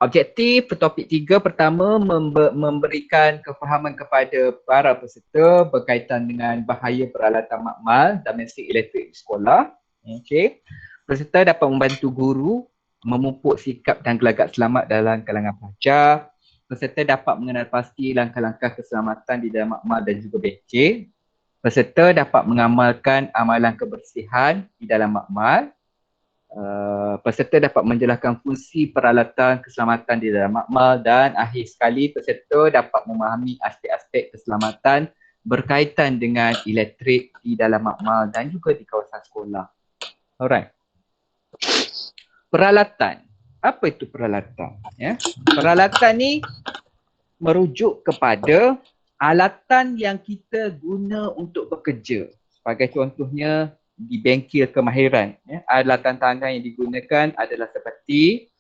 Objektif topik 3 pertama memberikan kefahaman kepada para peserta berkaitan dengan bahaya peralatan makmal domestik elektrik di sekolah. Okey. Peserta dapat membantu guru memupuk sikap dan gelagat selamat dalam kalangan pelajar. Peserta dapat mengenal pasti langkah-langkah keselamatan di dalam makmal dan juga bengkel. Peserta dapat mengamalkan amalan kebersihan di dalam makmal. Peserta dapat menjelaskan fungsi peralatan keselamatan di dalam makmal dan akhir sekali peserta dapat memahami aspek-aspek keselamatan berkaitan dengan elektrik di dalam makmal dan juga di kawasan sekolah. Alright. Peralatan. Apa itu peralatan? Ya. Peralatan ni merujuk kepada alatan yang kita guna untuk bekerja. Sebagai contohnya di bengkel kemahiran. Ya. Alatan tangan yang digunakan adalah seperti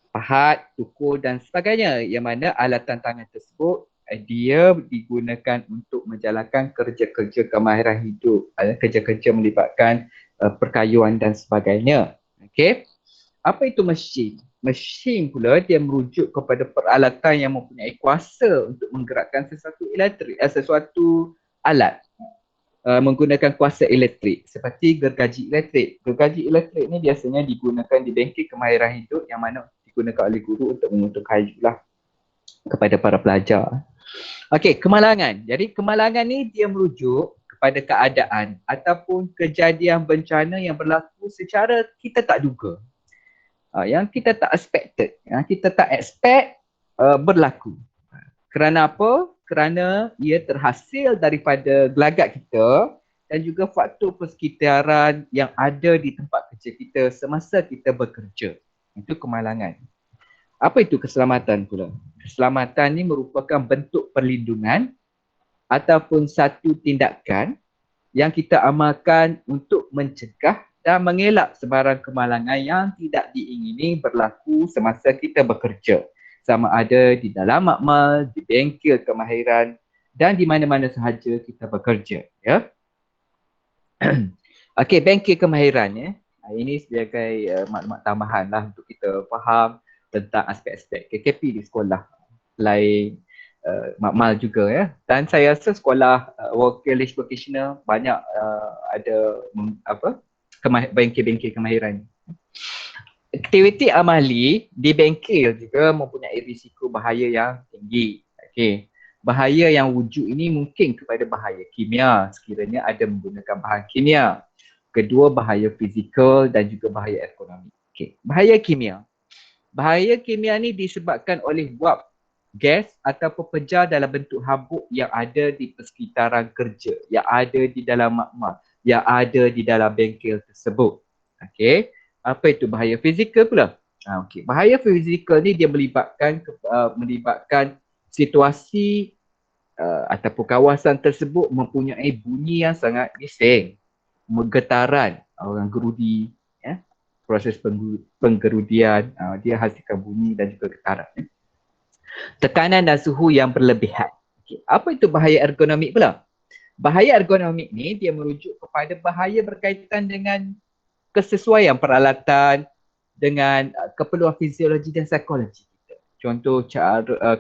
pahat, tukur dan sebagainya. Yang mana alatan tangan tersebut dia digunakan untuk menjalankan kerja-kerja kemahiran hidup. Kerja-kerja melibatkan perkayuan dan sebagainya. Okey. Apa itu mesin? Mesin pula dia merujuk kepada peralatan yang mempunyai kuasa untuk menggerakkan sesuatu elektrik, sesuatu alat. Menggunakan kuasa elektrik seperti gergaji elektrik. Gergaji elektrik ni biasanya digunakan di bengkel kemahiran hidup yang mana digunakan oleh guru untuk mengutuk kayu lah kepada para pelajar. Okey, kemalangan. Jadi kemalangan ni dia merujuk kepada keadaan ataupun kejadian bencana yang berlaku secara kita tak duga. Yang kita tak expected, yang kita tak expect berlaku. Kerana apa? Kerana ia terhasil daripada gelagat kita dan juga faktor persekitaran yang ada di tempat kerja kita semasa kita bekerja. Itu kemalangan. Apa itu keselamatan pula? Keselamatan ni merupakan bentuk perlindungan ataupun satu tindakan yang kita amalkan untuk mencegah dan mengelak sebarang kemalangan yang tidak diingini berlaku semasa kita bekerja. Sama ada di dalam makmal, di bengkel kemahiran dan di mana-mana sahaja kita bekerja. Ya. Okey, bengkel kemahiran ya. Ini sebagai maklumat tambahan lah untuk kita faham tentang aspek-aspek KKP di sekolah. Selain makmal juga ya. Dan saya rasa sekolah college vocational banyak ada bengkel-bengkel kemahiran. Aktiviti amali di bengkel juga mempunyai risiko bahaya yang tinggi. Okey. Bahaya yang wujud ini mungkin kepada bahaya kimia sekiranya ada menggunakan bahan kimia. Kedua, bahaya fizikal dan juga bahaya ekonomi. Okey. Bahaya kimia. Bahaya kimia ni disebabkan oleh wap, gas atau pepejar dalam bentuk habuk yang ada di persekitaran kerja, yang ada di dalam makmal, yang ada di dalam bengkel tersebut. Okey. Apa itu bahaya fizikal pula? Okey. Bahaya fizikal ni dia melibatkan situasi ataupun kawasan tersebut mempunyai bunyi yang sangat bising, getaran, orang gerudi, ya. Proses penggerudian, dia hasilkan bunyi dan juga getaran. Ya. Tekanan dan suhu yang berlebihan. Okay. Apa itu bahaya ergonomik pula? Bahaya ergonomik ni dia merujuk kepada bahaya berkaitan dengan kesesuaian peralatan dengan keperluan fisiologi dan psikologi kita. Contoh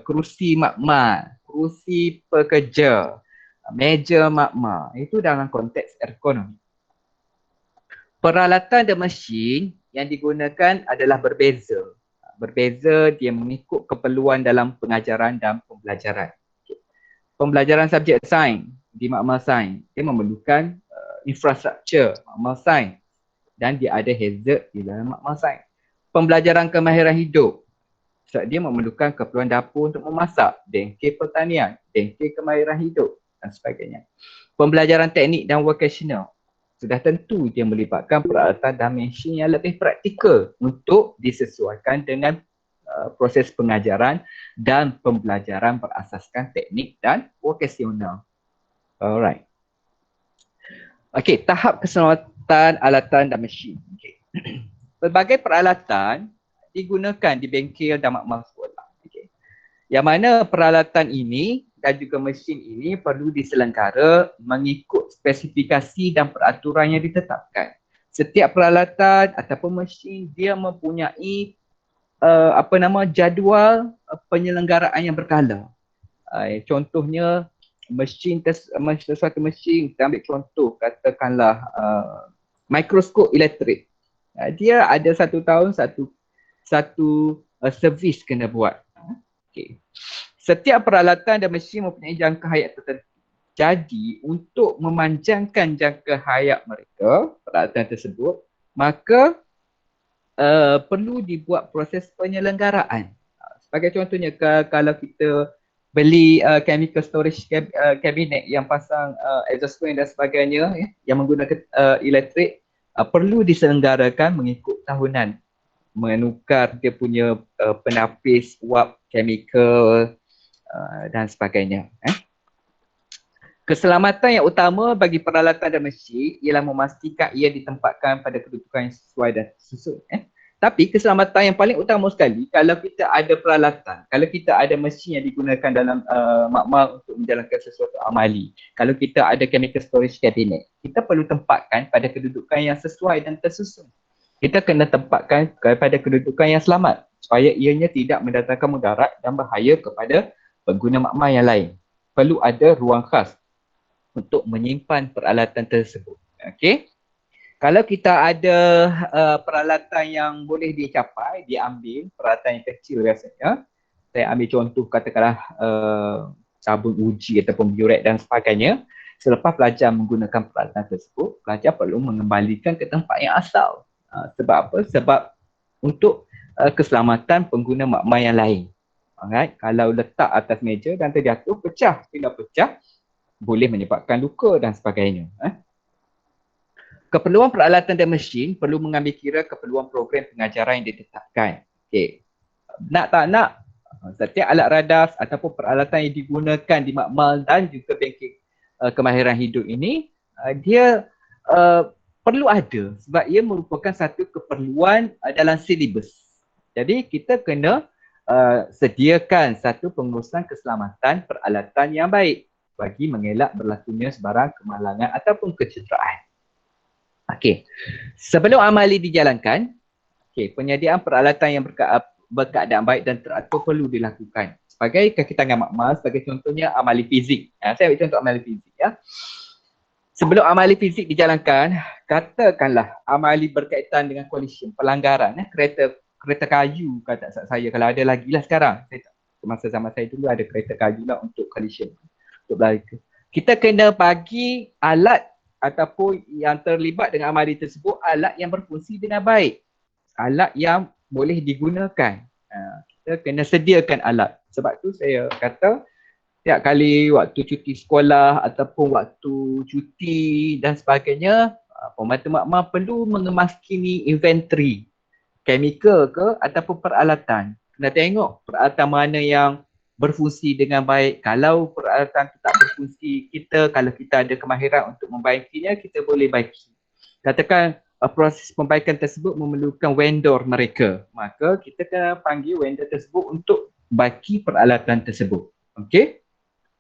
kerusi makmal, kerusi pekerja, meja makmal, itu dalam konteks ergonomi. Peralatan dan mesin yang digunakan adalah berbeza. Berbeza dia mengikut keperluan dalam pengajaran dan pembelajaran. Pembelajaran subjek sains di makmal sains dia memerlukan infrastruktur makmal sains dan dia ada hazard di dalam makmal sains. Pembelajaran kemahiran hidup dia memerlukan keperluan dapur untuk memasak, bengkel pertanian, bengkel kemahiran hidup dan sebagainya. Pembelajaran teknik dan vocational sudah tentu dia melibatkan peralatan dan mesin yang lebih praktikal untuk disesuaikan dengan proses pengajaran dan pembelajaran berasaskan teknik dan vocational. Alright. Okey, tahap keselamatan alatan dan mesin. Okay. Pelbagai peralatan digunakan di bengkel dan makmal sekolah. Okay. Yang mana peralatan ini dan juga mesin ini perlu diselengkara mengikut spesifikasi dan peraturan yang ditetapkan. Setiap peralatan ataupun mesin dia mempunyai jadual penyelenggaraan yang berkala. Contohnya sesuatu mesin, kita ambil contoh katakanlah mikroskop elektrik. Dia ada 1 tahun satu servis kena buat. Okay. Setiap peralatan dan mesin mempunyai jangka hayat tertentu. Jadi untuk memanjangkan jangka hayat mereka, peralatan tersebut, maka perlu dibuat proses penyelenggaraan. Sebagai contohnya, kalau kita beli chemical storage cabinet yang pasang exhaust fan dan sebagainya, yang menggunakan elektrik, perlu diselenggarakan mengikut tahunan, menukar dia punya penapis wap chemical dan sebagainya. Keselamatan yang utama bagi peralatan dan mesin ialah memastikan ia ditempatkan pada kedudukan yang sesuai dan tersusun. Tapi keselamatan yang paling utama sekali, kalau kita ada peralatan, kalau kita ada mesin yang digunakan dalam makmal untuk menjalankan sesuatu amali, kalau kita ada chemical storage cabinet, kita perlu tempatkan pada kedudukan yang sesuai dan tersusun. Kita kena tempatkan pada kedudukan yang selamat supaya ianya tidak mendatangkan mudarat dan bahaya kepada pengguna makmal yang lain. Perlu ada ruang khas untuk menyimpan peralatan tersebut. Okey. Kalau kita ada peralatan yang boleh dicapai, diambil, peralatan yang kecil biasanya. Saya ambil contoh katakanlah sabun uji ataupun biurek dan sebagainya. Selepas pelajar menggunakan peralatan tersebut, pelajar perlu mengembalikan ke tempat yang asal. Sebab apa? Sebab untuk keselamatan pengguna makmal yang lain. Alright? Kalau letak atas meja dan terjatuh, pecah. Bila pecah, boleh menyebabkan luka dan sebagainya. Keperluan peralatan dan mesin perlu mengambil kira keperluan program pengajaran yang ditetapkan. Okay. Nak tak nak, setiap alat radas ataupun peralatan yang digunakan di makmal dan juga bengkel kemahiran hidup ini, dia perlu ada sebab ia merupakan satu keperluan dalam silibus. Jadi kita kena sediakan satu pengurusan keselamatan peralatan yang baik bagi mengelak berlakunya sebarang kemalangan ataupun kecederaan. Okey. Sebelum amali dijalankan, penyediaan peralatan yang berkeadaan baik dan teratur perlu dilakukan. Sebagai kaki tangan makmal, sebagai contohnya amali fizik. Saya ambil contoh amali fizik ya. Sebelum amali fizik dijalankan, katakanlah amali berkaitan dengan collision, pelanggaran, kereta kayu kata saya, kalau ada lagi lah sekarang. Masa zaman saya dulu ada kereta kayu lah untuk collision, untuk berlaku. Kita kena bagi alat ataupun yang terlibat dengan amali tersebut alat yang berfungsi dengan baik. Alat yang boleh digunakan. Kita kena sediakan alat. Sebab tu saya kata setiap kali waktu cuti sekolah ataupun waktu cuti dan sebagainya, pembantu makmal perlu mengemaskini inventory chemical ke ataupun peralatan. Kena tengok peralatan mana yang berfungsi dengan baik. Kalau peralatan tak berfungsi, kalau kita ada kemahiran untuk membaikinya, kita boleh baiki. Katakan proses pembaikan tersebut memerlukan vendor mereka, maka kita kena panggil vendor tersebut untuk baiki peralatan tersebut. Okey?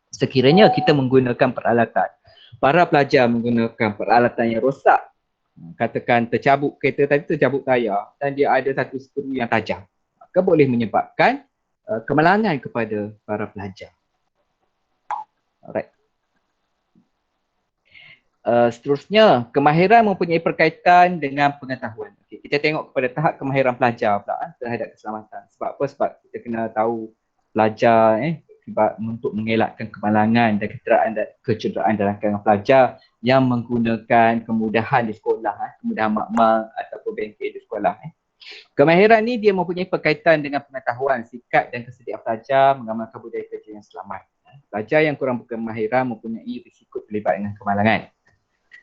Sekiranya kita menggunakan peralatan, para pelajar menggunakan peralatan yang rosak, katakan tercabut kereta tadi, tercabut tayar dan dia ada satu skru yang tajam, maka boleh menyebabkan kemalangan kepada para pelajar. Alright. Seterusnya, kemahiran mempunyai berkaitan dengan pengetahuan. Okay, kita tengok kepada tahap kemahiran pelajar pula terhadap keselamatan. Sebab apa? Sebab kita kena tahu pelajar untuk mengelakkan kemalangan dan kecederaan dalam kalangan pelajar yang menggunakan kemudahan di sekolah, kemudahan makmal ataupun bengkel di sekolah. Kemahiran ni dia mempunyai berkaitan dengan pengetahuan, sikap dan kesediaan pelajar mengamalkan budaya kerja yang selamat. Pelajar yang kurang berkemahiran mempunyai risiko terlibat dengan kemalangan.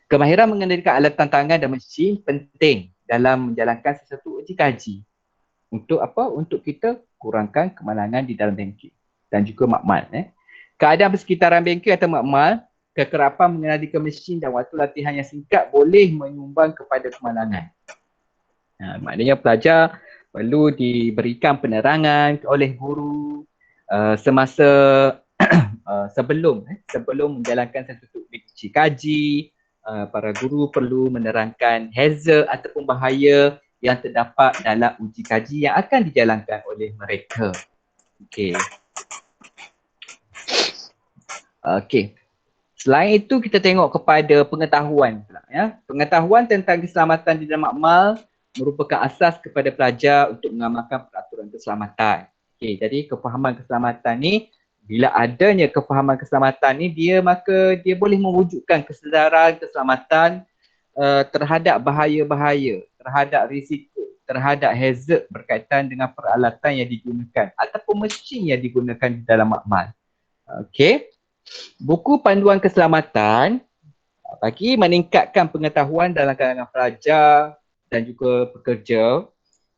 Kemahiran mengendalikan alat tangan dan mesin penting dalam menjalankan sesuatu uji kaji. Untuk apa? Untuk kita kurangkan kemalangan di dalam bengkel dan juga makmal. Keadaan persekitaran bengkel atau makmal, kekerapan mengendalikan mesin dan waktu latihan yang singkat boleh menyumbang kepada kemalangan. Maknanya pelajar perlu diberikan penerangan oleh guru semasa sebelum menjalankan sesuatu uji kaji. Para guru perlu menerangkan hazard ataupun bahaya yang terdapat dalam uji kaji yang akan dijalankan oleh mereka. Okey. Okey. Selain itu kita tengok kepada pengetahuan pula ya. Pengetahuan tentang keselamatan di dalam makmal merupakan asas kepada pelajar untuk mengamalkan peraturan keselamatan. Okey, jadi kefahaman keselamatan ni, bila adanya kefahaman keselamatan ni, maka dia boleh mewujudkan kesedaran keselamatan terhadap bahaya-bahaya, terhadap risiko, terhadap hazard berkaitan dengan peralatan yang digunakan ataupun mesin yang digunakan di dalam makmal. Okey. Buku panduan keselamatan bagi meningkatkan pengetahuan dalam kalangan pelajar dan juga pekerja,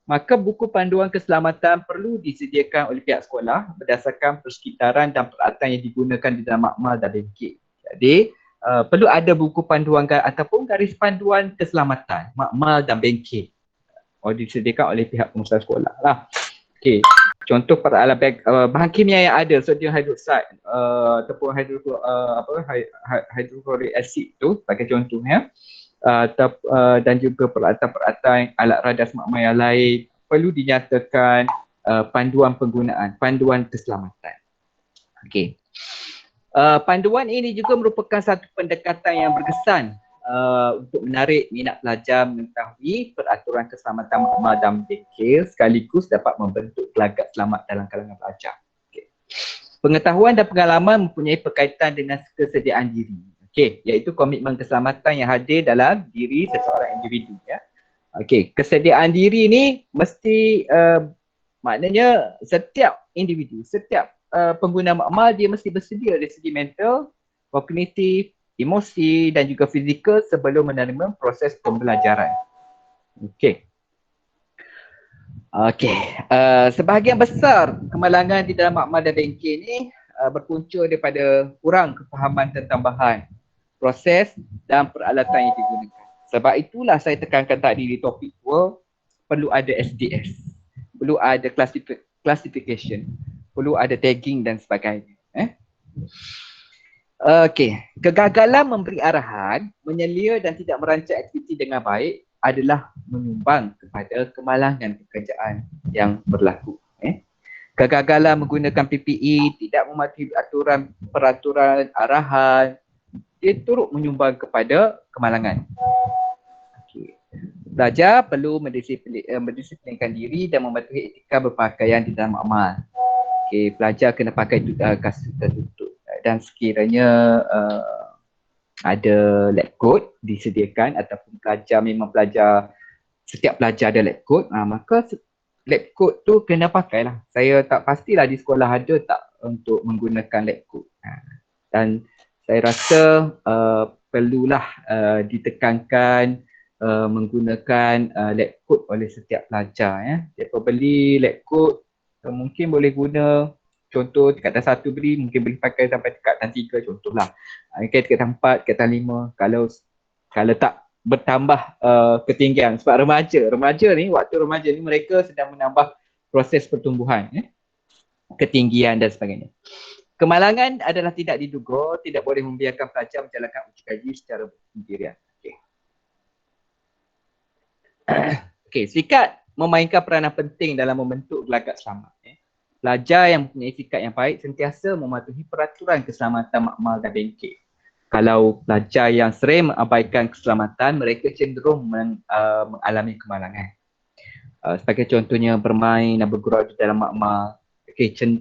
maka buku panduan keselamatan perlu disediakan oleh pihak sekolah berdasarkan persekitaran dan peralatan yang digunakan di dalam makmal dan bengkel. Jadi, perlu ada buku panduan ataupun garis panduan keselamatan makmal dan bengkel disediakan oleh pihak pengusaha sekolah lah. Okey. Contoh peralatan bahan kimia yang ada, sodium hydroxide ataupun hydrochloric acid tu sebagai contohnya, dan juga peralatan-peralatan alat radar makmal yang lain perlu dinyatakan panduan penggunaan, panduan keselamatan. Okey. Panduan ini juga merupakan satu pendekatan yang berkesan untuk menarik minat pelajar mengetahui peraturan keselamatan makmal dan bengkel sekaligus dapat membentuk gelagat selamat dalam kalangan pelajar. Okay. Pengetahuan dan pengalaman mempunyai berkaitan dengan kesediaan diri, iaitu komitmen keselamatan yang hadir dalam diri seseorang individu. Ya. Kesediaan diri ni mesti maknanya setiap individu, setiap pengguna makmal dia mesti bersedia dari segi mental, kognitif, emosi dan juga fizikal sebelum menerima proses pembelajaran. Sebahagian besar kemalangan di dalam makmal dan bengkel ni berpunca daripada kurang kefahaman tentang bahan, proses dan peralatan yang digunakan. Sebab itulah saya tekankan tadi di topik 2, perlu ada SDS, perlu ada classification, perlu ada tagging dan sebagainya. Kegagalan memberi arahan, menyelia dan tidak merancang aktiviti dengan baik adalah menyumbang kepada kemalangan pekerjaan yang berlaku. Kegagalan menggunakan PPE, tidak mematuhi peraturan arahan, dia turut menyumbang kepada kemalangan. Pelajar perlu mendisiplinkan diri dan mematuhi etika berpakaian di dalam makmal. Pelajar kena pakai kasut tertutup. Dan sekiranya ada lab coat disediakan ataupun setiap pelajar ada lab coat, maka lab coat tu kena pakai lah. Saya tak pastilah di sekolah ada tak untuk menggunakan lab coat. Dan saya rasa perlulah ditekankan menggunakan lab coat oleh setiap pelajar. Ya. Siapa beli lab coat mungkin boleh guna. Contoh tingkatan 1 beli, mungkin boleh pakai sampai tingkatan 3 contohlah. Tingkatan 4, tingkatan 5, kalau tak bertambah ketinggian. Sebab remaja ni, waktu remaja ni mereka sedang menambah proses pertumbuhan, ketinggian dan sebagainya. Kemalangan adalah tidak diduga, tidak boleh membiarkan pelajar menjalankan uji kaji secara sendirian. Sikat memainkan peranan penting dalam membentuk gelagat selamat. Pelajar yang mempunyai sikap yang baik sentiasa mematuhi peraturan keselamatan makmal dan bengkel. Kalau pelajar yang sering mengabaikan keselamatan, mereka cenderung mengalami kemalangan. Sebagai contohnya bermain dan bergurau di dalam makmal,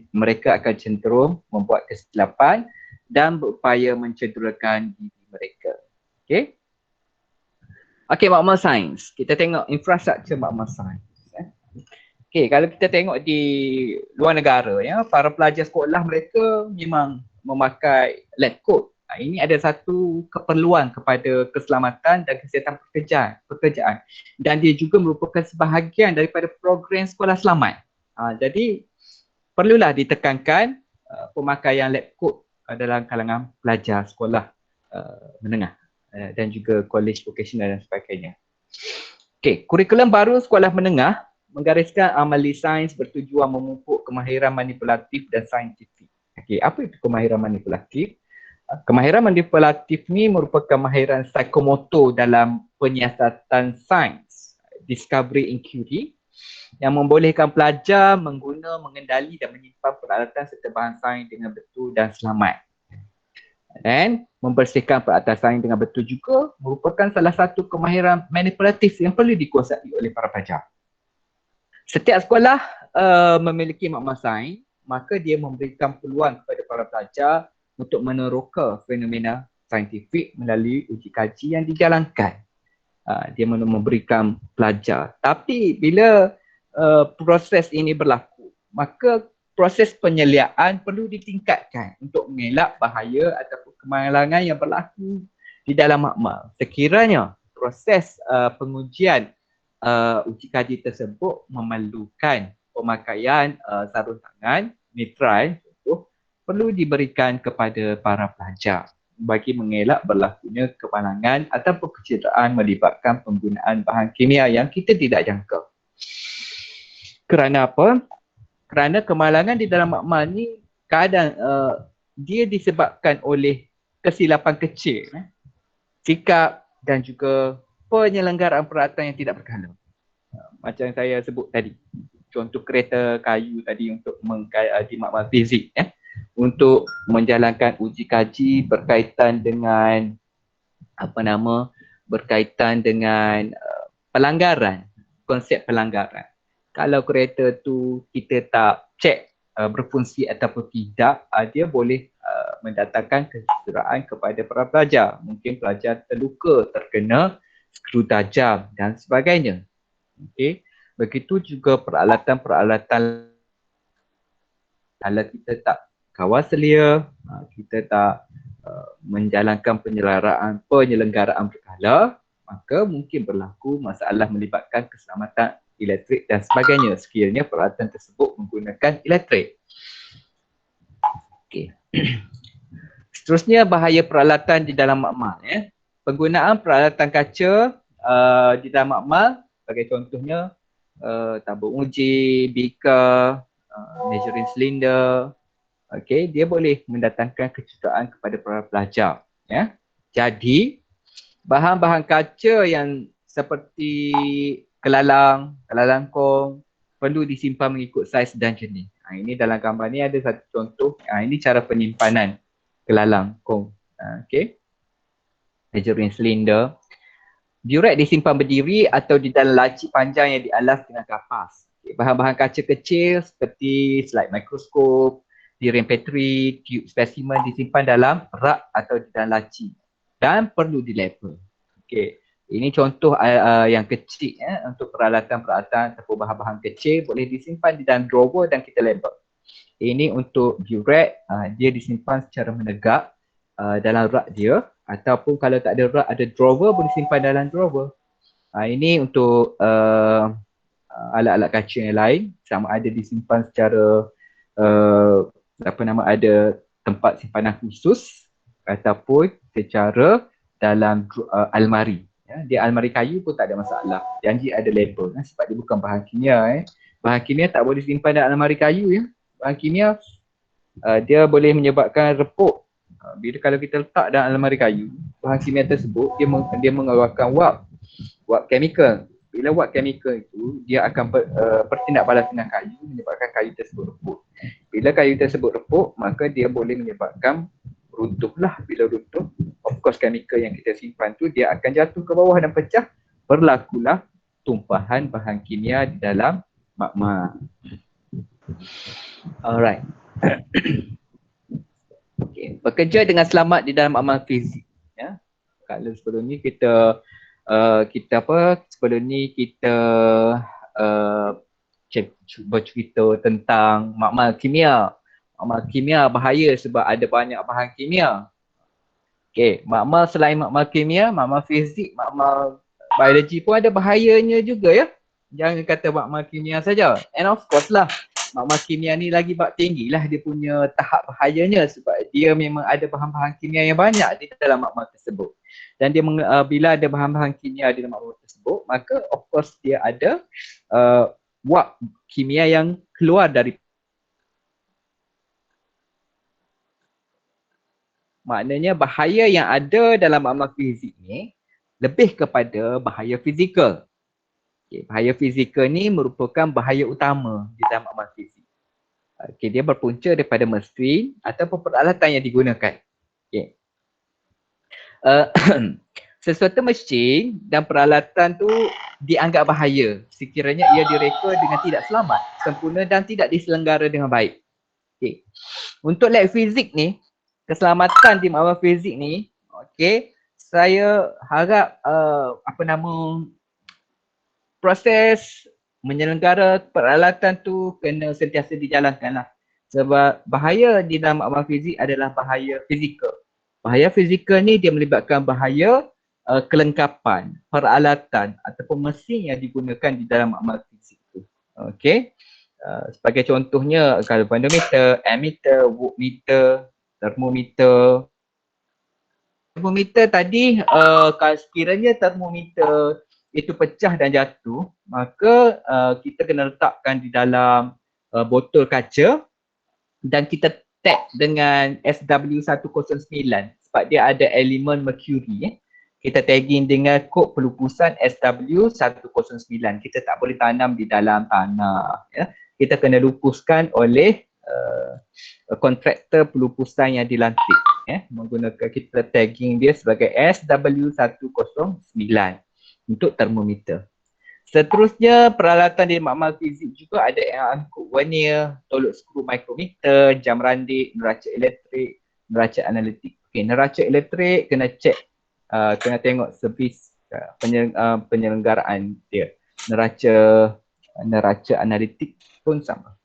mereka akan cenderung membuat kesilapan dan berupaya mencederakan diri mereka. Makmal sains. Kita tengok infrastruktur makmal sains. Kalau kita tengok di luar negara, para pelajar sekolah mereka memang memakai lab coat. Ini ada satu keperluan kepada keselamatan dan kesihatan pekerjaan. Dan dia juga merupakan sebahagian daripada program sekolah selamat. Jadi perlulah ditekankan pemakaian lab coat dalam kalangan pelajar sekolah menengah dan juga college vocational dan sebagainya. Kurikulum baru sekolah menengah menggariskan amali sains bertujuan memupuk kemahiran manipulatif dan saintifik. Apa itu kemahiran manipulatif? Kemahiran manipulatif ni merupakan kemahiran psikomotor dalam penyiasatan sains discovery inquiry yang membolehkan pelajar mengendali dan menyimpan peralatan serta bahan sains dengan betul dan selamat. Dan membersihkan peralatan sains dengan betul juga merupakan salah satu kemahiran manipulatif yang perlu dikuasai oleh para pelajar. Setiap sekolah memiliki makmal sains, maka dia memberikan peluang kepada para pelajar untuk meneroka fenomena saintifik melalui uji kaji yang dijalankan. Dia memberikan pelajar. Tapi bila proses ini berlaku, maka proses penyeliaan perlu ditingkatkan untuk mengelak bahaya ataupun kemalangan yang berlaku di dalam makmal. Sekiranya proses pengujian uji kaji tersebut memerlukan pemakaian sarung tangan nitrile, perlu diberikan kepada para pelajar bagi mengelak berlakunya kemalangan ataupun kecederaan melibatkan penggunaan bahan kimia yang kita tidak jangka. Kerana apa? Kerana kemalangan di dalam makmal ni kadang dia disebabkan oleh kesilapan kecil, sikap dan juga penyelenggaraan peralatan yang tidak berkala. Macam yang saya sebut tadi, contoh kereta kayu tadi untuk di makmal fizik, untuk menjalankan uji kaji berkaitan dengan berkaitan dengan pelanggaran, konsep pelanggaran. Kalau kereta tu kita tak cek berfungsi ataupun tidak, dia boleh mendatangkan kecederaan kepada para pelajar. Mungkin pelajar terluka, terkena skru tajam dan sebagainya. Okey. Begitu juga peralatan-peralatan, kalau kita tak kawal selia, kita tak menjalankan penyelenggaraan berkala, maka mungkin berlaku masalah melibatkan keselamatan elektrik dan sebagainya sekiranya peralatan tersebut menggunakan elektrik. Okey. Seterusnya, bahaya peralatan di dalam makmal. Penggunaan peralatan kaca di dalam makmal, sebagai contohnya tabung uji, beaker, measuring cylinder, dia boleh mendatangkan kecederaan kepada para pelajar. Jadi, bahan-bahan kaca yang seperti kelalang, kelalangkong perlu disimpan mengikut saiz dan jenis. Ini dalam gambar ni ada satu contoh. Ini cara penyimpanan kelalangkong. Measuring cylinder. Diuret disimpan berdiri atau di dalam laci panjang yang dialas dengan kapas. Bahan-bahan kaca kecil seperti slide mikroskop, tirai petri, tube spesimen disimpan dalam rak atau di dalam laci dan perlu dilabel. Ini contoh yang kecil untuk peralatan-peralatan ataupun bahan-bahan kecil boleh disimpan di dalam drawer dan kita label. Ini untuk diuret, dia disimpan secara menegak dalam rak dia, ataupun kalau tak ada rak, ada drawer, boleh simpan dalam drawer. Ini untuk alat-alat kaca yang lain, sama ada disimpan secara ada tempat simpanan khusus ataupun secara dalam almari. Di almari kayu pun tak ada masalah. Janji ada label sebab dia bukan bahan kimia. Bahan kimia tak boleh simpan dalam almari kayu. Bahan kimia dia boleh menyebabkan repuk. Bila kalau kita letak dalam almari kayu, bahan kimia tersebut dia mengeluarkan wap chemical. Bila wap chemical itu, dia akan bertindak balas dengan kayu, menyebabkan kayu tersebut repuk. Bila kayu tersebut repuk, maka dia boleh menyebabkan runtuhlah. Bila runtuh, of course chemical yang kita simpan tu dia akan jatuh ke bawah dan pecah. Berlakulah tumpahan bahan kimia di dalam makmal. Alright. Bekerja dengan selamat di dalam makmal fizik. Kalau sebelum ni kita bercerita tentang makmal kimia. Makmal kimia bahaya sebab ada banyak bahan kimia. Makmal selain makmal kimia, makmal fizik, makmal biologi pun ada bahayanya juga. Jangan kata makmal kimia saja. And of course lah, makmal kimia ni lagi bab tinggi lah dia punya tahap bahayanya sebab dia memang ada bahan-bahan kimia yang banyak di dalam makmal tersebut. Dan dia bila ada bahan-bahan kimia di dalam makmal tersebut, maka of course dia ada wap kimia yang keluar dari. Maknanya bahaya yang ada dalam makmal fizik ni lebih kepada bahaya fizikal. Okay, bahaya fizikal ni merupakan bahaya utama di dalam makmal fizik. Okay, dia berpunca daripada mesin ataupun peralatan yang digunakan. Okay. Sesuatu mesin dan peralatan tu dianggap bahaya sekiranya ia direka dengan tidak selamat, sempurna dan tidak diselenggara dengan baik. Okay. Untuk lab fizik ni, keselamatan di makmal fizik ni, okay, saya harap proses menyelenggara peralatan tu kena sentiasa dijalankan lah. Sebab bahaya di dalam makmal fizik adalah bahaya fizikal. Bahaya fizikal ni dia melibatkan bahaya kelengkapan, peralatan ataupun mesin yang digunakan di dalam makmal fizik tu. Okey. Sebagai contohnya galvanometer, ammeter, voltmeter, termometer. Termometer tadi kalau sekiranya termometer itu pecah dan jatuh, maka kita kena letakkan di dalam botol kaca dan kita tag dengan SW109 sebab dia ada elemen mercury. Kita tagging dengan kod pelupusan SW109. Kita tak boleh tanam di dalam tanah. Ya. Kita kena lupuskan oleh kontraktor pelupusan yang dilantik. Menggunakan kita tagging dia sebagai SW109 untuk termometer. Seterusnya, peralatan di makmal fizik juga ada yang angkut vernier, tolok skru mikrometer, jam randik, neraca elektrik, neraca analitik. Okay, neraca elektrik kena cek, kena tengok servis penyelenggaraan dia. Neraca analitik pun sama.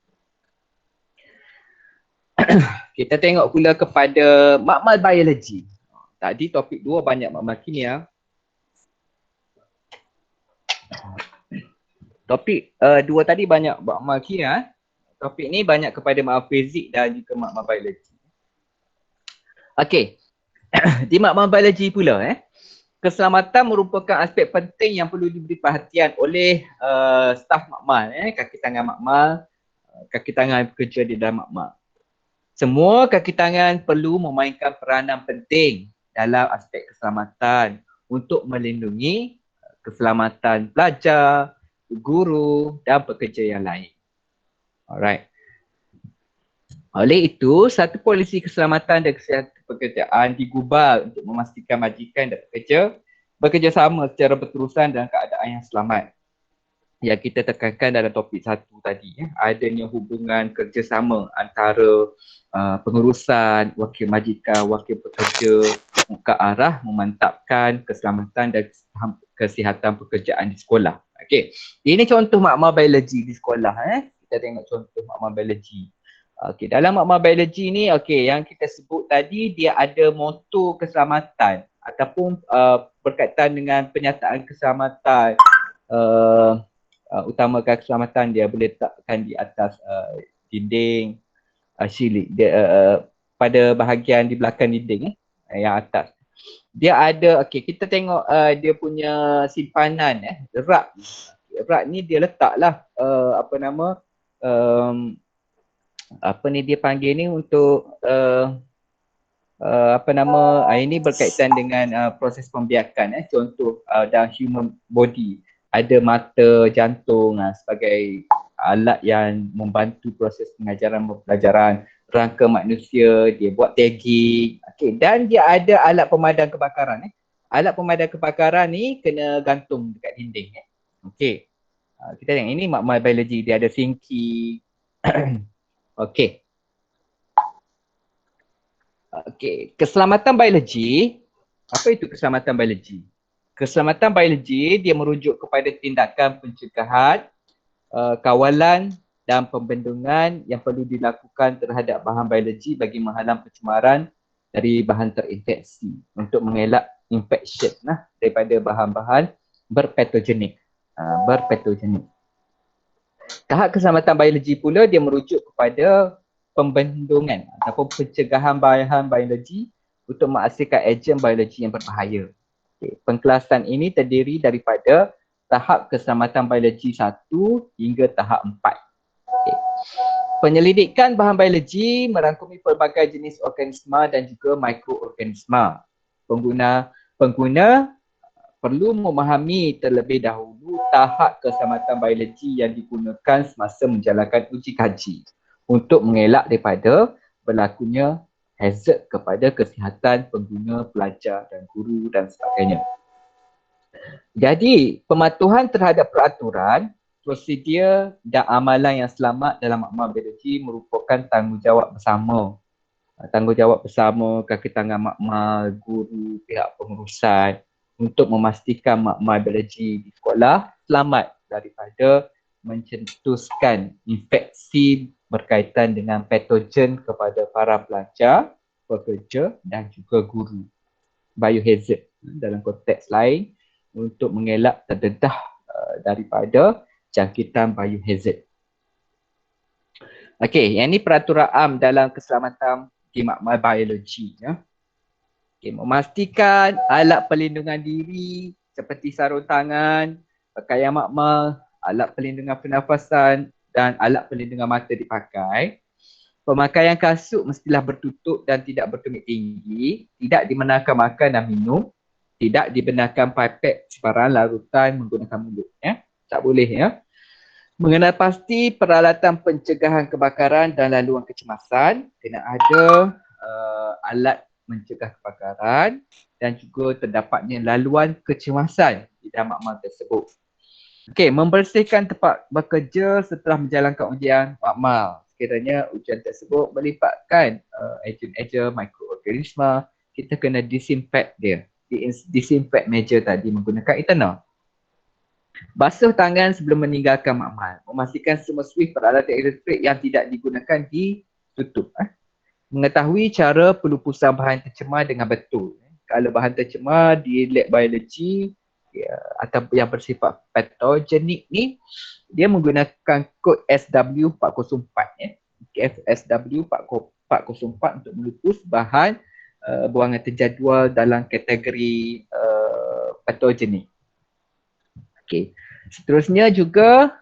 Kita tengok pula kepada makmal biologi. Tadi topik 2 banyak makmal kimia. Topik 2 tadi banyak makmal kimia. Topik ni banyak kepada makmal fizik dan juga makmal biologi. Okey. Di makmal biologi pula keselamatan merupakan aspek penting yang perlu diberi perhatian oleh staf makmal, kaki tangan makmal, kaki tangan bekerja di dalam makmal. Semua kaki tangan perlu memainkan peranan penting dalam aspek keselamatan untuk melindungi keselamatan pelajar, guru dan pekerja yang lain. Alright. Oleh itu, satu polisi keselamatan dan kesihatan pekerjaan digubal untuk memastikan majikan dan pekerja bekerjasama secara berterusan dalam keadaan yang selamat. Yang kita tekankan dalam topik 1 tadi, adanya hubungan kerjasama antara pengurusan, wakil majikan, wakil pekerja ke arah memantapkan keselamatan dan kesihatan pekerjaan di sekolah. Okey. Ini contoh makmal biologi di sekolah. Kita tengok contoh makmal biologi. Okey, dalam makmal biologi ni, okey, yang kita sebut tadi dia ada motor keselamatan ataupun berkaitan dengan penyataan keselamatan, utamakan keselamatan dia boleh letakkan di atas dinding, silik dia, pada bahagian di belakang dinding yang atas. Dia ada, okey, kita tengok dia punya simpanan rak. Rak ni dia letaklah dia panggil ni untuk ini berkaitan dengan proses pembiakan. Contoh dalam human body ada mata, jantung sebagai alat yang membantu proses pengajaran pembelajaran. Rangka manusia, dia buat tagging. Okay. Dan dia ada alat pemadam kebakaran. Alat pemadam kebakaran ni kena gantung dekat dinding. Okay. Kita tengok ini makmal biologi, dia ada sinki. Okay. Okay. Keselamatan biologi. Apa itu keselamatan biologi? Keselamatan biologi dia merujuk kepada tindakan pencegahan, kawalan dan pembendungan yang perlu dilakukan terhadap bahan biologi bagi menghalang pencemaran dari bahan terinfeksi untuk mengelak infection daripada bahan-bahan berpatogenik. Tahap keselamatan biologi pula dia merujuk kepada pembendungan ataupun pencegahan bahan biologi untuk menghasilkan ejen biologi yang berbahaya. Okay. Pengkelasan ini terdiri daripada tahap keselamatan biologi 1 hingga tahap 4. Okay. Penyelidikan bahan biologi merangkumi pelbagai jenis organisma dan juga mikroorganisma. Pengguna perlu memahami terlebih dahulu tahap keselamatan biologi yang digunakan semasa menjalankan uji kaji untuk mengelak daripada berlakunya hazard kepada kesihatan pengguna, pelajar dan guru dan sebagainya. Jadi, pematuhan terhadap peraturan, prosedur dan amalan yang selamat dalam makmal biologi merupakan tanggungjawab bersama. Tanggungjawab bersama kaki tangan makmal, guru, pihak pengurusan untuk memastikan makmal biologi di sekolah selamat daripada mencetuskan infeksi berkaitan dengan patogen kepada para pelajar, pekerja dan juga guru. Biohazard dalam konteks lain untuk mengelak terdedah daripada jangkitan biohazard. Okey, yang ini peraturan am dalam keselamatan di makmal biologi. Ya. Okay, memastikan alat pelindungan diri seperti sarung tangan, pakaian makmal, alat pelindungan pernafasan dan alat pelindungan mata dipakai. Pemakaian kasut mestilah bertutup dan tidak bertumit tinggi, tidak dibenarkan makan dan minum, tidak dibenarkan pipet sebarang larutan menggunakan mulut. Ya. Tak boleh ya. Mengenal pasti peralatan pencegahan kebakaran dan laluan kecemasan, kena ada alat mencegah kebakaran dan juga terdapatnya laluan kecemasan di dalam makmal tersebut. Okey, membersihkan tempat bekerja setelah menjalankan ujian makmal. Sekiranya ujian tersebut melibatkan ejen-ejen mikroorganisma, kita kena disinfect dia. Disinfect meja tadi menggunakan ethanol. Basuh tangan sebelum meninggalkan makmal. Memastikan semua switch peralatan elektrik yang tidak digunakan ditutup. Mengetahui cara pelupusan bahan tercemar dengan betul. Kalau bahan tercemar di lab biologi atau yang bersifat patogenik ni, dia menggunakan kod SW404 SW404 untuk melupus bahan buangan terjadual dalam kategori patogenik. Okey. Seterusnya juga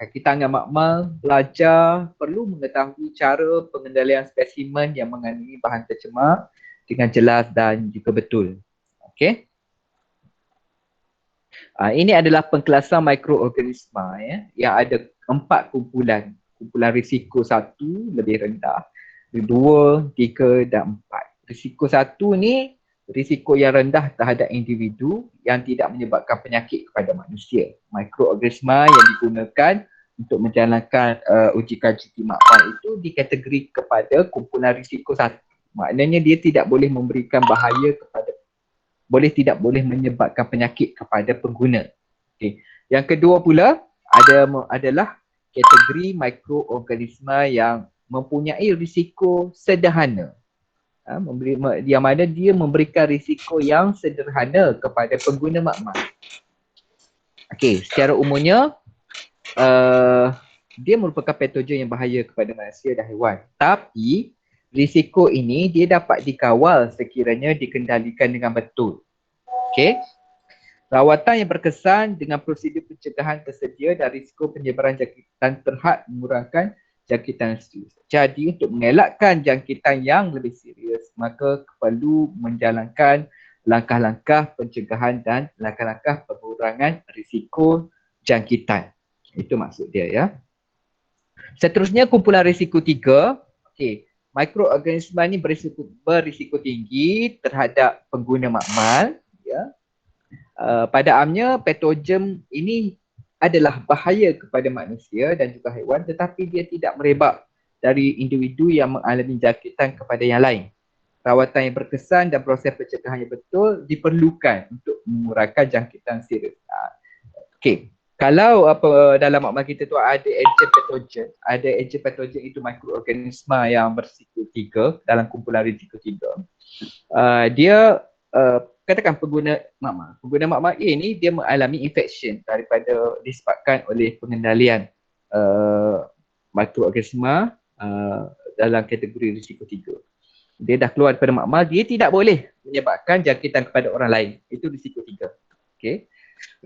kaki tangan makmal, pelajar perlu mengetahui cara pengendalian spesimen yang mengandungi bahan tercemar dengan jelas dan juga betul. Okey. Ini adalah pengkelasan mikroorganisma yang ada 4 kumpulan. Kumpulan risiko 1 lebih rendah, 2, 3 dan 4. Risiko 1 ni risiko yang rendah terhadap individu yang tidak menyebabkan penyakit kepada manusia. Mikroorganisma yang digunakan untuk menjalankan uji kaji di makmal itu dikategori kepada kumpulan risiko 1. Maknanya dia tidak boleh memberikan bahaya kepada, tidak boleh menyebabkan penyakit kepada pengguna. Okay. Yang kedua pula adalah kategori mikroorganisma yang mempunyai risiko sederhana. Yang mana dia memberikan risiko yang sederhana kepada pengguna makmal. Okey, secara umumnya dia merupakan patogen yang bahaya kepada manusia dan haiwan. Tapi risiko ini dia dapat dikawal sekiranya dikendalikan dengan betul. Okey. Rawatan yang berkesan dengan prosedur pencegahan tersedia dan risiko penyebaran jangkitan terhad mengurangkan jangkitan serius. Jadi untuk mengelakkan jangkitan yang lebih serius, maka perlu menjalankan langkah-langkah pencegahan dan langkah-langkah pengurangan risiko jangkitan. Itu maksud dia ya. Seterusnya kumpulan risiko 3. Okey, mikroorganisma ni berisiko tinggi terhadap pengguna makmal ya. Pada amnya patogen ini adalah bahaya kepada manusia dan juga haiwan, tetapi dia tidak merebak dari individu yang mengalami jangkitan kepada yang lain. Rawatan yang berkesan dan proses pencegahan yang betul diperlukan untuk mengurangkan jangkitan serius. Okey, kalau dalam makmal kita tu ada ejen patogen itu mikroorganisma yang berisiko 3 dalam kumpulan risiko 3. Dia katakan pengguna makmal A ni dia mengalami infection disebabkan oleh pengendalian mikroorganisma dalam kategori risiko 3. Dia dah keluar daripada makmal, dia tidak boleh menyebabkan jangkitan kepada orang lain. Itu risiko 3. Okey.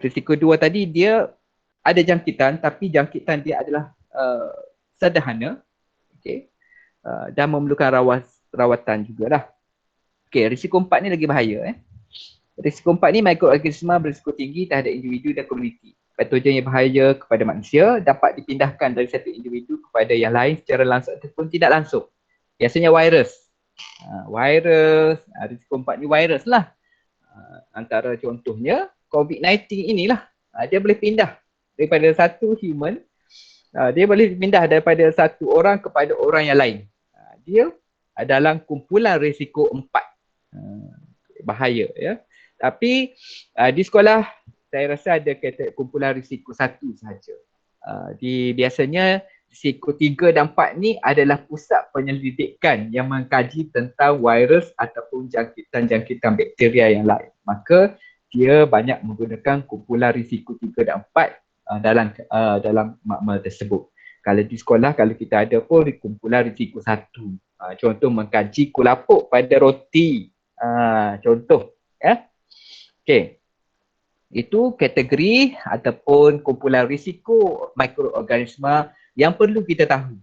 Risiko 2 tadi dia ada jangkitan tapi jangkitan dia adalah sederhana. Okey. Dan memerlukan rawatan jugalah. Okey, risiko 4 ni lagi bahaya Risiko 4 ni mikroorganisma berisiko tinggi terhadap individu dan komuniti. Patogen yang bahaya kepada manusia dapat dipindahkan dari satu individu kepada yang lain secara langsung ataupun tidak langsung. Biasanya virus. Risiko 4 ni virus lah. Antara contohnya COVID-19 inilah. Dia boleh pindah daripada satu human, dia boleh pindah daripada satu orang kepada orang yang lain. Dia dalam kumpulan risiko 4. Bahaya ya. Tapi di sekolah saya rasa ada kata kumpulan risiko 1 sahaja. Biasanya risiko 3 dan 4 ni adalah pusat penyelidikan yang mengkaji tentang virus ataupun jangkitan bakteria yang lain. Maka dia banyak menggunakan kumpulan risiko 3 dan 4 dalam makmal tersebut. Kalau di sekolah, kalau kita ada pun kumpulan risiko 1. Contoh mengkaji kulapuk pada roti. Contoh ya. Okey. Itu kategori ataupun kumpulan risiko mikroorganisma yang perlu kita tahu.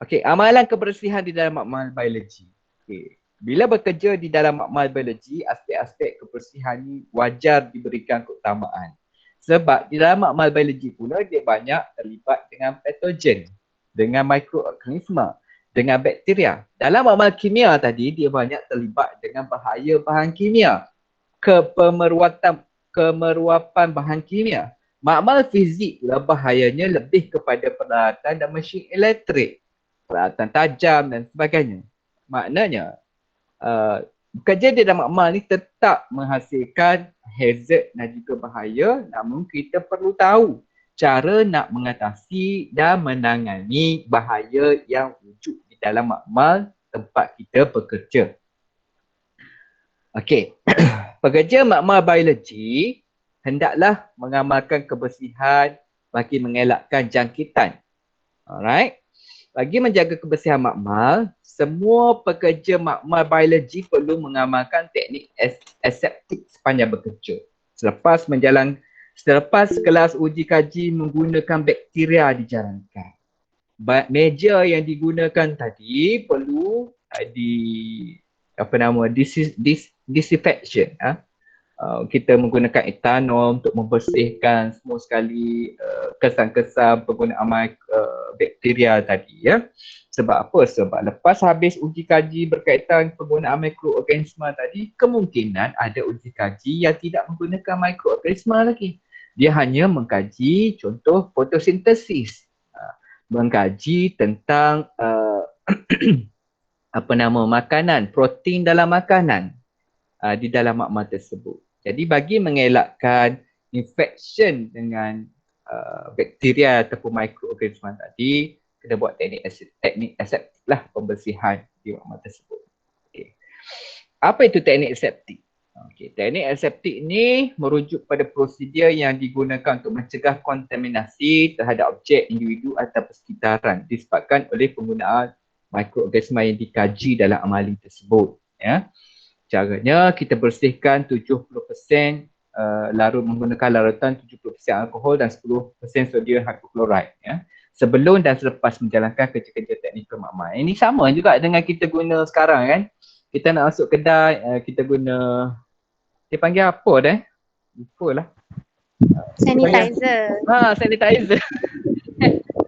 Okey, amalan kebersihan di dalam makmal biologi. Okey. Bila bekerja di dalam makmal biologi, aspek-aspek kebersihan ini wajar diberikan keutamaan. Sebab di dalam makmal biologi pula dia banyak terlibat dengan patogen, dengan mikroorganisma, dengan bakteria. Dalam makmal kimia tadi dia banyak terlibat dengan bahaya bahan kimia, kemeruapan bahan kimia. Makmal fizik pula bahayanya lebih kepada peralatan dan mesin elektrik, peralatan tajam dan sebagainya. Maknanya bekerja di dalam makmal ni tetap menghasilkan hazard dan juga bahaya, namun kita perlu tahu cara nak mengatasi dan menangani bahaya yang wujud di dalam makmal tempat kita bekerja. Okey. Pekerja makmal biologi hendaklah mengamalkan kebersihan bagi mengelakkan jangkitan. Alright. Bagi menjaga kebersihan makmal, semua pekerja makmal biologi perlu mengamalkan teknik aseptik sepanjang bekerja. Selepas kelas uji kaji menggunakan bakteria dijalankan. Meja yang digunakan tadi perlu disinfection. Kita menggunakan etanol untuk membersihkan semua sekali kesan-kesan penggunaan bakteria tadi ya. Sebab apa? Sebab lepas habis uji kaji berkaitan penggunaan mikroorganisma tadi, kemungkinan ada uji kaji yang tidak menggunakan mikroorganisma lagi. Dia hanya mengkaji contoh fotosintesis, mengkaji tentang makanan, protein dalam makanan di dalam makmal tersebut. Jadi bagi mengelakkan infection dengan bakteria ataupun mikroorganisma tadi, kita buat teknik aseptik lah pembersihan di makmal tersebut. Okay. Apa itu teknik aseptik? Okay. Teknik aseptik ni merujuk pada prosedur yang digunakan untuk mencegah kontaminasi terhadap objek, individu atau persekitaran disebabkan oleh penggunaan mikroorganisma yang dikaji dalam amalan tersebut. Ya. Caranya kita bersihkan 70% menggunakan larutan 70% alkohol dan 10% sodium hydrochloride. Ya. Sebelum dan selepas menjalankan kerja-kerja teknikal makmal. Ini sama juga dengan kita guna sekarang kan. Kita nak masuk kedai, kita guna, dia panggil apa dah? Lupa lah. Sanitizer. Sanitizer.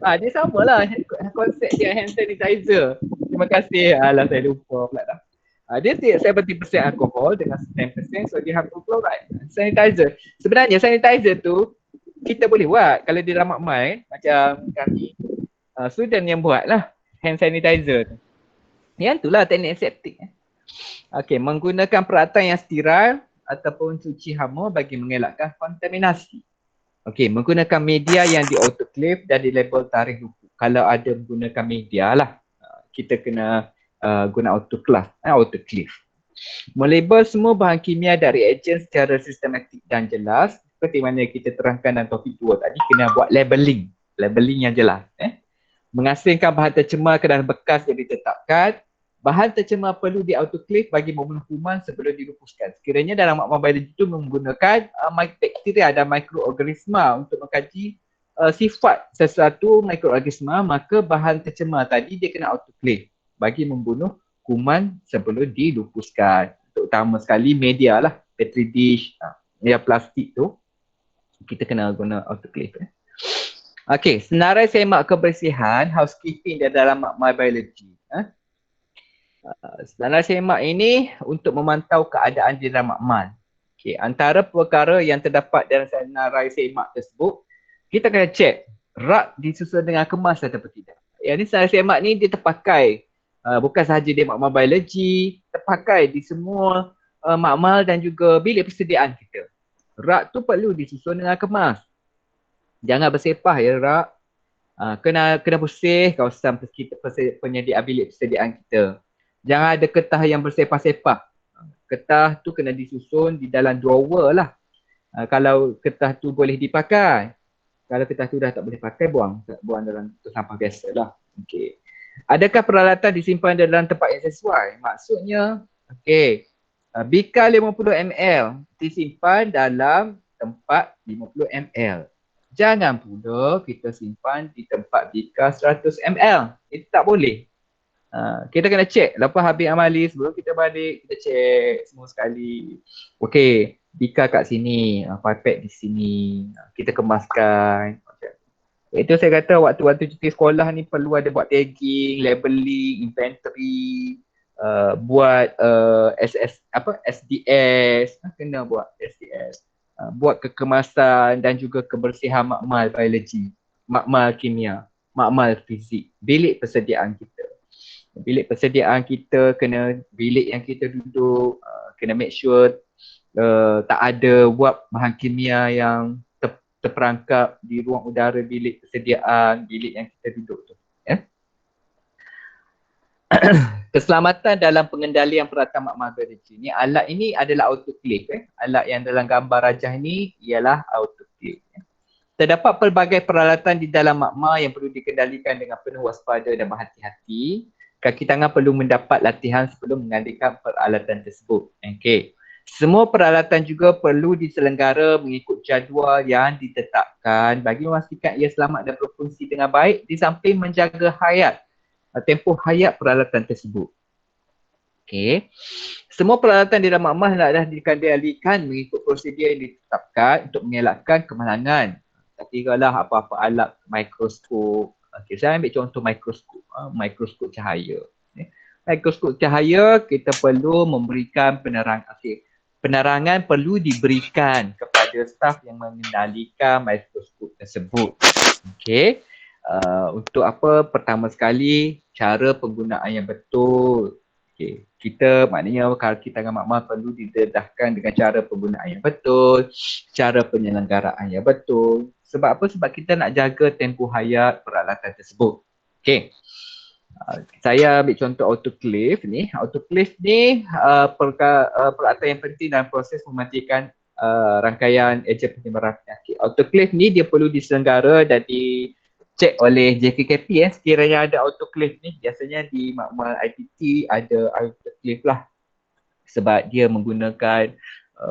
Dia sama lah konsep dia, hand sanitizer. Terima kasih. Alah, saya lupa pula dah. Dia 70% alkohol dengan 10% sodium hydrochloride. Sanitizer. Sebenarnya sanitizer tu kita boleh buat kalau di dalam makmal macam kami student yang buat lah hand sanitizer tu. Yang itulah teknik aseptik. Okey, menggunakan peralatan yang steril ataupun cuci hama bagi mengelakkan kontaminasi. Okey, menggunakan media yang di autoclave dan di label tarikh luku. Kalau ada menggunakan media lah, kita kena guna autoclave. Melabel semua bahan kimia dan reagen secara sistematik dan jelas. Seperti mana kita terangkan dalam topik 2 tadi, kena buat labeling yang jelas. Mengasingkan bahan tercemar ke dalam bekas yang ditetapkan. Bahan tercemar perlu di autoclave bagi membunuh kuman sebelum dilupuskan. Sekiranya dalam makmal biologi itu menggunakan bakteria dan mikroorganisma untuk mengkaji sifat sesuatu mikroorganisma, maka bahan tercemar tadi dia kena autoclave bagi membunuh kuman sebelum dilupuskan. Untuk terutama sekali media lah, petri dish, media plastik tu kita kena guna autoclave. Okey, senarai semak kebersihan housekeeping di dalam makmal biologi. Senarai semak ini untuk memantau keadaan di dalam makmal. Okey, antara perkara yang terdapat dalam senarai semak tersebut, kita kena cek rak disusun dengan kemas atau tidak. Yang ni senarai semak ni dia terpakai bukan sahaja di makmal biologi, terpakai di semua makmal dan juga bilik persediaan kita. Rak tu perlu disusun dengan kemas. Jangan bersepah ya rak. Kena bersih kawasan penyediaan bilik persediaan kita. Jangan ada ketah yang bersepah-sepah. Ketah tu kena disusun di dalam drawer lah. Kalau ketah tu boleh dipakai. Kalau ketah tu dah tak boleh pakai, buang dalam sampah biasa lah. Okay. Adakah peralatan disimpan dalam tempat yang sesuai? Maksudnya, okay, bikar 50 ml disimpan dalam tempat 50 ml. Jangan pula kita simpan di tempat bikar 100 ml. Itu tak boleh. Kita kena cek. Lepas habis amali sebelum kita balik, kita cek semua sekali. Okey, bikar kat sini, pipet di sini. Kita kemaskan. Itu saya kata waktu-waktu cuti sekolah ni perlu ada buat tagging, labeling, inventory, buat SDS, kena buat SDS. Buat kekemasan dan juga kebersihan makmal biologi, makmal kimia, makmal fizik, bilik persediaan kita. Bilik persediaan kita kena, bilik yang kita duduk, kena make sure tak ada wap bahan kimia yang terperangkap di ruang udara bilik persediaan, bilik yang kita duduk tu. Keselamatan dalam pengendalian peralatan makmal biologi ni, alat ini adalah autoclave. Alat yang dalam gambar rajah ni ialah autoclave. Terdapat pelbagai peralatan di dalam makmal yang perlu dikendalikan dengan penuh waspada dan berhati-hati. Kaki tangan perlu mendapat latihan sebelum mengendalikan peralatan tersebut. Okey. Semua peralatan juga perlu diselenggara mengikut jadual yang ditetapkan bagi memastikan ia selamat dan berfungsi dengan baik di samping menjaga tempoh hayat peralatan tersebut. Okey. Semua peralatan di dalam makmal hendaklah dikendalikan mengikut prosedur yang ditetapkan untuk mengelakkan kemalangan. Tak kiralah apa-apa alat mikroskop. Okey, saya ambil contoh mikroskop, mikroskop cahaya. Mikroskop cahaya kita perlu memberikan penerangan. Okey. Penerangan perlu diberikan kepada staf yang mengendalikan mikroskop tersebut. Okey. Untuk apa? Pertama sekali, cara penggunaan yang betul. Okay. Kita maknanya kalau kita dengan makmal perlu didedahkan dengan cara penggunaan yang betul, cara penyelenggaraan yang betul. Sebab apa? Sebab kita nak jaga tempoh hayat peralatan tersebut. Okay. Saya ambil contoh autoclave ni. Autoclave ni peralatan yang penting dalam proses mematikan rangkaian ejen penyebaran penyakit. Autoclave ni dia perlu diselenggara dan dicek oleh JKKP. Sekiranya ada autoclave ni, biasanya di makmal ITT ada autoclave lah. Sebab dia menggunakan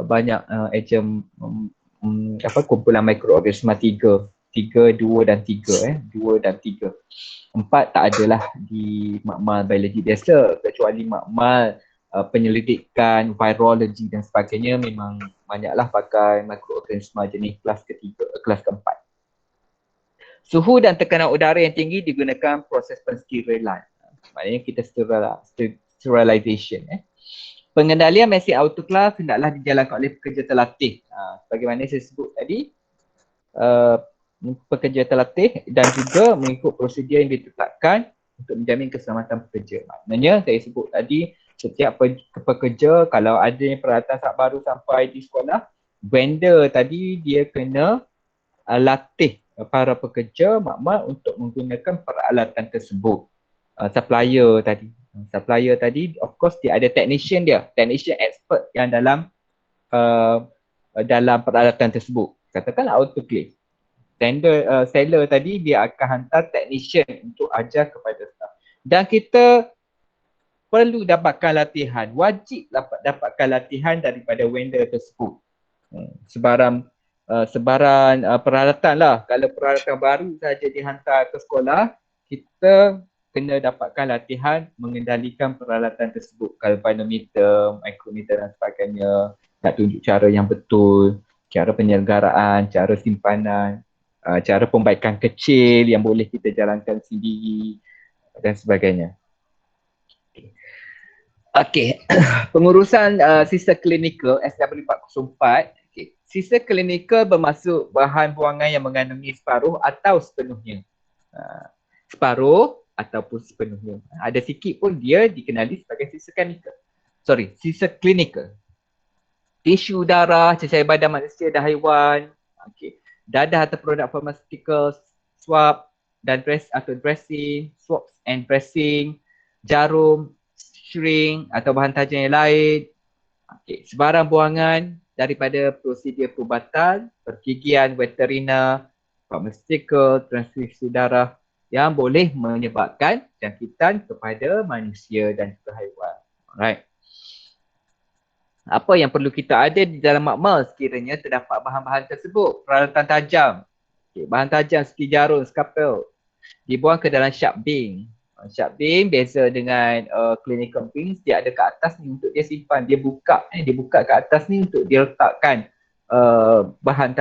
banyak ejen kumpulan mikroorganisma 3, 2 dan 3. 2 dan 3. 4 tak adalah di makmal biologi biasa, kecuali makmal penyelidikan, virologi dan sebagainya memang banyaklah pakai mikroorganisma jenis kelas ketiga, kelas keempat. Suhu dan tekanan udara yang tinggi digunakan proses pensterilan. Maknanya kita sterilization. Pengendalian mesin autoclave hendaklah dijalankan oleh pekerja terlatih. Bagaimana saya sebut tadi, pekerja terlatih dan juga mengikut prosedur yang ditetapkan untuk menjamin keselamatan pekerja. Maknanya saya sebut tadi, setiap pekerja kalau ada peralatan baru sampai di sekolah, vendor tadi dia kena latih para pekerja makmal untuk menggunakan peralatan tersebut. Supplier tadi of course dia ada technician expert yang dalam peralatan tersebut. Katakanlah autoclave. Seller tadi dia akan hantar technician untuk ajar kepada staff. Dan kita perlu dapatkan latihan, wajib dapatkan latihan daripada vendor tersebut. Sebaran peralatan lah. Kalau peralatan baru saja dihantar ke sekolah, kita kena dapatkan latihan mengendalikan peralatan tersebut. Kalau manometer, micrometer dan sebagainya, nak tunjuk cara yang betul, cara penyelenggaraan, cara simpanan, cara pembaikan kecil yang boleh kita jalankan sendiri dan sebagainya. Okey, pengurusan sisa klinikal SW404. Okay. Sisa klinikal bermaksud bahan buangan yang mengandungi separuh atau sepenuhnya. Separuh ataupun sepenuhnya. Ada sikit pun dia dikenali sebagai sisa klinikal. Sisa klinikal. Tisu darah, cecair badan manusia dan haiwan, dadah atau produk pharmaceutical, swab dan dressing, swabs and dressing, jarum, syring atau bahan tajam yang lain, sebarang buangan daripada prosedur perubatan, pergigian, veterina, pharmaceutical, transfusi darah yang boleh menyebabkan jangkitan kepada manusia dan juga haiwan. Alright. Apa yang perlu kita ada di dalam makmal sekiranya terdapat bahan-bahan tersebut? Peralatan tajam. Bahan tajam seperti jarum, skalpel dibuang ke dalam sharp bin. Sharp bin beza dengan clinical bin, dia ada ke atas ni untuk dia simpan. Dia buka ke atas ni untuk dia letakkan bahan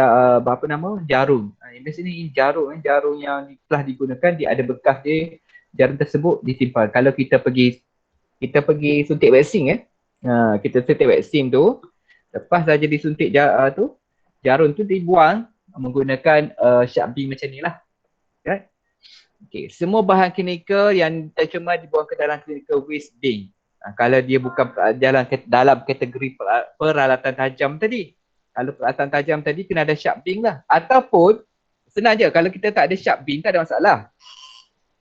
jarum. Biasanya ini jarum yang telah digunakan, dia ada bekas dia, jarum tersebut disimpan. Kalau kita pergi suntik vaksin kita suntik vaksin tu, lepas saja disuntik jarum tu dibuang menggunakan sharp bin macam ni lah. Right? Okay. Semua bahan klinikal yang tercemar dibuang ke dalam clinical waste bin. Kalau dia bukan dalam kategori peralatan tajam tadi. Kalau peralatan tajam tadi kena ada sharp bin lah. Ataupun senang je, kalau kita tak ada sharp bin tak ada masalah.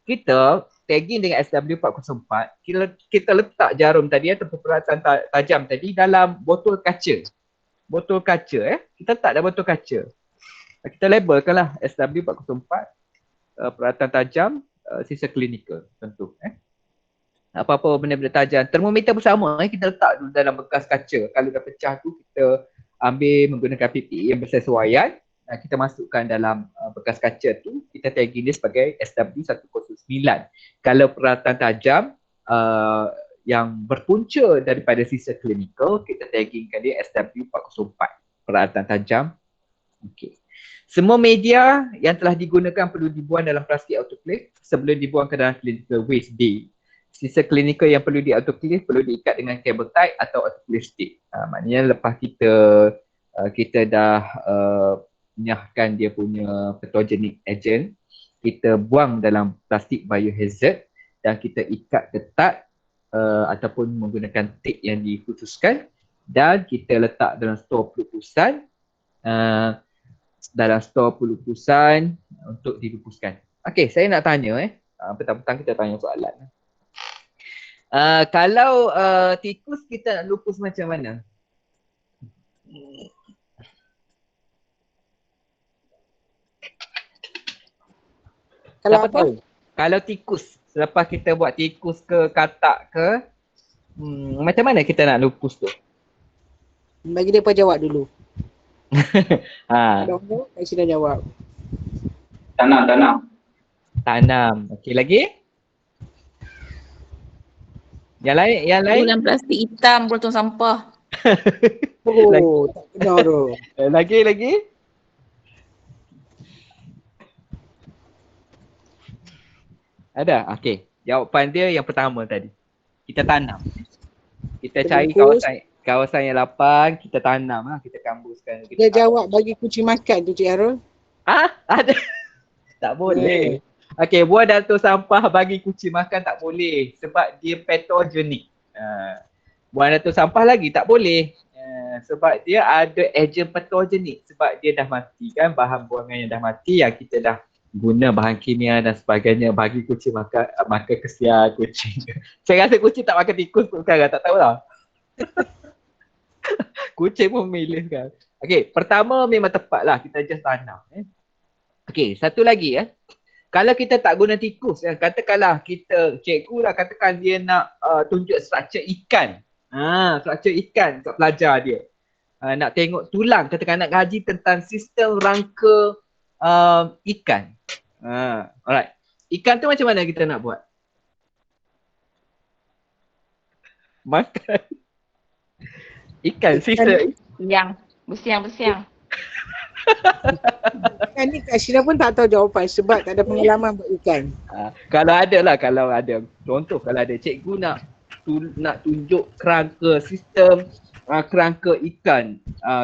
Kita tagging dengan SW404, kita letak jarum tadi atau peralatan tajam tadi dalam botol kaca. Botol kaca kita letak dalam botol kaca. Kita labelkanlah SW404 peralatan tajam sisa klinikal tentu. Apa-apa benda-benda tajam. Termometer bersama kita letak dulu dalam bekas kaca. Kalau dah pecah tu kita ambil menggunakan PPE yang bersesuaian. Kita masukkan dalam bekas kaca tu, kita tagging dia sebagai SW109. Kalau peralatan tajam yang berpunca daripada sisa klinikal, kita taggingkan dia SW404, peralatan tajam. Okay. Semua media yang telah digunakan perlu dibuang dalam plastik autoclave sebelum dibuang ke dalam clinical waste bin. Sisa klinikal yang perlu di autoclave perlu diikat dengan cable tie atau autoclave stick. Maknanya lepas kita dah menyahkan dia punya pathogenic agent, kita buang dalam plastik biohazard dan kita ikat ketat ataupun menggunakan tape yang dikhususkan dan kita letak dalam stor pelupusan untuk dilupuskan. Okey, saya nak tanya petang-petang kita tanya soalan. Kalau tikus kita nak lupus macam mana? Kalau tikus, selepas kita buat tikus ke katak ke, macam mana kita nak lupus tu? Bagi dia jawab dulu. Saya sudah jawab. Tanam. Okey, lagi? Yang lain? Bulan plastik hitam buat tong sampah. Tak kena tu. Lagi? Ada? Okey. Jawapan dia yang pertama tadi. Kita tanam. Kita cari kawasan yang lapang, kita tanam kita kambuskan. Dia jawab bagi kucing makan tu, Cik Harul. Ada. Tak boleh. Okey, buang dalam tong sampah bagi kucing makan tak boleh sebab dia patogenik. Buang dalam tong sampah lagi tak boleh. Sebab dia ada agen patogenik, sebab dia dah mati kan, bahan buangan yang dah mati yang kita dah guna bahan kimia dan sebagainya bagi kucing makan kesian kucing. Saya rasa kucing tak makan tikus pun sekarang, tak tahulah. Kucing pun memilih kan. Okey, pertama memang tepat lah, kita just tanam. Okey, satu lagi kalau kita tak guna tikus, katakanlah cikgu lah katakan dia nak tunjuk struktur ikan. Struktur ikan kat pelajar dia. Nak tengok tulang, katakan nak kaji tentang sistem rangka ikan. Alright. Ikan tu macam mana kita nak buat? Makan ikan sisa. Yang bersiang. Kan ni Kak Syirah pun tak tahu jawapan sebab tak ada pengalaman buat ikan. Kalau ada. Contoh kalau ada cikgu nak tunjuk kerangka sistem kerangka ikan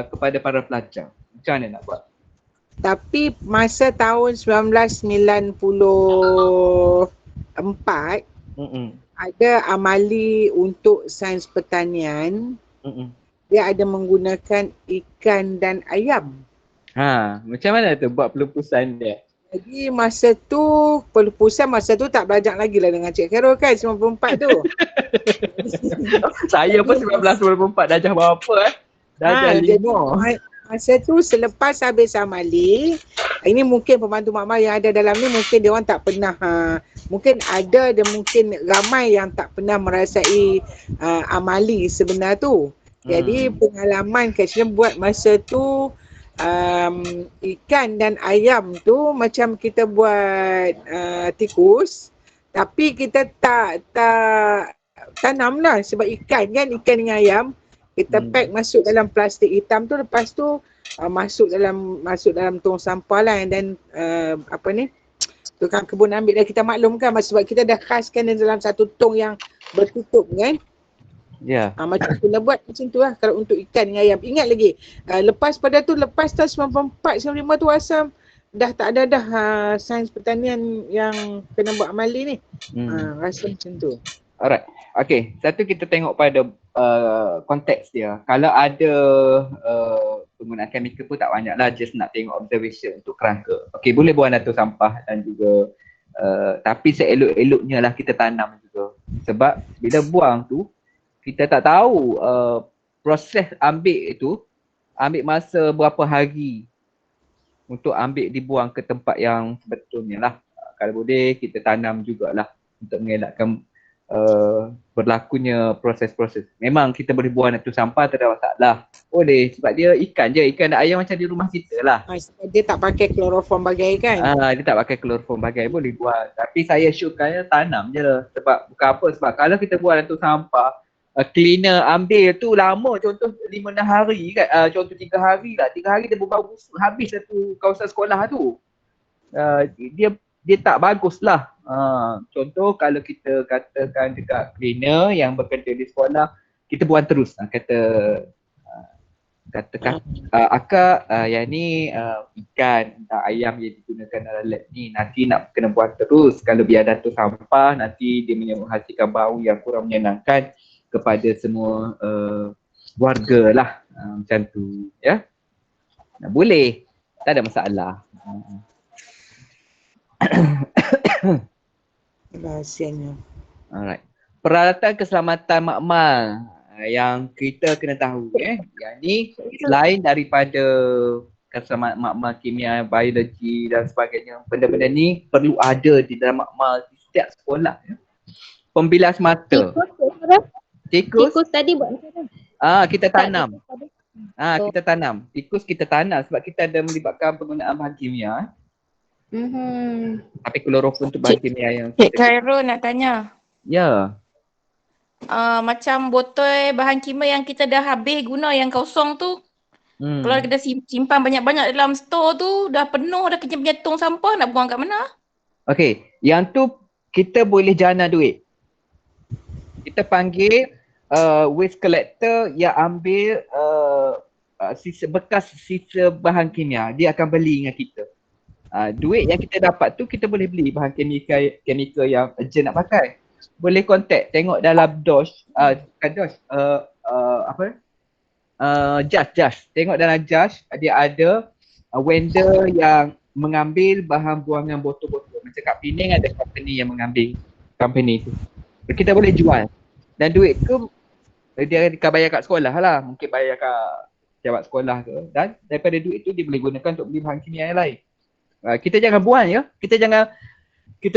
kepada para pelajar. Macam mana nak buat? Tapi masa tahun 1994 ada amali untuk sains pertanian. Dia ada menggunakan ikan dan ayam. Macam mana tu buat pelupusan dia? Jadi masa tu tak belajar lagi lah dengan Cik Khairul kan 94 tu. Saya pun 1994 darjah berapa Darjah 5. Masa tu selepas habis amali, ini mungkin pembantu makmal yang ada dalam ni mungkin dia orang tak pernah, mungkin ada dan mungkin ramai yang tak pernah merasai amali sebenar tu. Jadi pengalaman Kak buat masa tu ikan dan ayam tu macam kita buat tikus, tapi kita tak tanam lah sebab ikan dengan ayam kita pack masuk dalam plastik hitam tu, lepas tu masuk dalam tong sampah lah, and then tukang kebun ambil dah, kita maklumkan sebab kita dah khaskan dalam satu tong yang bertutup kan. Ya. Macam tu lah buat macam tu lah kalau untuk ikan dengan ayam. Ingat lagi lepas tahun 94 95 tu asam dah tak ada sains pertanian yang kena buat amali ni. Rasa macam tu. Alright. Okay, satu kita tengok pada konteks dia. Kalau ada penggunaan chemical pun tak banyak lah, just nak tengok observation untuk kerangka. Okay, boleh buang atur sampah dan juga tapi seelok-eloknya lah kita tanam juga. Sebab bila buang tu, kita tak tahu proses ambil masa berapa hari untuk ambil dibuang ke tempat yang sebetulnya lah. Kalau boleh kita tanam jugalah untuk mengelakkan berlakunya proses-proses. Memang kita boleh buang itu sampah, tak ada masalah. Boleh sebab dia ikan dan ayam macam di rumah kita lah. Dia tak pakai kloroform bagai kan? Dia tak pakai kloroform bagai, boleh buang. Tapi saya syorkannya tanam je. Sebab bukan apa, sebab kalau kita buang itu sampah, cleaner ambil tu lama, contoh 5-6 hari kan, contoh 3 hari lah. 3 hari dia berbau busuk, habis satu kawasan sekolah tu. Dia tak bagus lah. Contoh kalau kita katakan dekat cleaner yang bekerja di sekolah, kita buang terus. Katakan akak yang ni ikan dan ayam yang digunakan dalam lab ni nanti nak kena buang terus. Kalau biar datuk sampah, nanti dia menghasilkan bau yang kurang menyenangkan kepada semua warga lah. Macam tu ya. Boleh, tak ada masalah. Rahsianya. Alright. Peralatan keselamatan makmal yang kita kena tahu yang ni selain daripada keselamatan makmal kimia, biologi dan sebagainya, benda-benda ni perlu ada di dalam makmal di setiap sekolah Pembilas mata. Tikus tadi buat macam mana? Kita tanam. Kita tanam. Tikus kita tanam sebab kita ada melibatkan penggunaan bahan kimia. Tapi kloroform tu bahan kimia yang Cik Khairul nak tanya. Ya. Macam botol bahan kimia yang kita dah habis guna yang kosong tu. Kalau kita simpan banyak-banyak dalam store tu, dah penuh, dah kenyang tong sampah, nak buang kat mana? Okey, yang tu kita boleh jana duit. Kita panggil waste collector yang ambil sisa bahan kimia. Dia akan beli dengan kita. Duit yang kita dapat tu kita boleh beli bahan chemical yang urgent nak pakai. Boleh contact, tengok dalam Josh. Tengok dalam Josh, dia ada vendor yang mengambil bahan buangan botol-botol. Macam kat Penang ada company yang mengambil company tu. Kita boleh jual. Dan duit tu dia akan bayar kat sekolah lah. Mungkin bayar kat pejabat sekolah ke. Dan daripada duit tu dia boleh gunakan untuk beli bahan kimia yang lain. Kita jangan buang ya. Kita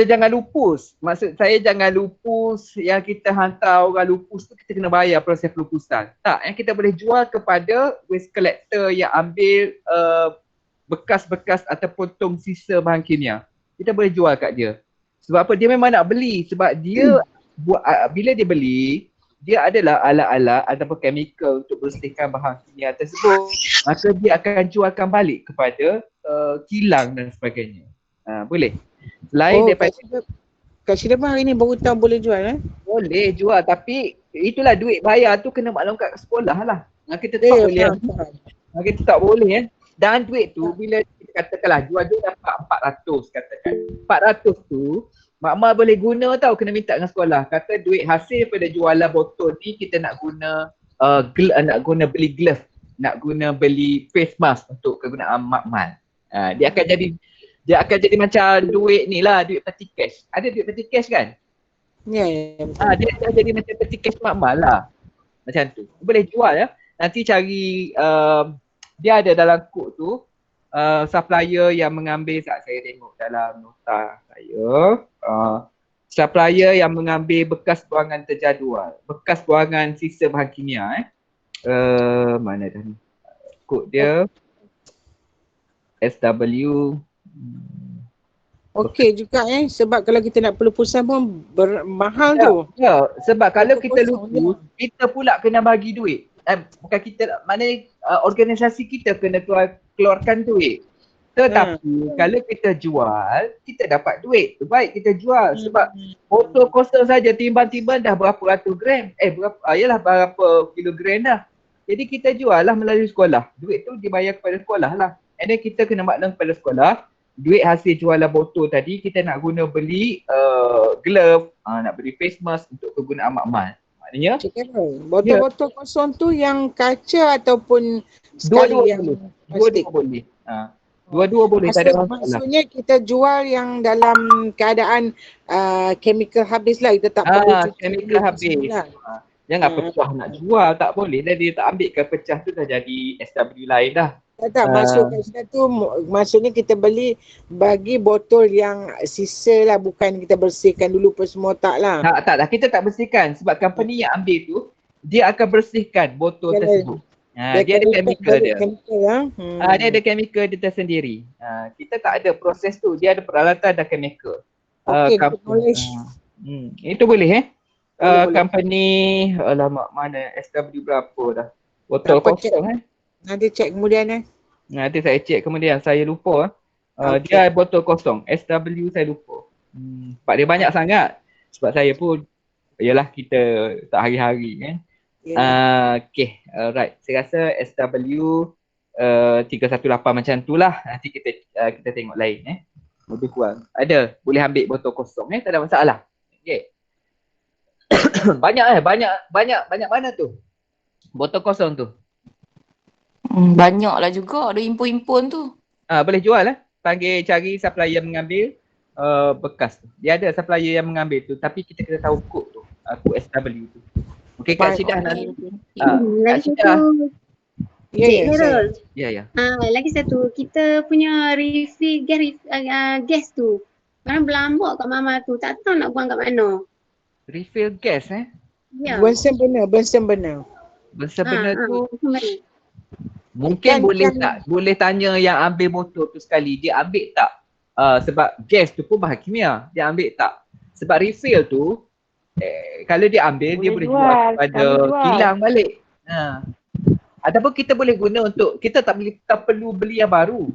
jangan lupus. Maksud saya jangan lupus yang kita hantar orang lupus tu kita kena bayar proses pelupusan. Tak, yang kita boleh jual kepada waste collector yang ambil bekas-bekas ataupun tong sisa bahan kimia. Kita boleh jual kat dia. Sebab apa? Dia memang nak beli. Sebab dia bila dia beli, dia adalah alat-alat ataupun chemical untuk bersihkan bahan kimia tersebut, maka dia akan jualkan balik kepada kilang dan sebagainya. Boleh. Selain daripada Kak Syida hari ni baru tahu boleh jual boleh jual, tapi itulah duit bayar tu kena maklumkan ke sekolah lah. Kita tak boleh. Kita tak boleh Dan duit tu bila kita katakanlah jual dapat 400 katakan. 400 tu mak-mak boleh guna tau, kena minta dengan sekolah. Kata duit hasil pada jualan botol ni kita nak guna nak guna beli glove, nak guna beli face mask untuk kegunaan mak-mak. Dia akan jadi macam duit ni lah, duit peti cash. Ada duit peti cash kan? Ya. Dia akan jadi macam peti cash mak-mak lah. Macam tu. Boleh jual ya. Nanti cari dia ada dalam kod tu supplier yang mengambil, saya tengok dalam nota saya, supplier yang mengambil bekas buangan terjadual, bekas buangan sisa bahan kimia mana dah ni kod dia SW. Okey juga sebab kalau kita nak perlupusan pun mahal tu. Ya, sebab kalau kita lupus, kita pula kena bagi duit. Bukan kita, maknanya organisasi kita kena keluarkan duit. Tetapi kalau kita jual, kita dapat duit. Baik kita jual sebab botol kosong saja timbang-timbang dah berapa ratus gram. Berapa kilogram dah. Jadi kita jual lah melalui sekolah. Duit tu dibayar kepada sekolah lah. And then kita kena maklum kepada sekolah, duit hasil jualan botol tadi kita nak guna beli glove, nak beli face mask untuk kegunaan mak-mak. Maknanya botol-botol kosong tu yang kaca ataupun dua-dua boleh. Dua-dua boleh, tak ada masalah. Maksudnya kita jual yang dalam keadaan chemical habis lah, kita tak perlu cuci. Chemical habis. Jangan pecah nak jual, tak boleh lah, dia tak ambil ke pecah tu dah jadi SW lain dah. Tak, maksudnya kita bagi botol yang sisa lah, bukan kita bersihkan dulu apa semua, tak lah. Tak, kita tak bersihkan sebab company yang ambil tu dia akan bersihkan botol tersebut. Dia ada chemical dia. Dia ada chemical dia tersendiri. Kita tak ada proses tu, dia ada peralatan dan chemical. Itu boleh company, alamak mana SW berapa dah? Botol kosong Nanti cek kemudian Nanti saya cek kemudian, saya lupa. Dia botol kosong, SW saya lupa. Sebab dia banyak sangat. Sebab saya pun, yalah kita tak hari-hari kan. Okay, alright. Saya rasa SW 318 macam tu lah. Nanti kita tengok lain lebih kurang. Ada, boleh ambil botol kosong tak ada masalah. Okay. banyak mana tu botol kosong tu? Banyak lah juga, ada impun-impun tu. Boleh jual panggil, cari supplier yang mengambil bekas tu. Dia ada supplier yang mengambil tu, tapi kita kena tahu kod tu, kod SW tu. Okey Kak Syidah nanti. Kak Syidah. Ya. Lagi satu, kita punya refill gas tu. Mana berlambak kat mama tu, tak tahu nak buang kat mana. Refill gas Ya. Bensin benar. Tu mungkin boleh tanya yang ambil motor tu sekali, dia ambil tak? Sebab gas tu pun bahan kimia, dia ambil tak? Sebab refill tu kalau dia ambil, dia boleh jual kepada kilang balik. Ataupun kita boleh guna untuk, kita tak perlu beli yang baru.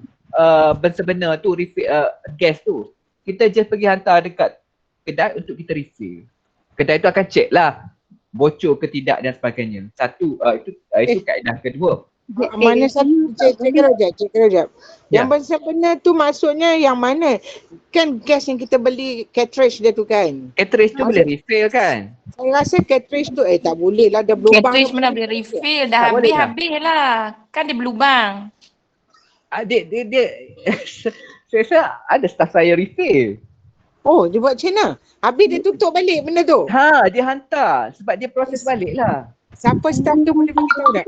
Benar tu refill gas tu, kita just pergi hantar dekat kedai untuk kita refill. Kedai tu akan check lah bocor ke tidak dan sebagainya. Satu, itu kaedah kedua. Mana satu? Cek kejap. Yang benar tu maksudnya yang mana? Kan gas yang kita beli cartridge dia tu kan? Cartridge tu boleh refill kan? Saya rasa cartridge tu tak boleh lah, dah berlubang. Cartridge mana boleh refill, dah habis lah. Kan dia berlubang. Dia saya rasa ada staff saya refill. Oh, dia buat macam mana? Habis dia tutup balik benda tu? Dia hantar sebab dia proses balik lah. Siapa staff tu boleh beritahu tak?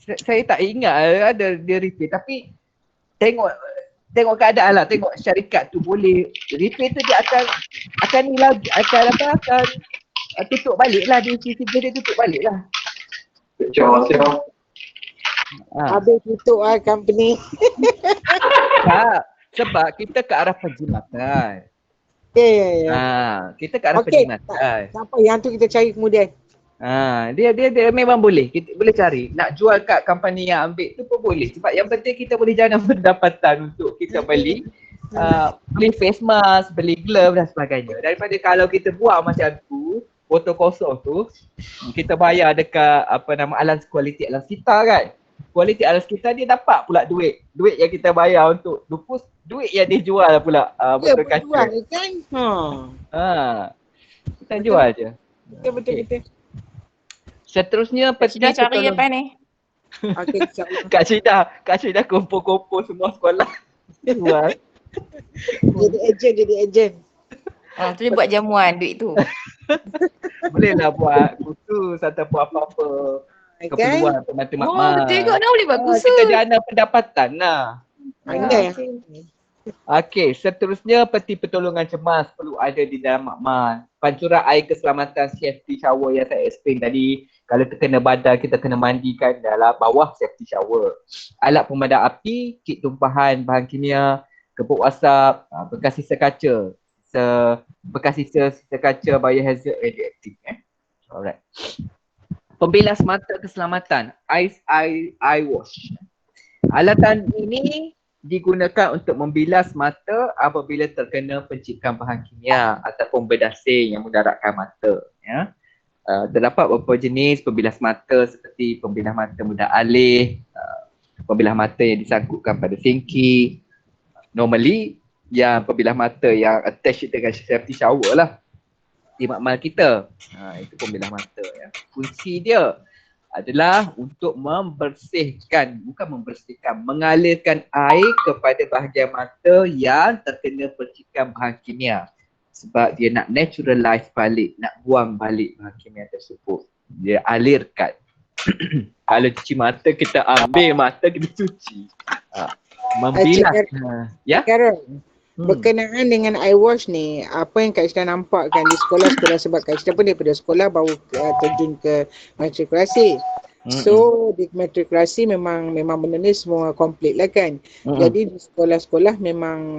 Saya tak ingat ada dia refill, tapi tengok keadaan lah, tengok syarikat tu boleh refill tu, dia akan ni lagi, akan tutup balik lah, dia tutup balik lah. Habis tutup company. Sebab kita ke arah penjimatan. Ya. Kita ke arah penjimatan. Tak apa, yang tu kita cari kemudian. Dia memang boleh. Kita boleh cari. Nak jual kat company yang ambil tu pun boleh. Sebab yang penting kita boleh jana pendapatan untuk kita beli face mask, beli glove dan sebagainya. Daripada kalau kita buat macam tu, botol kosong tu, kita bayar dekat Alliance Quality Alliance kita kan. Quality Alliance kita dia dapat pula duit. Duit yang kita bayar untuk lupus, duit yang dia jual pula botol kaca. Jual kan? Kita jual je. Betul. Seterusnya Cik dah cari apa ni? Okey, insya-Allah. Kak Syida kumpul-kumpul semua sekolah. Jual. Jadi ejen. Tu dia buat jamuan duit tu. Bolehlah buat khusus ataupun apa-apa keperluan pembantu makmal. Tengok dah boleh buat khusus. Kita jana pendapatan lah. Pandai. Okey, seterusnya peti pertolongan cemas perlu ada di dalam makmal. Pancuran air keselamatan safety shower yang saya explain tadi. Kalau terkena badai kita kena mandikan dalam bawah safety shower. Alat pemadam api, kit tumpahan bahan kimia, kepuk asap, bekas sisa kaca. Bekas sisa kaca biohazard radioaktif. Alright. Pembilas mata keselamatan, eye wash. Alatan ini digunakan untuk membilas mata apabila terkena pencikan bahan kimia ataupun berdasing yang mudaratkan mata. Ya. Terdapat beberapa jenis pembilas mata seperti pembilas mata mudah alih, pembilas mata yang disangkutkan pada sinki. Normally, yang pembilas mata yang attach dengan safety shower lah di makmal kita. Itu pembilas mata. Ya. Fungsi dia adalah untuk mengalirkan air kepada bahagian mata yang terkena percikan bahan kimia. Sebab dia nak naturalize balik, nak buang balik bahan kimia tersebut. Dia alirkan. Kalau cuci mata, kita ambil mata, kita cuci. Membilas. Ya? Karen, berkenaan dengan eye wash ni, apa yang Kak Syida nampak kan di sekolah-sekolah, sebab Kak Syida pun daripada sekolah baru terjun ke matrikulasi. So di matrikulasi memang benda ni semua komplit lah kan. Jadi di sekolah-sekolah memang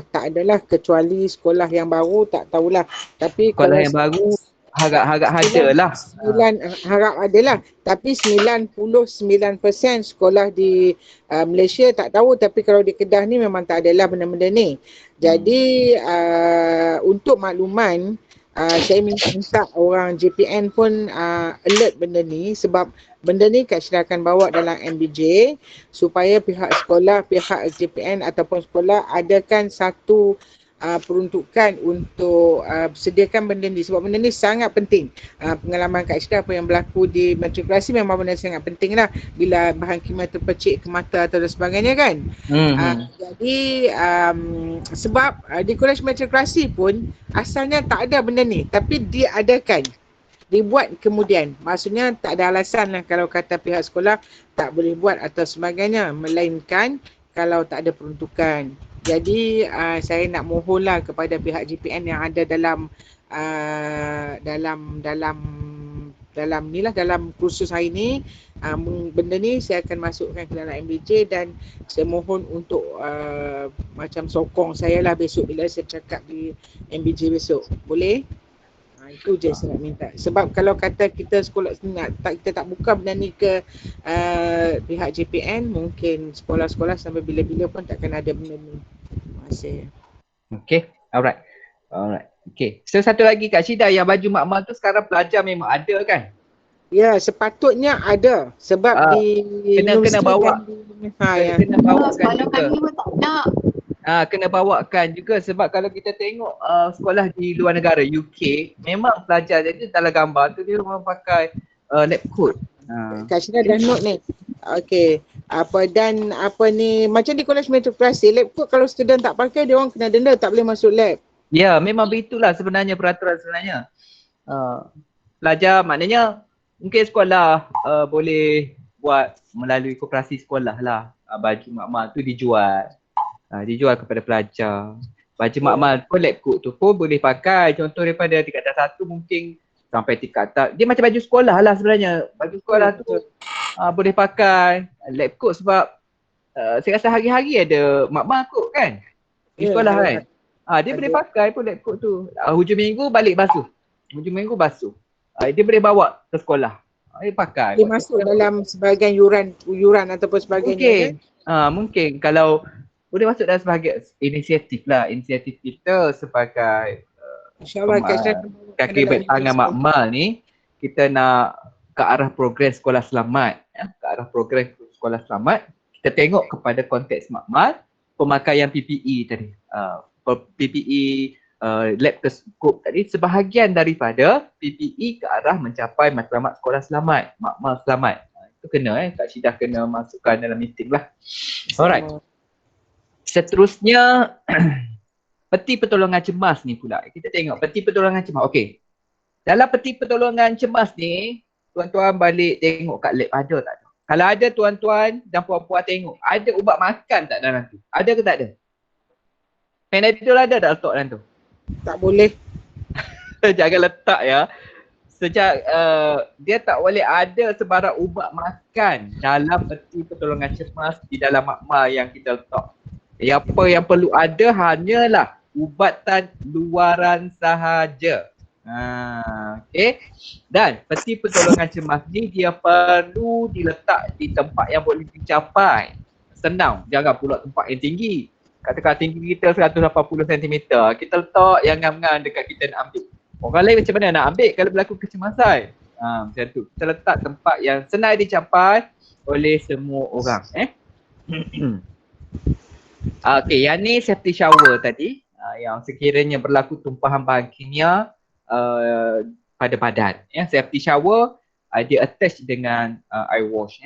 tak adalah, kecuali sekolah yang baru tak tahulah. Tapi sekolah kalau yang baru harap ada lah. Harap ada lah. Tapi 99% sekolah di Malaysia tak tahu. Tapi kalau di Kedah ni memang tak adalah benda-benda ni. Jadi untuk makluman, saya minta orang JPN pun alert benda ni, sebab benda ni Kak Syida akan bawa dalam MBJ supaya pihak sekolah, pihak JPN ataupun sekolah adakan satu peruntukan untuk sediakan benda ni, sebab benda ni sangat penting. Pengalaman Kak Syida apa yang berlaku di matrikulasi memang benda sangat penting lah bila bahan kimia terpercik ke mata atau dan sebagainya kan. Jadi sebab di kolej matrikulasi pun asalnya tak ada benda ni, tapi diadakan, dibuat kemudian. Maksudnya tak ada alasan lah kalau kata pihak sekolah tak boleh buat atau sebagainya, melainkan kalau tak ada peruntukan. Jadi saya nak mohonlah kepada pihak JPN yang ada dalam kursus hari ni, benda ni saya akan masukkan ke dalam MBJ dan saya mohon untuk macam sokong saya lah besok bila saya cakap di MBJ besok. Boleh? Itu je saya nak minta. Sebab kalau kata kita sekolah kita tak buka benda ni ke pihak JPN, mungkin sekolah-sekolah sampai bila-bila pun takkan ada benda ni. Terima kasih. Okay, alright. Okay, so satu lagi Kak Syida, yang baju makmal tu sekarang pelajar memang ada kan? Ya, sepatutnya ada. Sebab kena bawa. Kena bawakan juga. Kami pun tak nak. Kena bawakan juga, sebab kalau kita tengok sekolah di luar negara UK, memang pelajar jadi dalam gambar tu dia memang pakai lab coat. Kak Syida dah note ni. Okey. Macam di kolej matrikulasi, lab coat kalau student tak pakai dia orang kena denda, tak boleh masuk lab. Ya, memang begitulah sebenarnya peraturan sebenarnya. Pelajar maknanya mungkin sekolah boleh buat melalui koperasi sekolah lah. Baju makmal tu dijual. Dijual kepada pelajar. Baju makmal pun lab coat tu pun boleh pakai. Contoh daripada tingkatan 1 mungkin sampai tingkatan. Dia macam baju sekolah lah sebenarnya. Baju sekolah tu boleh pakai lab coat sebab saya rasa hari-hari ada makmal coat kan. Di sekolah kan. Dia boleh pakai pun lab coat tu. Hujung minggu balik basuh. Hujung minggu basuh. dia boleh bawa ke sekolah. Dia pakai. Dia masuk dalam sebahagian yuran ataupun sebagainya. Mungkin kalau boleh masuk dalam sebahagian inisiatif lah. Inisiatif kita sebagai InsyaAllah Kak Syah kaki baik tangan makmal ni, kita nak ke arah program sekolah selamat. Ke arah program sekolah selamat, kita tengok kepada konteks makmal, pemakaian PPE tadi. PPE, lab terskop tadi, sebahagian daripada PPE ke arah mencapai matlamat sekolah selamat, makmal selamat. Itu kena Kak Syidah kena masukkan dalam meeting lah. Alright. Seterusnya, peti pertolongan cemas ni pula. Kita tengok peti pertolongan cemas. Okey. Dalam peti pertolongan cemas ni, tuan-tuan balik tengok kat lab ada tak ada. Kalau ada tuan-tuan dan puan-puan tengok, ada ubat makan tak dalam tu? Ada ke tak ada? Panadol ada tak letak dalam tu? Tak boleh. Jangan letak ya. Sejak dia tak boleh ada sebarang ubat makan dalam peti pertolongan cemas di dalam makmal yang kita letak. Apa yang perlu ada hanyalah ubatan luaran sahaja. Okey. Dan peti pertolongan cemas ni dia perlu diletak di tempat yang boleh dicapai. Senang, jangan pula tempat yang tinggi. Katakan tinggi kita 180 cm, kita letak yang ngam-ngam dekat kita nak ambil. Orang lain macam mana nak ambil kalau berlaku kecemasan? Macam tu. Kita letak tempat yang senang dicapai oleh semua orang. Okey, yang ni safety shower tadi. Yang sekiranya berlaku tumpahan bahan kimia pada badan. Safety shower dia attach dengan eye wash.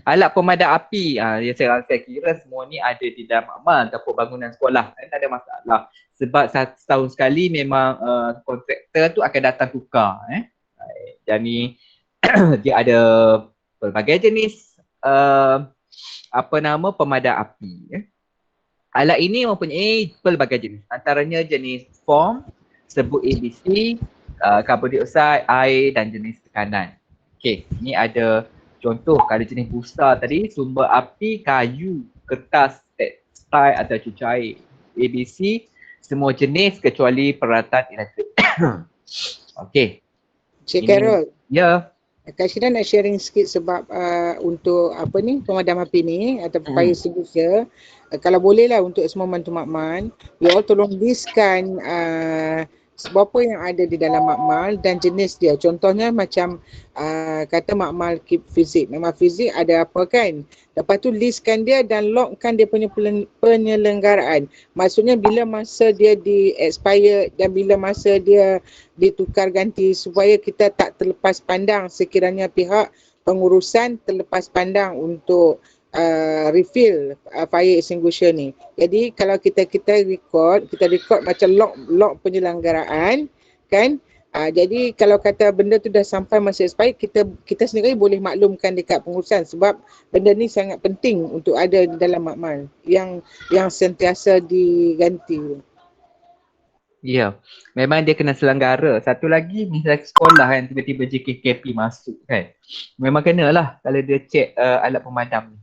Alat pemadam api, saya kira semua ni ada di dalam makmal ataupun bangunan sekolah. Tak ada masalah. Sebab setahun sekali memang kontraktor tu akan datang tukar. Dan ni dia ada pelbagai jenis pemadam api. Alat ini mempunyai pelbagai jenis. Antaranya jenis foam, sebut ABC, karbon dioksida, air dan jenis tekanan. Okey, ni ada contoh kalau jenis busa tadi, sumber api, kayu, kertas, tekstil atau cuci air. ABC, semua jenis kecuali peralatan elektrik. Okey. Cik Carol. Ya. Kak Syida nak sharing sikit sebab untuk pemadam api ni atau fire extinguisher. Kalau boleh lah untuk semua mantu makmal, you all tolong listkan apa yang ada di dalam makmal dan jenis dia. Contohnya macam kata makmal fizik. Makmal fizik ada apa kan? Lepas tu listkan dia dan lockkan dia punya penyelenggaraan. Maksudnya bila masa dia di expire dan bila masa dia ditukar ganti supaya kita tak terlepas pandang sekiranya pihak pengurusan terlepas pandang untuk refill fire extinguisher ni. Jadi kalau kita record macam lock penyelenggaraan kan. Jadi kalau kata benda tu dah sampai masa expired, kita sendiri boleh maklumkan dekat pengurusan sebab benda ni sangat penting untuk ada di dalam makmal yang sentiasa diganti. Ya, memang dia kena selenggara. Satu lagi misalnya sekolah kan tiba-tiba JKKP masuk kan. Memang kenalah kalau dia check alat pemadam ni.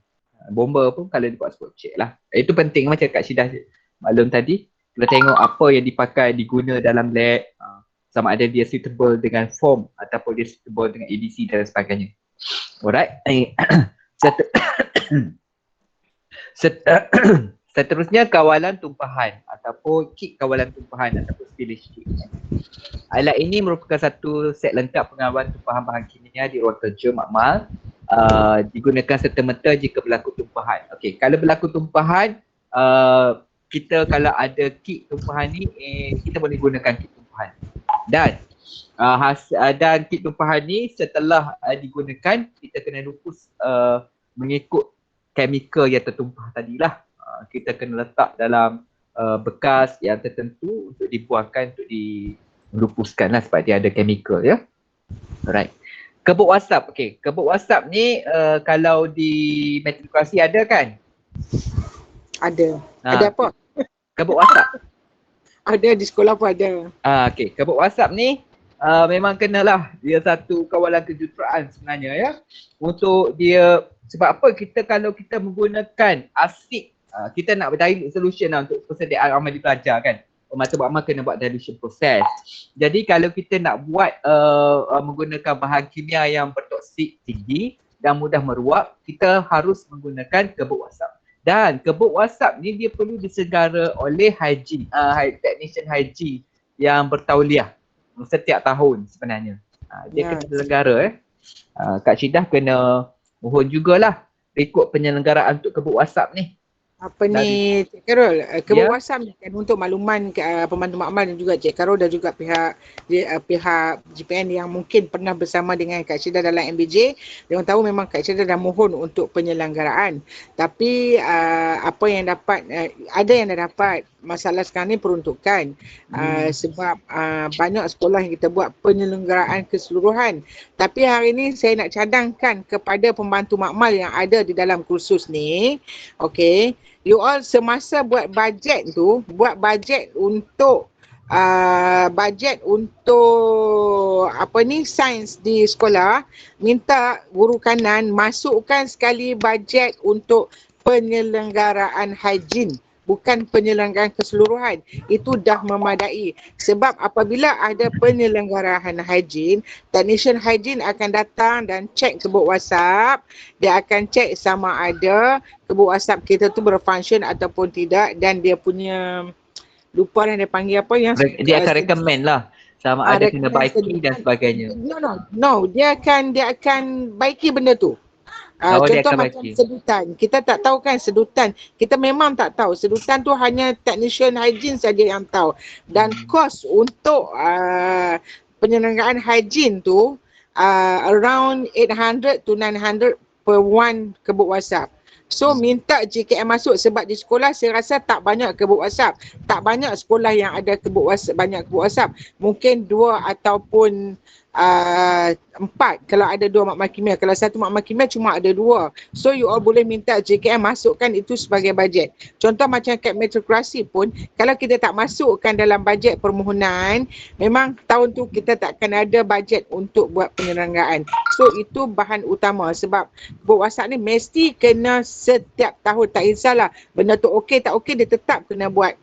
Bomba pun kalau dia buat spot check lah. Itu penting macam Kak Syidah maklum tadi. Kita tengok apa yang dipakai, diguna dalam lab. Sama ada dia suitable dengan foam ataupun dia suitable dengan ABC dan sebagainya. Alright. Seterusnya kawalan tumpahan ataupun kit kawalan tumpahan ataupun spillage kit. Alat ini merupakan satu set lengkap pengawalan tumpahan bahan kimia di ruang kerja makmal. Digunakan serta-merta jika berlaku tumpahan. Okey, kalau berlaku tumpahan, kita kalau ada kit tumpahan ni, kita boleh gunakan kit tumpahan. Dan kit tumpahan ni setelah digunakan, kita kena lupus mengikut chemical yang tertumpah tadilah. Kita kena letak dalam bekas yang tertentu untuk dibuangkan, untuk dilupuskan lah sebab dia ada chemical ya. Alright. Kebuk WhatsApp. Okey, kebuk WhatsApp ni kalau di matrikulasi ada kan? Ada. Ada apa? Kebuk WhatsApp. Ada di sekolah pun ada. Okey, kebuk WhatsApp ni memang kenalah dia satu kawalan kejuruteraan sebenarnya ya. Untuk dia, sebab apa kalau kita menggunakan asid, kita nak dilute solution lah untuk persediaan amali pelajar kan. pembantu makmal kena buat dilution proses. Jadi kalau kita nak buat menggunakan bahan kimia yang bertoksik tinggi dan mudah meruap, kita harus menggunakan kebuk wasap. Dan kebuk wasap ni dia perlu disegara oleh technician hygiene yang bertauliah setiap tahun sebenarnya. Dia kena selenggara Kak Syidah kena mohon jugalah ikut penyelenggaraan untuk kebuk wasap ni. Apa ni Cik Carol, kebuk wasap ni kan untuk makluman pembantu makmal dan juga Cik Carol dan juga pihak GPN yang mungkin pernah bersama dengan Kak Syidah dalam MBJ. Dia tahu memang Kak Syidah dah mohon untuk penyelenggaraan. Tapi apa yang dapat, ada yang dah dapat. Masalah sekarang ni peruntukan sebab banyak sekolah yang kita buat penyelenggaraan keseluruhan. Tapi hari ni saya nak cadangkan kepada pembantu makmal yang ada di dalam kursus ni, okay, you all semasa buat bajet tu, buat bajet untuk sains di sekolah, minta guru kanan masukkan sekali bajet untuk penyelenggaraan hygiene, bukan penyelenggaraan keseluruhan. Itu dah memadai. Sebab apabila ada penyelenggaraan hygiene, technician hygiene akan datang dan cek kebuk wasap. Dia akan cek sama ada kebuk wasap kita tu berfunction ataupun tidak, dan dia punya, lupa yang dia panggil apa, yang dia akan recommend lah sama ada kena baiki dan sebagainya. No, dia akan baiki benda tu. Contoh macam sedutan. Kita tak tahu kan sedutan. Kita memang tak tahu. Sedutan tu hanya technician hygiene saja yang tahu. Dan kos untuk penyelenggaraan hygiene tu around 800 to 900 per one kebuk wasap. So minta JKM masuk sebab di sekolah saya rasa tak banyak kebuk wasap. Tak banyak sekolah yang ada kebuk wasap, banyak kebuk wasap. Mungkin 2 ataupun 4 kalau ada 2 makmal kimia. Kalau 1 makmal kimia cuma ada 2. So you all boleh minta JKM masukkan itu sebagai bajet. Contoh macam kad matrikulasi pun, kalau kita tak masukkan dalam bajet permohonan, memang tahun tu kita takkan ada bajet untuk buat penyelenggaraan. So itu bahan utama sebab kebuk wasap ni mesti kena setiap tahun. Tak kisahlah benda tu okey tak okey, dia tetap kena buat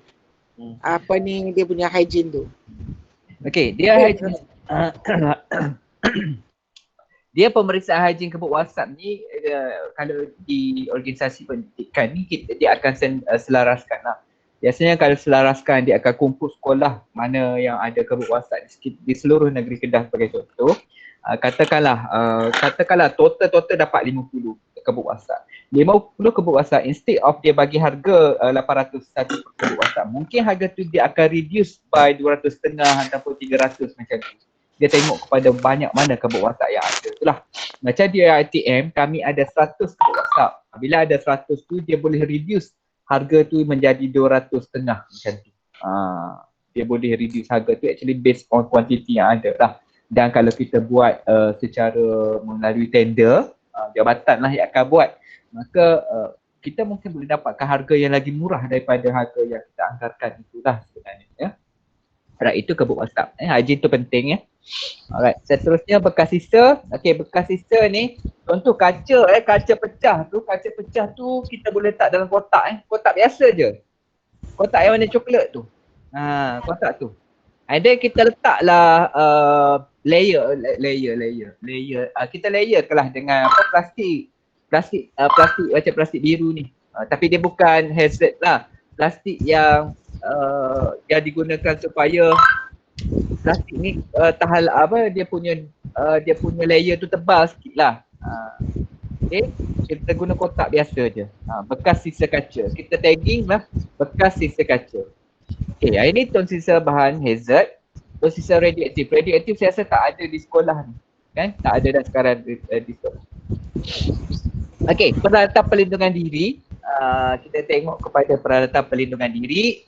dia punya hygiene tu. Okey, dia hygiene. Dia pemeriksaan hygiene kebuk wasap ni kalau di organisasi pendidikan ni dia akan selaraskan lah. Biasanya kalau selaraskan dia akan kumpul sekolah mana yang ada kebuk wasap di seluruh negeri Kedah sebagai contoh. Katakanlah total dapat 50 kebuk wasap. 50 kebuk wasap, instead of dia bagi harga 800 satu kebuk wasap, mungkin harga tu dia akan reduce by 250 ataupun 300 macam tu. Dia tengok kepada banyak mana kebuk wasap yang ada. Itulah. Macam di ITM, kami ada 100 kebuk wasap. Bila ada 100 tu, dia boleh reduce harga tu menjadi 250 macam tu. Dia boleh reduce harga tu actually based on quantity yang ada lah. Dan kalau kita buat secara melalui tender, jabatan lah yang akan buat, maka kita mungkin boleh dapatkan harga yang lagi murah daripada harga yang kita anggarkan itulah sebenarnya. Ya. Alright, itu kebuk wasap. Hygiene tu penting ya. Alright, seterusnya bekas sisa. Okey, bekas sisa ni contoh kaca kaca pecah tu kita boleh letak dalam kotak kotak biasa je. Kotak yang warna coklat tu. Kotak tu. And then kita letaklah layer. Kita layerkanlah dengan plastik macam plastik biru ni. Tapi dia bukan hazard lah. Plastik yang digunakan supaya plastik ni tahan dia punya layer tu tebal sikit lah. Okay, kita guna kotak biasa je. Bekas sisa kaca. Kita tagging lah bekas sisa kaca. Okay, ini ton sisa bahan hazard. Ton sisa radioaktif. Radioaktif saya rasa tak ada di sekolah ni. Kan? Tak ada dah sekarang di sekolah. Okay, peralatan pelindungan diri. Kita tengok kepada peralatan pelindungan diri.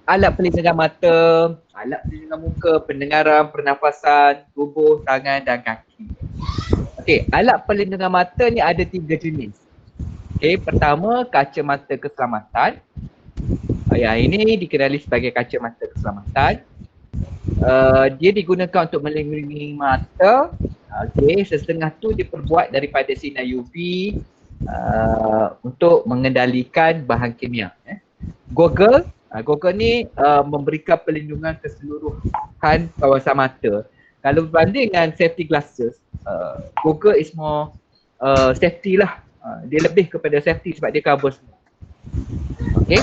Alat pelindungan mata, alat pelindungan muka, pendengaran, pernafasan, tubuh, tangan dan kaki. Okey, alat pelindungan mata ni ada 3 jenis. Okey, pertama kacamata keselamatan. Yang ini dikenali sebagai kacamata keselamatan. Dia digunakan untuk melindungi mata. Okey, setengah tu diperbuat daripada sinar UV untuk mengendalikan bahan kimia. Goggle Google ni memberikan perlindungan keseluruhan kawasan mata. Kalau berbanding dengan safety glasses, Google is more safety lah. Dia lebih kepada safety sebab dia cover semua. Okay.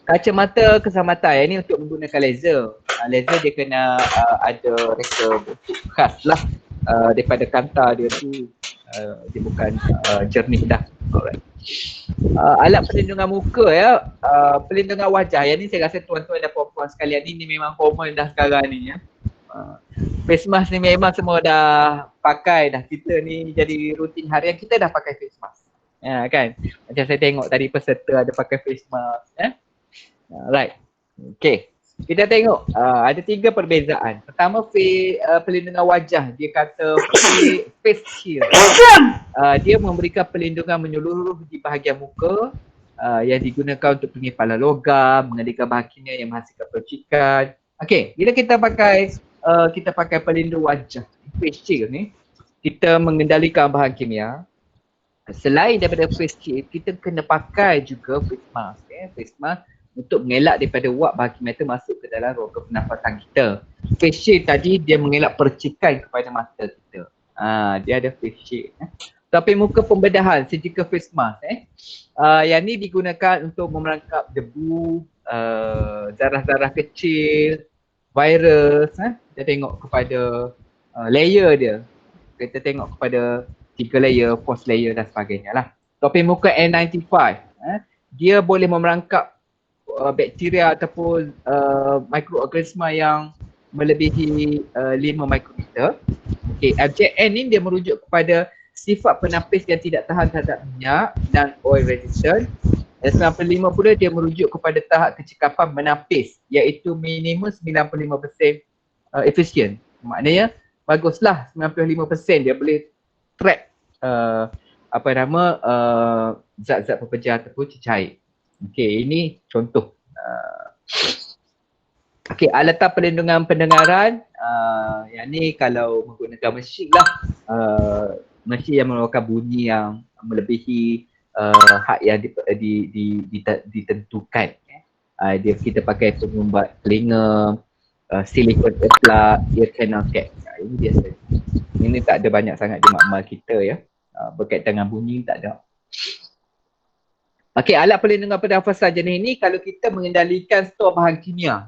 Kacamata keselamatan yang ni untuk menggunakan laser. Laser dia kena ada reka bentuk khas lah daripada kantar dia tu. Dia bukan jernih dah. Alright. Alat perlindungan muka ya, perlindungan wajah. Yang ni saya rasa tuan-tuan dan puan-puan sekalian ni memang common dah sekarang ni ya. Face mask ni memang semua dah pakai dah. Kita ni jadi rutin harian kita dah pakai face mask. Ya kan? Macam saya tengok tadi peserta ada pakai face mask ya. Right. Okay. Kita tengok ada 3 perbezaan. Pertama perlindungan wajah. Dia kata face shield. Dia memberikan perlindungan menyeluruh di bahagian muka yang digunakan untuk penyimpanan logam, mengendalikan bahan kimia yang menghasilkan percikan. Okay, bila kita pakai pelindung wajah, face shield ni, kita mengendalikan bahan kimia. Selain daripada face shield, kita kena pakai juga face mask. Face mask untuk mengelak daripada wap bahan kimia itu masuk ke dalam rongga pernafasan kita. Face shield tadi dia mengelak percikan kepada mata kita. Dia ada face shield. Tapi muka pembedahan surgical face mask yang ni digunakan untuk memerangkap debu, zarah-zarah kecil, virus. Kita tengok kepada layer dia. Kita tengok kepada 3 layer, 4 layer dan sebagainya lah. Topi muka N95 dia boleh memerangkap bakteria ataupun mikroorganisma yang melebihi 5 mikrometer. Okay, objek N ni dia merujuk kepada sifat penapis yang tidak tahan terhadap minyak dan oil resistant. Dan 95 pula dia merujuk kepada tahap kecekapan menapis iaitu minimum 95% efisien. Maknanya baguslah 95% dia boleh trap zat-zat pepejah ataupun cecair. Okey, ini contoh. Okey, alatan perlindungan pendengaran. Yang ni kalau menggunakan mesin lah. Mesin yang mengeluarkan bunyi yang melebihi had yang ditentukan. Kita pakai penyumbat telinga, silicone plug, ear canal cap. Ini biasa. Ini tak ada banyak sangat di makmal kita ya. Berkaitan dengan bunyi tak ada. Okey, alat perlindungan pernafasan jenis ni kalau kita mengendalikan stor bahan kimia.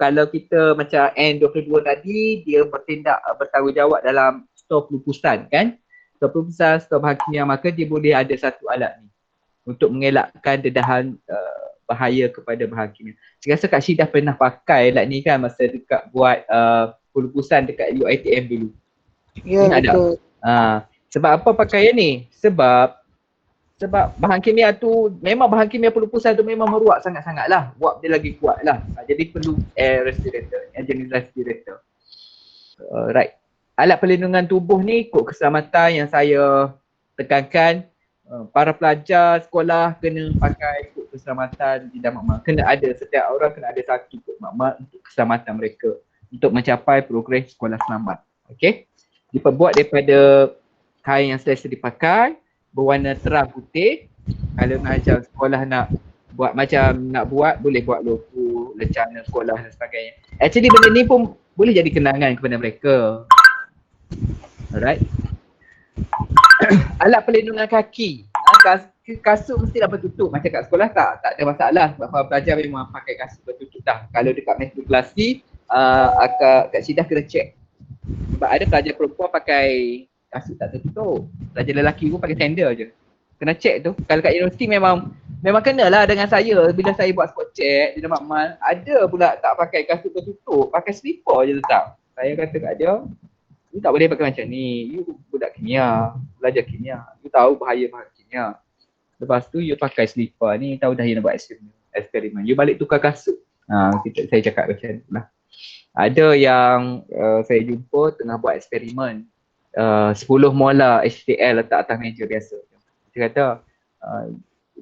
Kalau kita macam N22 tadi, dia bertanggungjawab dalam stor pelupusan kan. Stor pelupusan, stor bahan kimia, maka dia boleh ada satu alat ni untuk mengelakkan dedahan bahaya kepada bahan kimia. Saya rasa Kak Syidah pernah pakai alat ni kan masa dekat buat pelupusan dekat UiTM dulu. Ya, betul. Sebab apa pakai ni? Sebab bahan kimia tu, memang bahan kimia pelupusan tu memang meruak sangat-sangat lah. Wap dia lagi kuat lah. Jadi perlu air respirator, jenis respirator. Right. Alat perlindungan tubuh ni kod keselamatan yang saya tekankan. Para pelajar sekolah kena pakai kod keselamatan di dalam makmal. Kena ada, setiap orang kena ada satu kod makmal untuk keselamatan mereka. Untuk mencapai progres sekolah selamat. Okay. Diperbuat daripada kain yang selesa dipakai. Berwarna terang putih. Kalau nak ajar sekolah nak buat boleh buat logo, lencana sekolah dan sebagainya. Actually benda ni pun boleh jadi kenangan kepada mereka. Alright. Alat perlindungan kaki. Kasut mesti dah bertutup. Macam kat sekolah tak ada masalah sebab pelajar memang pakai kasut bertutup dah. Kalau dekat matrikulasi Kak Syidah kena check. Sebab ada pelajar perempuan pakai kasut tak tertutup. Pelajar lelaki pun pakai sandal je. Kena check tu. Kalau kat universiti memang kenalah dengan saya. Bila saya buat spot check di dalam makmal, ada pula tak pakai kasut tertutup, pakai slipper je letak. Saya kata kat dia, you tak boleh pakai macam ni. You budak kimia, belajar kimia. You tahu bahaya bahan kimia. Lepas tu you pakai slipper ni, tahu dah you nak buat eksperimen. You balik tukar kasut. Saya cakap macam tu lah. Ada yang saya jumpa tengah buat eksperimen. 10 molar HCl letak atas meja biasa. Dia kata,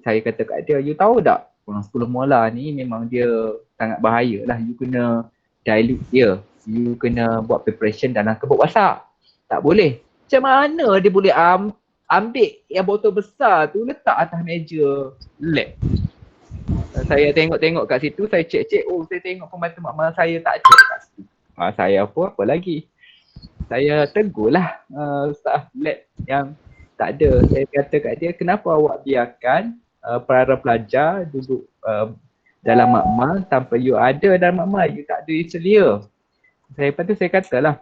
saya kata kat dia, you tahu tak 10 molar ni memang dia sangat bahaya lah. You kena dilute dia. You kena buat preparation dalam kebok basah. Tak boleh. Macam mana dia boleh ambil yang botol besar tu letak atas meja lab? Saya tengok-tengok kat situ, saya cek-cek, saya tengok pembantu makmal saya tak ada kat situ. Saya apa lagi? Saya tegurlah staff lab yang tak ada. Saya kata kat dia, kenapa awak biarkan para pelajar duduk dalam makmal tanpa you ada dalam makmal, you tak ada you selia. Lepas tu saya katalah,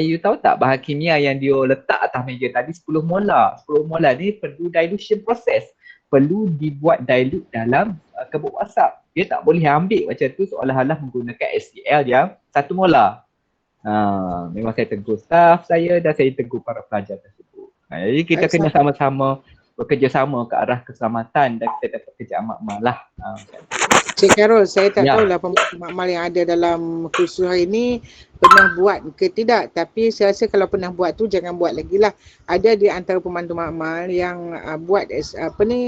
you tahu tak bahan kimia yang dia letak atas meja tadi 10 molar. 10 molar ni perlu dilution process. Perlu dibuat dilute dalam kebuk asap. Dia tak boleh ambil macam tu seolah-olah menggunakan HCl yang 1 molar. Memang saya tegur staff saya dan saya tegur para pelajar tersebut. Jadi kita kena sama-sama bekerjasama ke arah keselamatan dan kita dapat kerja makmal lah. Cik Carol, saya tak tahulah pembantu makmal yang ada dalam kursus hari ni pernah buat ke tidak, tapi saya rasa kalau pernah buat tu jangan buat lagi lah. Ada di antara pembantu makmal yang buat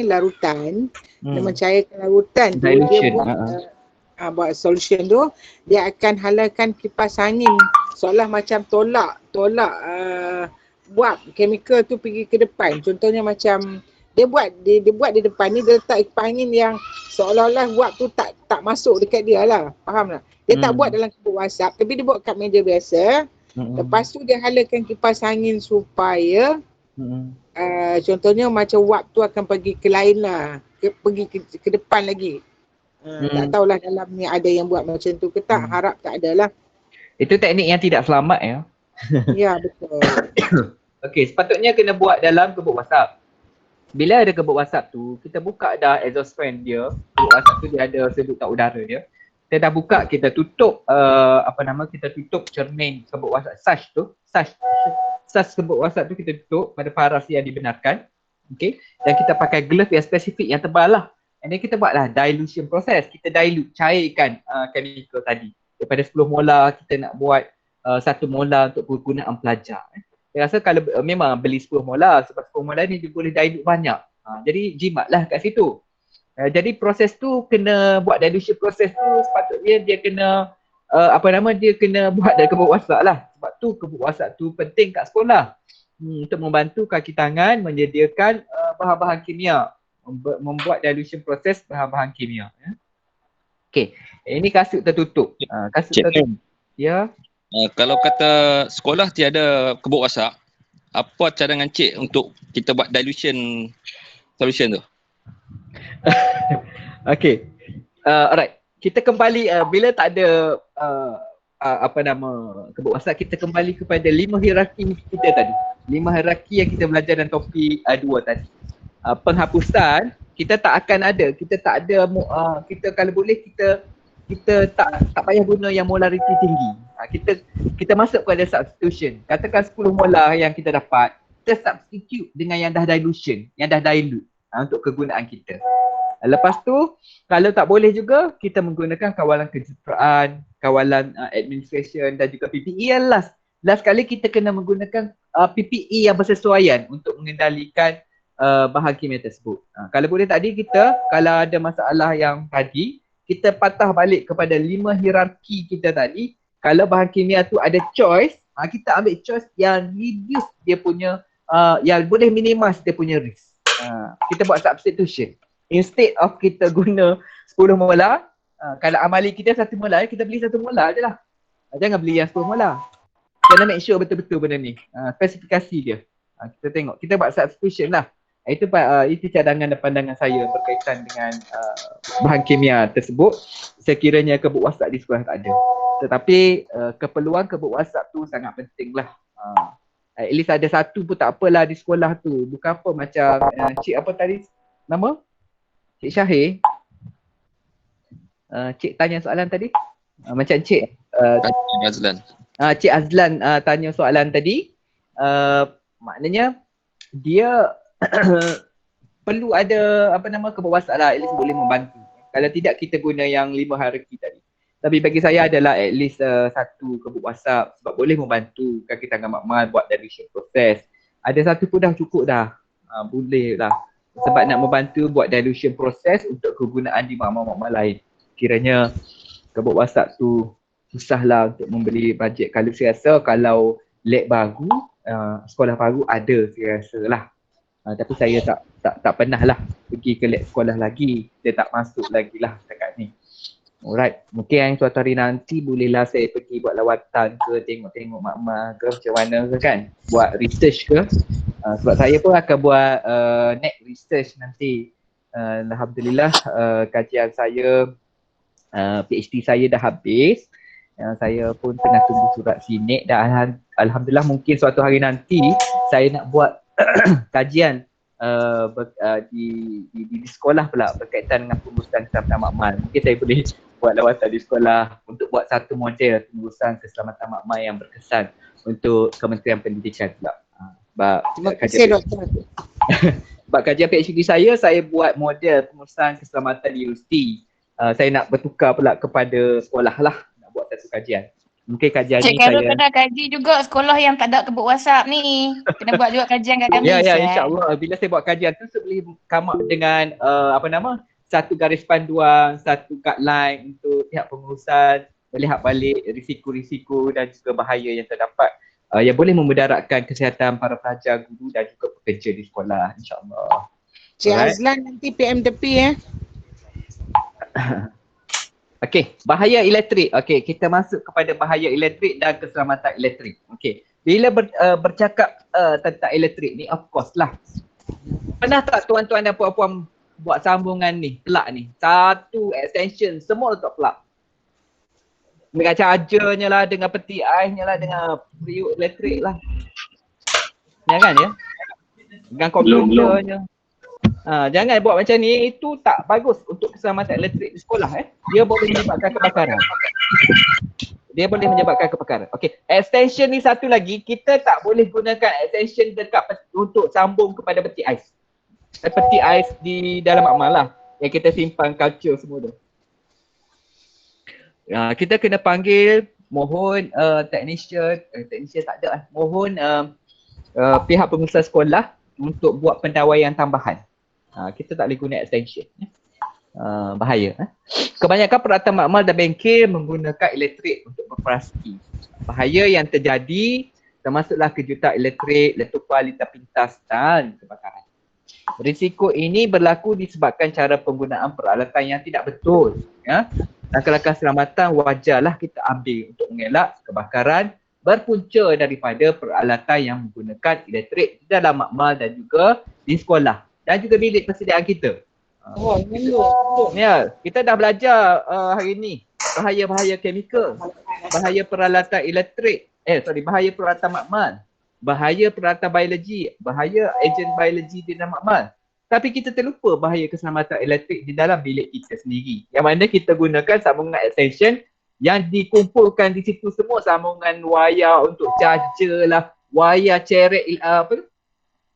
larutan, dia mencairkan larutan tu, dia buat solution tu, dia akan halalkan kipas angin seolah macam tolak buat chemical tu pergi ke depan. Contohnya macam dia buat di depan ni, dia letak kipas angin yang seolah-olah buat tu tak masuk dekat dia lah. Faham tak? Dia tak buat dalam kebuk asap, tapi dia buat kat meja biasa. Lepas tu dia halalkan kipas angin supaya contohnya macam wap tu akan pergi ke lain lah, pergi ke depan lagi. Tak tahulah dalam ni ada yang buat macam tu ke tak, harap tak ada lah. Itu teknik yang tidak selamat ya. Ya, betul. Okey, sepatutnya kena buat dalam kebuk asap. Bila ada kebuk asap tu, kita buka dah exhaust fan dia. Kebuk asap tu dia ada sedutan udara dia. Kita dah buka, kita tutup kita tutup cermin kebuk asap sash kebuk asap tu kita tutup pada paras yang dibenarkan. Okey, dan kita pakai glove yang spesifik yang tebal lah. And then kita buatlah dilution process. Kita dilute, cairkan chemical tadi. Daripada 10 molar kita nak buat 1 molar untuk kegunaan pelajar. Saya rasa kalau memang beli 10 molar, sebab 10 molar ni dia boleh dilute banyak. Jadi jimatlah kat situ. Jadi proses tu kena buat dilution proses tu, sepatutnya dia kena dia kena buat dari kebuk asap lah. Sebab tu kebuk asap tu penting kat sekolah. Untuk membantu kaki tangan menyediakan bahan-bahan kimia, membuat dilution proses bahan-bahan kimia. Okey, ini kasut tertutup. Kasut tertutup. Ya. Kalau kata sekolah tiada kebuk asap, apa cadangan cik untuk kita buat dilution solution tu? Okey. Alright. Kita kembali bila tak ada kebuk asap, kita kembali kepada 5 hierarki kita tadi. 5 hierarki yang kita belajar dalam topik 2 tadi. Penghapusan kita tak akan ada. Kita tak ada kita kalau boleh kita tak payah guna yang molariti tinggi. Kita masuk kepada substitution. Katakan 10 molar yang kita dapat, kita substitute dengan yang dah dilution, yang dah dilute untuk kegunaan kita. Lepas tu, kalau tak boleh juga, kita menggunakan kawalan kejuruteraan, kawalan administration dan juga PPE yang last. Last kali kita kena menggunakan PPE yang bersesuaian untuk mengendalikan bahan kimia tersebut. Kalau boleh tadi kita, kalau ada masalah yang tadi, kita patah balik kepada 5 hierarki kita tadi. Kalau bahan kimia tu ada choice, kita ambil choice yang reduce dia punya, yang boleh minimize dia punya risk. Kita buat substitution. Instead of kita guna 10 molar, kalau amali kita 1 molar, kita beli 1 molar je lah. Jangan beli yang 10 molar. Kena make sure betul-betul benda ni. Spesifikasi dia. Kita tengok. Kita buat substitution lah. Itu cadangan dan pandangan saya berkaitan dengan bahan kimia tersebut. Sekiranya kebuk asap di sekolah tak ada. Tetapi keperluan kebuk asap tu sangat penting lah. At least ada 1 pun tak apalah di sekolah tu. Bukan apa macam cik apa tadi nama? Cik Syahir. Cik tanya soalan tadi. Macam cik Azlan. Cik Azlan tanya soalan tadi. Maknanya dia perlu ada kebuk asap lah, at least boleh membantu. Kalau tidak kita guna yang 5 hierarki tadi. Tapi bagi saya adalah at least 1 kebuk asap sebab boleh membantu kaki tangan makmal buat dilution proses. Ada 1 pun dah cukup dah. Boleh lah. Sebab nak membantu buat dilution proses untuk kegunaan di makmal-makmal lain. Kiranya kebuk asap tu susahlah untuk membeli bajet. Kalau saya rasa kalau lab baru, sekolah baru ada saya rasa lah. Tapi saya tak pernah lah pergi ke lab sekolah lagi. Saya tak masuk lagi lah dekat ni. Alright, mungkin suatu hari nanti bolehlah saya pergi buat lawatan ke, tengok-tengok mak-mak ke macam mana ke kan. Buat research ke. Sebab saya pun akan buat next research nanti. Alhamdulillah kajian saya, PhD saya dah habis. Saya pun tengah tunggu surat sinek dan Alhamdulillah mungkin suatu hari nanti saya nak buat kajian di sekolah pula berkaitan dengan pengurusan keselamatan makmal. Mungkin saya boleh buat lawatan di sekolah untuk buat satu model pengurusan keselamatan makmal yang berkesan untuk Kementerian Pendidikan pula. Terima kasih doktor. Sebab kajian PhD saya buat model pengurusan keselamatan di universiti. Saya nak bertukar pula kepada sekolah lah, nak buat satu kajian. Mungkin kajian Cik ni Karol saya... kena kaji juga sekolah yang tak ada kebut WhatsApp ni. Kena buat juga kajian kat kami. Ya, insyaAllah. Bila saya buat kajian tu, saya boleh come up dengan satu garis panduan, satu guideline untuk pihak pengurusan, melihat balik risiko-risiko dan juga bahaya yang terdapat yang boleh memudaratkan kesihatan para pelajar, guru dan juga pekerja di sekolah, insyaAllah. Cik Azlan nanti PM tepi Okey, bahaya elektrik. Okey, kita masuk kepada bahaya elektrik dan keselamatan elektrik. Okey, bila bercakap tentang elektrik ni, of course lah. Pernah tak tuan-tuan dan puan-puan buat sambungan ni, plug ni? Satu extension, semua letak plug. Dengan chargernya lah, dengan peti aisnya lah, dengan periuk elektrik lah. Ya kan ya? Dengan komputernya. Jangan buat macam ni, itu tak bagus untuk keselamatan elektrik di sekolah. Dia boleh menyebabkan kebakaran. Okey, extension ni satu lagi, kita tak boleh gunakan extension dekat untuk sambung kepada peti ais. Peti ais di dalam makmal lah, yang kita simpan culture semua tu. Kita kena panggil, mohon technician tak ada lah. Mohon pihak pengurusan sekolah untuk buat pendawaian tambahan. Kita tak boleh guna extension. Bahaya. Kebanyakan peralatan makmal dan bengkel menggunakan elektrik untuk beroperasi. Bahaya yang terjadi termasuklah kejutan elektrik, letupan lintas pintas dan kebakaran. Risiko ini berlaku disebabkan cara penggunaan peralatan yang tidak betul. Langkah-langkah keselamatan wajarlah kita ambil untuk mengelak kebakaran berpunca daripada peralatan yang menggunakan elektrik di dalam makmal dan juga di sekolah dan juga bilik persediaan kita. Ya, kita dah belajar hari ni bahaya-bahaya kimia, bahaya peralatan elektrik, bahaya peralatan makmal, bahaya peralatan biologi, bahaya ejen biologi di dalam makmal. Tapi kita terlupa bahaya keselamatan elektrik di dalam bilik kita sendiri. Yang mana kita gunakan sambungan extension yang dikumpulkan di situ semua, sambungan wayar untuk charger lah, wayar cerek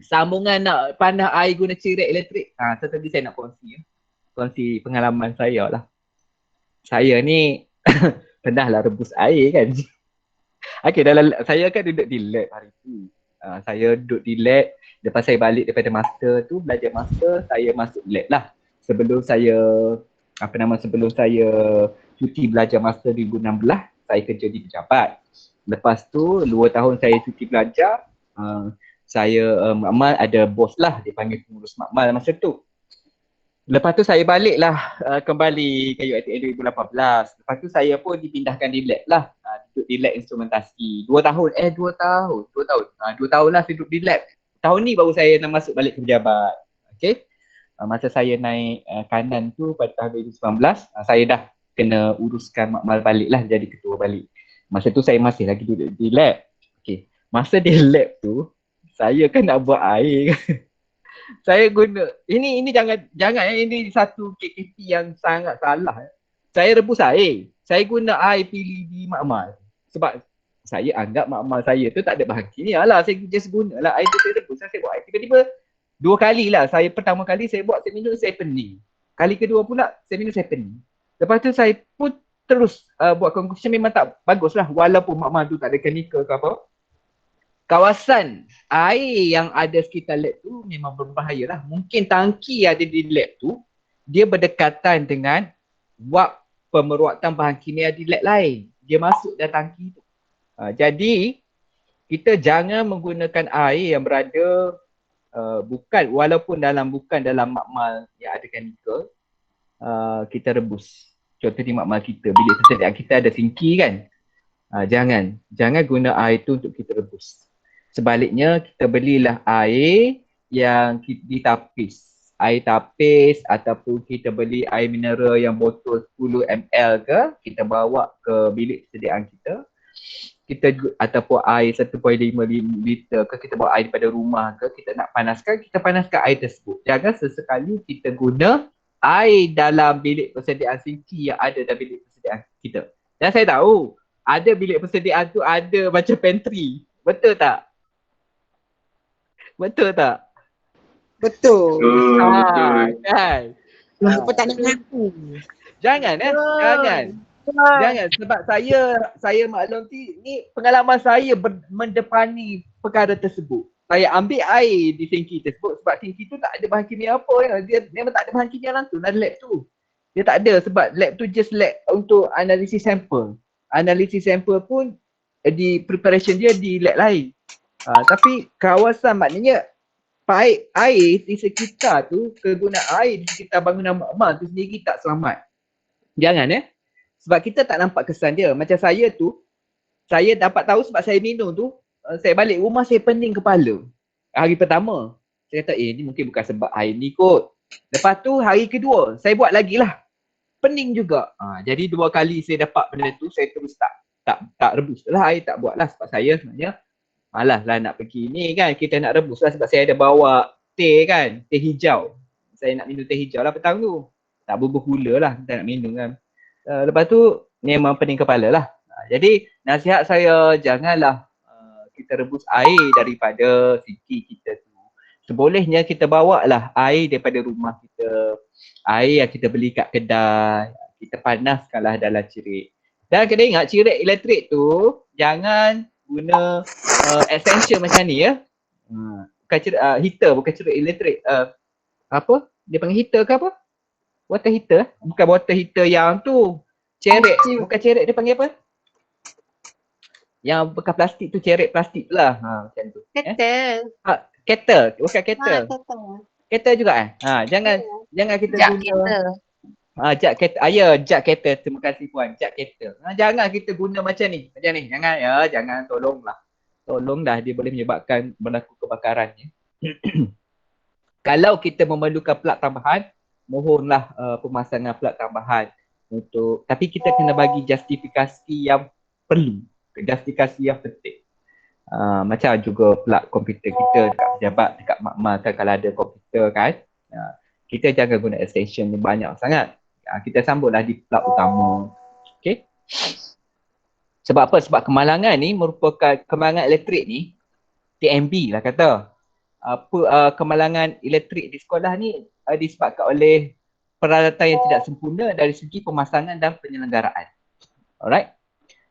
sambungan nak panah air guna cerek elektrik. Tadi saya nak kongsi pengalaman saya lah. Saya ni pernahlah rebus air kan. Okey, saya kan duduk di lab hari tu. Saya duduk di lab, lepas saya balik daripada master tu, belajar master, saya masuk lab lah. Sebelum saya cuti belajar master 2016, saya kerja di pejabat. Lepas tu 2 tahun saya cuti belajar, saya makmal ada bos lah, dia panggil pengurus makmal masa tu. Lepas tu saya balik lah kembali ke UiTM 2018. Lepas tu saya pun dipindahkan di lab lah, duduk di lab instrumentasi 2 tahun lah saya duduk di lab. Tahun ni baru saya nak masuk balik ke pejabat. Okay, masa saya naik kanan tu pada tahun 2019, saya dah kena uruskan makmal balik lah, jadi ketua balik. Masa tu saya masih lagi duduk di lab. Okay, masa di lab tu saya kan nak buat air. Saya guna, ini jangan ini satu KKP yang sangat salah. Saya rebus air. Saya guna air pilih di makmal. Sebab saya anggap makmal saya tu tak ada bahan kimia lah. Saya just gunalah air tu, saya rebus, saya buat air. Tiba-tiba 2 kali lah. Pertama kali saya buat, saya minum, saya pening. Kali kedua pula, saya minum, saya pening. Lepas tu saya pun terus buat conclusion memang tak bagus lah. Walaupun makmal tu tak ada chemical ke apa. Kawasan air yang ada sekitar lab tu memang berbahaya lah. Mungkin tangki yang ada di lab tu, dia berdekatan dengan wap pemeruatan bahan kimia di lab lain. Dia masuk dalam tangki tu. Jadi, kita jangan menggunakan air yang berada bukan dalam makmal yang ada chemical, kita rebus. Contoh di makmal kita, bilik persediaan kita ada tangki kan. Jangan guna air tu untuk kita rebus. Sebaliknya, kita belilah air yang ditapis. Air tapis ataupun kita beli air mineral yang botol 10 ml ke, kita bawa ke bilik persediaan kita. Ataupun air 1.5 liter ke, kita bawa air daripada rumah ke, kita nak panaskan, kita panaskan air tersebut. Jangan sesekali kita guna air dalam bilik persediaan sinki yang ada dalam bilik persediaan kita. Dan saya tahu, ada bilik persediaan tu ada macam pantry. Betul tak? Betul tak? Betul. Kan? Apa tak nak ngaku? Jangan Jangan, sebab saya maklum ni pengalaman saya mendepani perkara tersebut. Saya ambil air di tangki tersebut sebab tangki tu tak ada bahan kimia apa ya. Dia memang tak ada bahan kimia langsung dalam lab tu. Dia tak ada sebab lab tu just lab untuk analisis sampel. Analisis sampel pun di preparation dia di lab lain. Tapi kawasan maknanya paip air di sekitar tu, kegunaan air di sekitar bangunan makmal tu sendiri tak selamat. Jangan sebab kita tak nampak kesan dia. Macam saya tu, saya dapat tahu sebab saya minum tu, saya balik rumah saya pening kepala. Hari pertama, saya kata ni mungkin bukan sebab air ni kot. Lepas tu hari kedua, saya buat lagi lah. Pening juga. Jadi 2 kali saya dapat benda tu, saya terus tak rebus lah air, tak buat lah. Sebab saya sebenarnya malas lah nak pergi ni kan, kita nak rebus lah sebab saya ada bawa teh kan, teh hijau. Saya nak minum teh hijau lah petang tu. Tak bubuh gula lah, kita nak minum kan. Lepas tu memang pening kepala lah. Jadi nasihat saya, janganlah kita rebus air daripada sinki kita tu. Sebolehnya kita bawa lah air daripada rumah kita. Air yang kita beli kat kedai, kita panaskanlah dalam cerik. Dan kena ingat cerik elektrik tu jangan guna extension macam ni ya. Bukan heater, bukan cerik elektrik. Apa? Dia panggil heater ke apa? Water heater? Bukan water heater yang tu. Cerik. Bukan cerik, dia panggil apa? Yang bekas plastik tu, cerik plastik tu lah. Macam tu. Kettle. Kettle. Bukan kettle. Kettle. Kettle juga jangan kita Jak guna. kereta. Jak kettle. Jak kettle. Terima kasih puan. Jak kettle. Jangan kita guna macam ni. Jangan jangan, tolonglah. Tolonglah, dia boleh menyebabkan berlaku kebakaran. Kalau kita memerlukan plug tambahan, mohonlah pemasangan plug tambahan tapi kita kena bagi justifikasi yang perlu, justifikasi yang penting. Macam juga plug komputer kita dekat pejabat, dekat makmal kan, kalau ada komputer kan, kita jangan guna extension yang banyak sangat. Kita sambunglah di plug utama. Okay. Sebab apa? Sebab kemalangan ni merupakan kemalangan elektrik ni, TMB lah kata. Kemalangan elektrik di sekolah ni disebabkan oleh peralatan yang tidak sempurna dari segi pemasangan dan penyelenggaraan. Alright.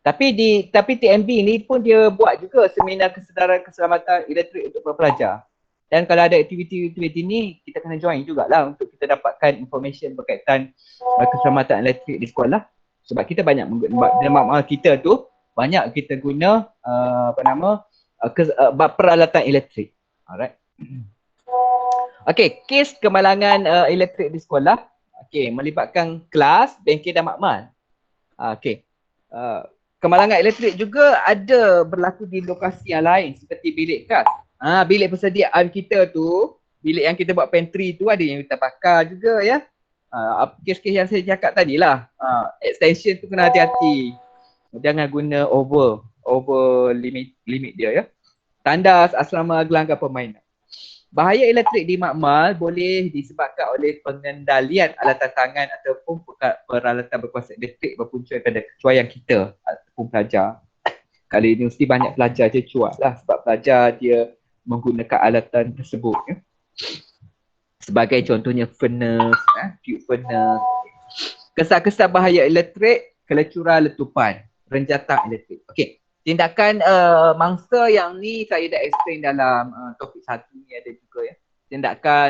Tapi TMB ni pun dia buat juga seminar kesedaran keselamatan elektrik untuk pelajar. Dan kalau ada aktiviti-aktiviti ni, kita kena join jugalah untuk kita dapatkan information berkaitan keselamatan elektrik di sekolah. Sebab kita banyak dalam kita tu banyak kita guna peralatan elektrik. Alright. Okey, kes kemalangan elektrik di sekolah. Okey, melibatkan kelas, bengkel dan makmal. Okey. Kemalangan elektrik juga ada berlaku di lokasi yang lain seperti bilik kas. Bilik persediaan kita tu, bilik yang kita buat pantry tu ada yang kita bakar juga ya. Kes-kes yang saya cakap tadi lah. Extension tu kena hati-hati. Jangan guna over limit dia ya. Tandas, asrama, gelanggang permainan. Bahaya elektrik di makmal boleh disebabkan oleh pengendalian alatan tangan ataupun peralatan berkuasa elektrik berpunca daripada kecuaian kita ataupun pelajar. Kali ini mesti banyak pelajar je cuak lah sebab pelajar dia menggunakan alatan tersebut. Ya. Sebagai contohnya furnace, tube furnace. Kesan-kesan bahaya elektrik, kelecuran letupan, renjatan elektrik. Okey. Tindakan mangsa yang ni saya dah explain dalam topik 1 ni ada juga ya. Tindakan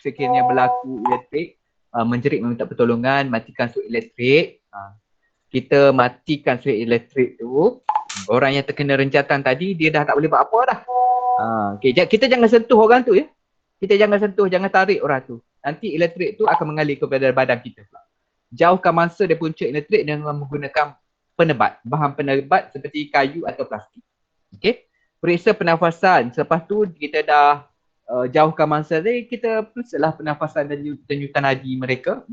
sekiranya berlaku elektrik, menjerit meminta pertolongan, matikan suit elektrik. Kita matikan suit elektrik tu, orang yang terkena renjatan tadi dia dah tak boleh buat apa dah. Okay, kita jangan sentuh orang tu ya. Kita jangan sentuh, jangan tarik orang tu. Nanti elektrik tu akan mengalir kepada badan kita pula. Jauhkan mangsa dari punca elektrik dengan menggunakan penebat, bahan penebat seperti kayu atau plastik. Okey. Periksa pernafasan. Selepas tu kita dah jauhkan mangsa tadi, kita periksalah pernafasan dan denyutan nadi mereka,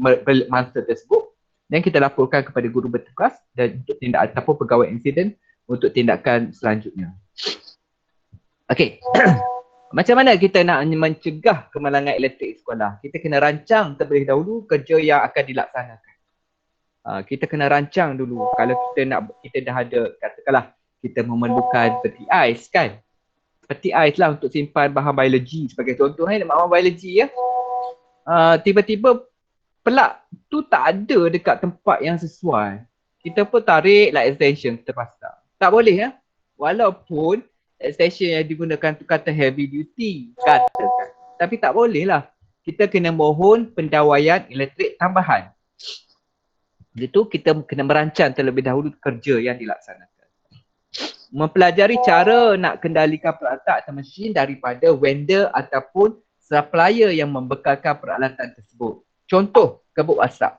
mangsa tersebut. Dan kita laporkan kepada guru bertugas dan untuk tindakan ataupun pegawai insiden untuk tindakan selanjutnya. Okey. Macam mana kita nak mencegah kemalangan elektrik sekolah? Kita kena rancang terlebih dahulu kerja yang akan dilaksanakan. Kita kena rancang dulu. Kalau kita dah ada, katakanlah kita memerlukan peti ais kan. Peti ais lah untuk simpan bahan biologi sebagai contoh. Bahan biologi ya. Tiba-tiba pelak tu tak ada dekat tempat yang sesuai. Kita pun tarik lah extension terpaksa. Tak boleh ya. Walaupun extension yang digunakan tu kata heavy duty, katakan. Tapi tak boleh lah. Kita kena mohon pendawaian elektrik tambahan. Itu kita kena merancang terlebih dahulu kerja yang dilaksanakan. Mempelajari cara nak kendalikan peralatan atau mesin daripada vendor ataupun supplier yang membekalkan peralatan tersebut. Contoh, kebut asap.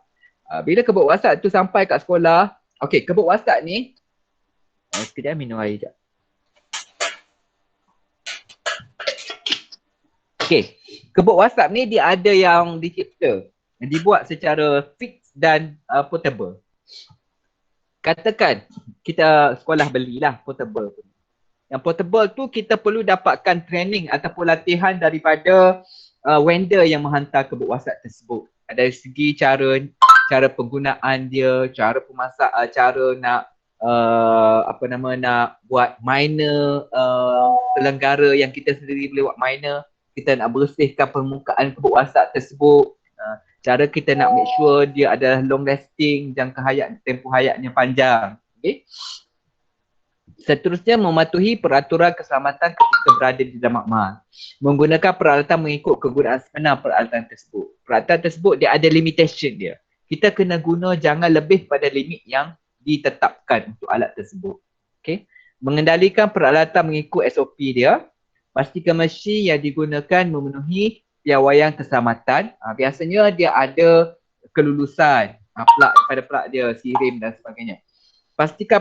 Bila kebut asap tu sampai kat sekolah, okey, kebut asap ni, sekejap minum air sekejap. Okey, kebut asap ni dia ada yang dicipta, dibuat secara fix dan portable. Katakan kita sekolah belilah portable tu. Yang portable tu kita perlu dapatkan training ataupun latihan daripada vendor yang menghantar kebut asap tersebut. Dari segi cara penggunaan dia, cara pemasak, cara nak nak buat miner, selenggara yang kita sendiri boleh buat miner. Kita nak bersihkan permukaan kebut asap tersebut. Cara kita nak make sure dia adalah long lasting, jangka hayat, tempoh hayatnya panjang. Okay. Seterusnya, mematuhi peraturan keselamatan ketika berada di dalam makmal. Menggunakan peralatan mengikut kegunaan sebenar peralatan tersebut. Peralatan tersebut dia ada limitation dia. Kita kena guna jangan lebih pada limit yang ditetapkan untuk alat tersebut. Okay. Mengendalikan peralatan mengikut SOP dia. Pastikan mesin yang digunakan memenuhi piawaian keselamatan. Biasanya dia ada kelulusan pada plak dia, sirim dan sebagainya. Pastikan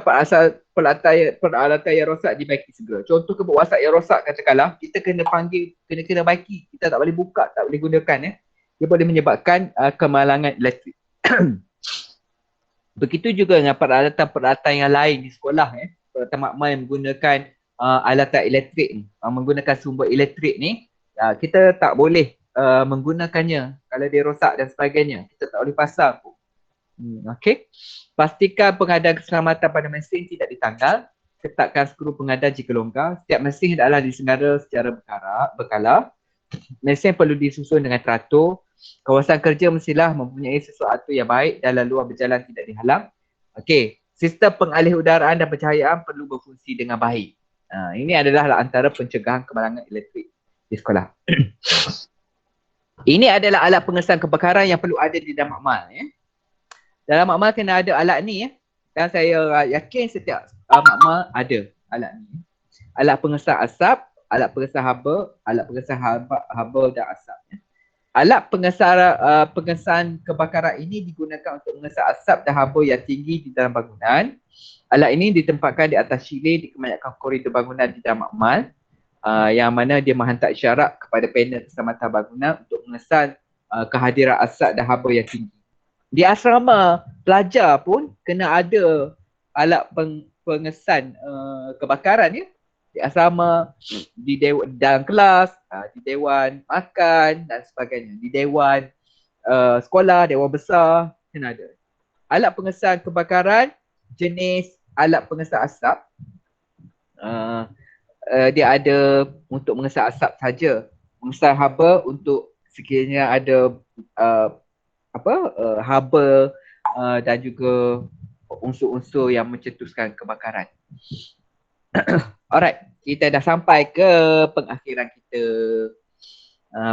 peralatan yang rosak dibaiki segera. Contoh kebut asap yang rosak katakanlah, kita kena panggil, kena baiki. Kita tak boleh buka, tak boleh gunakan ya. Dia boleh menyebabkan kemalangan elektrik. Begitu juga dengan peralatan yang lain di sekolah ya. Peralatan makmal yang menggunakan alatan elektrik ni, menggunakan sumber elektrik ni, kita tak boleh menggunakannya kalau dia rosak dan sebagainya. Kita tak boleh pasang pun. Okey. Pastikan pengadaan keselamatan pada mesin tidak ditanggal. Ketatkan skru pengadaan jika longgar. Setiap mesin adalah disenggara secara berkala. Mesin perlu disusun dengan teratur. Kawasan kerja mestilah mempunyai sesuatu yang baik dan laluan berjalan tidak dihalang. Okey. Sistem pengalih udaraan dan pencahayaan perlu berfungsi dengan baik. Ini adalah antara pencegahan kemalangan elektrik di sekolah. Ini adalah alat pengesan kebakaran yang perlu ada di dalam makmal ya. Dalam makmal kena ada alat ni ya. Dan saya yakin setiap makmal ada alat ni. Alat pengesan asap, alat pengesan haba dan asap ya. Alat pengesan kebakaran ini digunakan untuk mengesan asap dan haba yang tinggi di dalam bangunan. Alat ini ditempatkan di atas siling di kebanyakan koridor bangunan di dalam makmal. Yang mana dia menghantar isyarat kepada panel keselamatan bangunan untuk mengesan kehadiran asap dan haba yang tinggi. Di asrama pelajar pun kena ada alat pengesan kebakaran ya. Di asrama, di dalam kelas, di dewan makan dan sebagainya. Di dewan sekolah, dewan besar, kena ada. Alat pengesan kebakaran, jenis alat pengesan asap. Dia ada untuk mengesan asap saja. Mengesan haba untuk sekiranya ada haba dan juga unsur-unsur yang mencetuskan kebakaran. Alright, kita dah sampai ke pengakhiran kita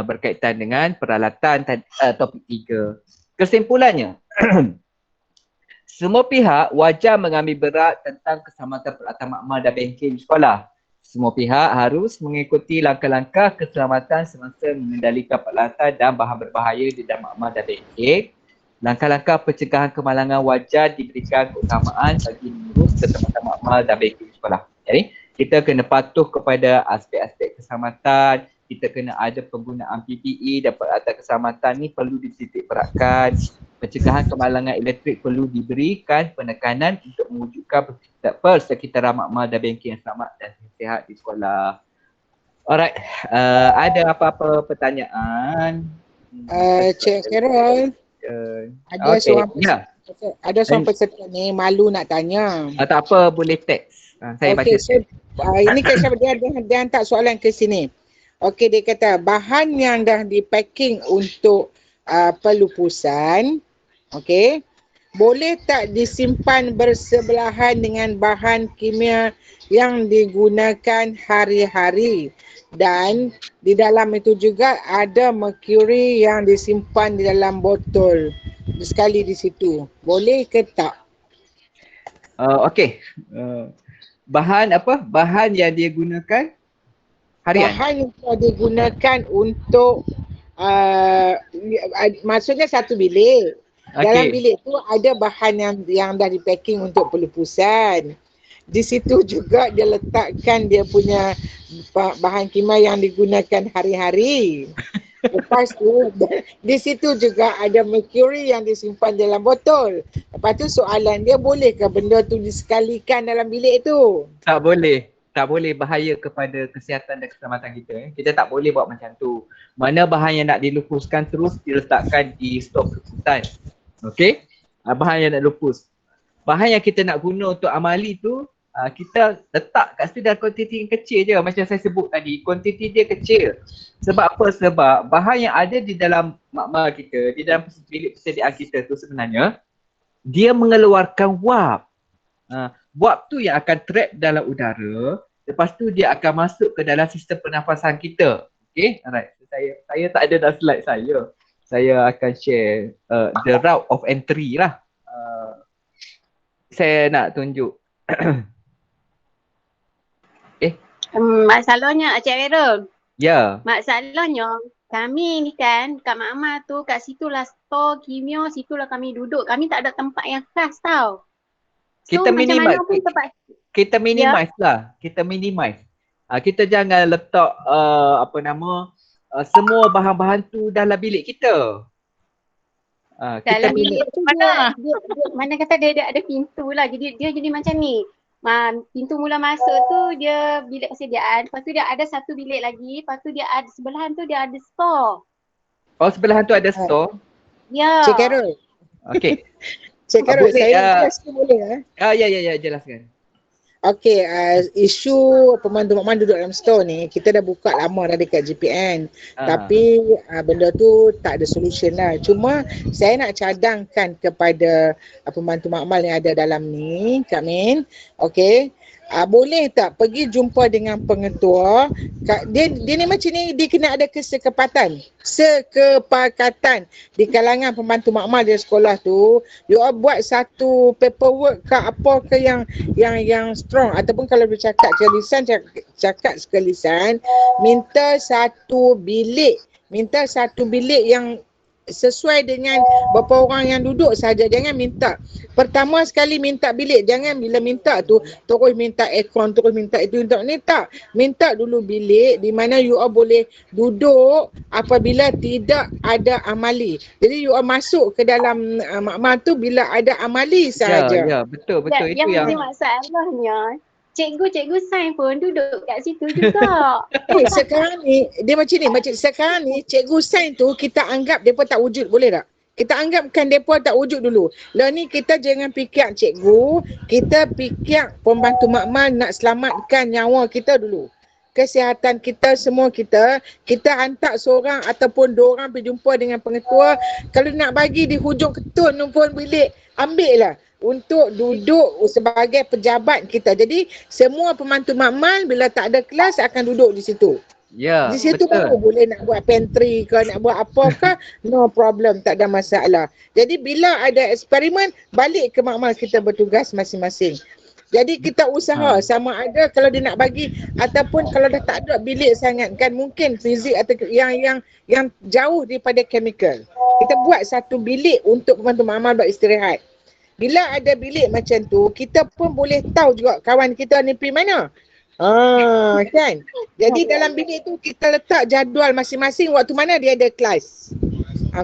berkaitan dengan peralatan topik 3. Kesimpulannya, semua pihak wajar mengambil berat tentang keselamatan peralatan makmal dan bengkel di sekolah. Semua pihak harus mengikuti langkah-langkah keselamatan semasa mengendalikan peralatan dan bahan berbahaya di dalam makmal dan bengkel. Langkah-langkah pencegahan kemalangan wajar diberikan keutamaan bagi mengurus keselamatan makmal dan bengkel sekolah. Jadi, kita kena patuh kepada aspek-aspek keselamatan, kita kena ada penggunaan PPE dan peralatan keselamatan ni perlu dititik beratkan. Pencegahan kemalangan elektrik perlu diberikan penekanan untuk mewujudkan persekitaran makmal dan bengkel yang selamat dan sihat di sekolah. Alright, ada apa-apa pertanyaan? Cik Carol, ada seorang ada seorang peserta ni malu nak tanya. Tak apa, boleh teks. Saya baca. So, ini Kak dia hantar soalan ke sini. Okey, dia kata bahan yang dah di packing untuk pelupusan, okey, boleh tak disimpan bersebelahan dengan bahan kimia yang digunakan hari-hari, dan di dalam itu juga ada merkuri yang disimpan di dalam botol sekali di situ. Boleh ke tak? Okey. Bahan apa? Bahan yang dia gunakan harian. Bahan yang digunakan untuk maksudnya satu bilik. Dalam bilik tu ada bahan yang dah di packing untuk pelupusan. Di situ juga dia letakkan dia punya bahan kimia yang digunakan hari-hari. Lepas tu di situ juga ada merkuri yang disimpan dalam botol. Lepas tu soalan dia, bolehkah benda tu disekalikan dalam bilik tu? Tak boleh. Tak boleh, bahaya kepada kesihatan dan keselamatan kita. Kita tak boleh buat macam tu. Mana bahan yang nak dilupuskan terus diletakkan di stok pelupusan. Okey? Bahan yang nak lupus. Bahan yang kita nak guna untuk amali tu, kita letak kat situ dalam kuantiti yang kecil je. Macam saya sebut tadi, kuantiti dia kecil. Sebab apa? Sebab bahan yang ada di dalam makmal kita, di dalam bilik persediaan kita tu sebenarnya, dia mengeluarkan wap. Wap tu yang akan trap dalam udara, lepas tu dia akan masuk ke dalam sistem pernafasan kita. Okay, alright. Saya tak ada dalam slide saya. Saya akan share the route of entry lah. Saya nak tunjuk. Masalahnya Cik Rerol. Ya. Masalahnya kami ni kan kat makmal tu, kat situlah store kimia, situlah kami duduk. Kami tak ada tempat yang khas tau. Kita minimize. Kita minimize ya? lah. Kita minimize. Kita jangan letak semua bahan-bahan tu dalam bilik kita. Dalam bilik tu dia, mana kata dia ada pintu lah. Jadi dia jadi macam ni. Pintu mula masuk tu dia bilik persediaan. Lepas tu dia ada satu bilik lagi. Lepas tu dia ada sebelahan tu dia ada store. Oh, sebelahan tu ada store? Ya. Cik Carol. Okey. Cik Carol, saya jelaskan boleh Ya, jelaskan. Okey, isu pemandu makmal duduk dalam store ni, kita dah buka lama dah dekat GPN. Tapi benda tu tak ada solution lah. Cuma saya nak cadangkan kepada pembantu makmal yang ada dalam ni, Kak Min. Okey. Boleh tak pergi jumpa dengan pengetua, dia ni macam ni, dia kena ada kesepakatan di kalangan pembantu makmal di sekolah tu. You all buat satu paperwork ke apa ke yang strong, ataupun kalau bercakap sekalisan, cakap sekalisan, minta satu bilik yang sesuai dengan berapa orang yang duduk saja. Jangan minta pertama sekali minta bilik, jangan bila minta tu terus minta aircon, terus minta itu, minta dulu bilik di mana you all boleh duduk apabila tidak ada amali. Jadi you all masuk ke dalam makmal tu bila ada amali sahaja. Ya, betul. Itu yang masalahnya. Cikgu sains pun duduk kat situ juga. Sekarang ni dia macam ni, sekarang ni cikgu sains tu kita anggap depa tak wujud, boleh tak? Kita anggapkan depa tak wujud dulu. Lah ni kita jangan fikir cikgu, kita fikir pembantu makmal nak selamatkan nyawa kita dulu. Kesihatan kita, semua kita hantar seorang ataupun dua orang pergi jumpa dengan pengetua. Kalau nak bagi di hujung ketun pun bilik, ambil lah untuk duduk sebagai pejabat kita. Jadi semua pembantu makmal bila tak ada kelas akan duduk di situ. Ya, di situ betul. baru boleh nak buat pantry ke, nak buat apa ke, no problem, tak ada masalah. Jadi bila ada eksperimen, balik ke makmal kita bertugas masing-masing. Jadi kita usaha sama ada kalau dia nak bagi ataupun kalau dah tak ada bilik sangat kan mungkin fizik atau yang jauh daripada chemical. Kita buat satu bilik untuk pembantu makmal buat istirahat. Bila ada bilik macam tu, kita pun boleh tahu juga kawan kita ni pergi mana. Kan? Jadi dalam bilik tu kita letak jadual masing-masing waktu mana dia ada kelas.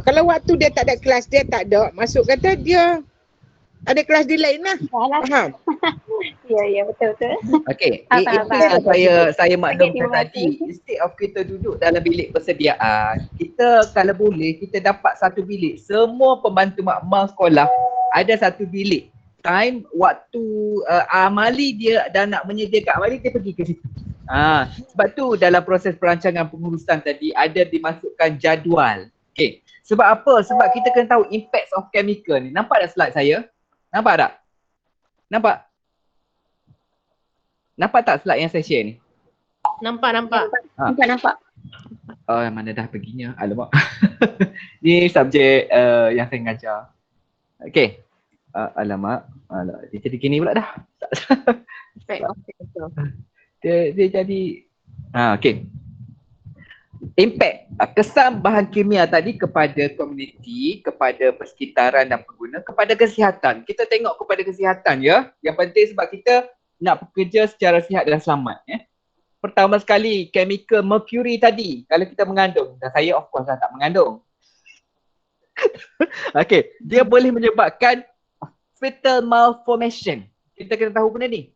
Kalau waktu dia tak ada kelas, dia tak ada, masuk kata dia ada kelas di lain lah. Faham? Ya, betul-betul. Okey, itu yang saya maklumkan tadi. Instead of kita duduk dalam bilik persediaan, kita kalau boleh, kita dapat satu bilik. Semua pembantu makmal sekolah ada satu bilik. Time, waktu amali dia dah nak menyediakan amali, dia pergi ke situ. Sebab tu dalam proses perancangan pengurusan tadi ada dimasukkan jadual. Okey. Sebab apa? Sebab kita kena tahu impact of chemical ni. Nampak tak slide saya? Nampak tak? Nampak? Nampak tak slide yang saya share ni? Nampak. Nampak. Oh, mana dah perginya? Alamak. Ni subjek yang saya mengajar. Okey. Alamak. Dia jadi gini pula dah. Dia jadi okey. Impact, kesan bahan kimia tadi kepada komuniti, kepada persekitaran dan pengguna, kepada kesihatan. Kita tengok kepada kesihatan ya. Yang penting sebab kita nak bekerja secara sihat dan selamat ya. Pertama sekali, chemical mercury tadi kalau kita mengandung, dan saya of course tak mengandung. Okey, dia boleh menyebabkan fetal malformation. Kita kena tahu benda ni.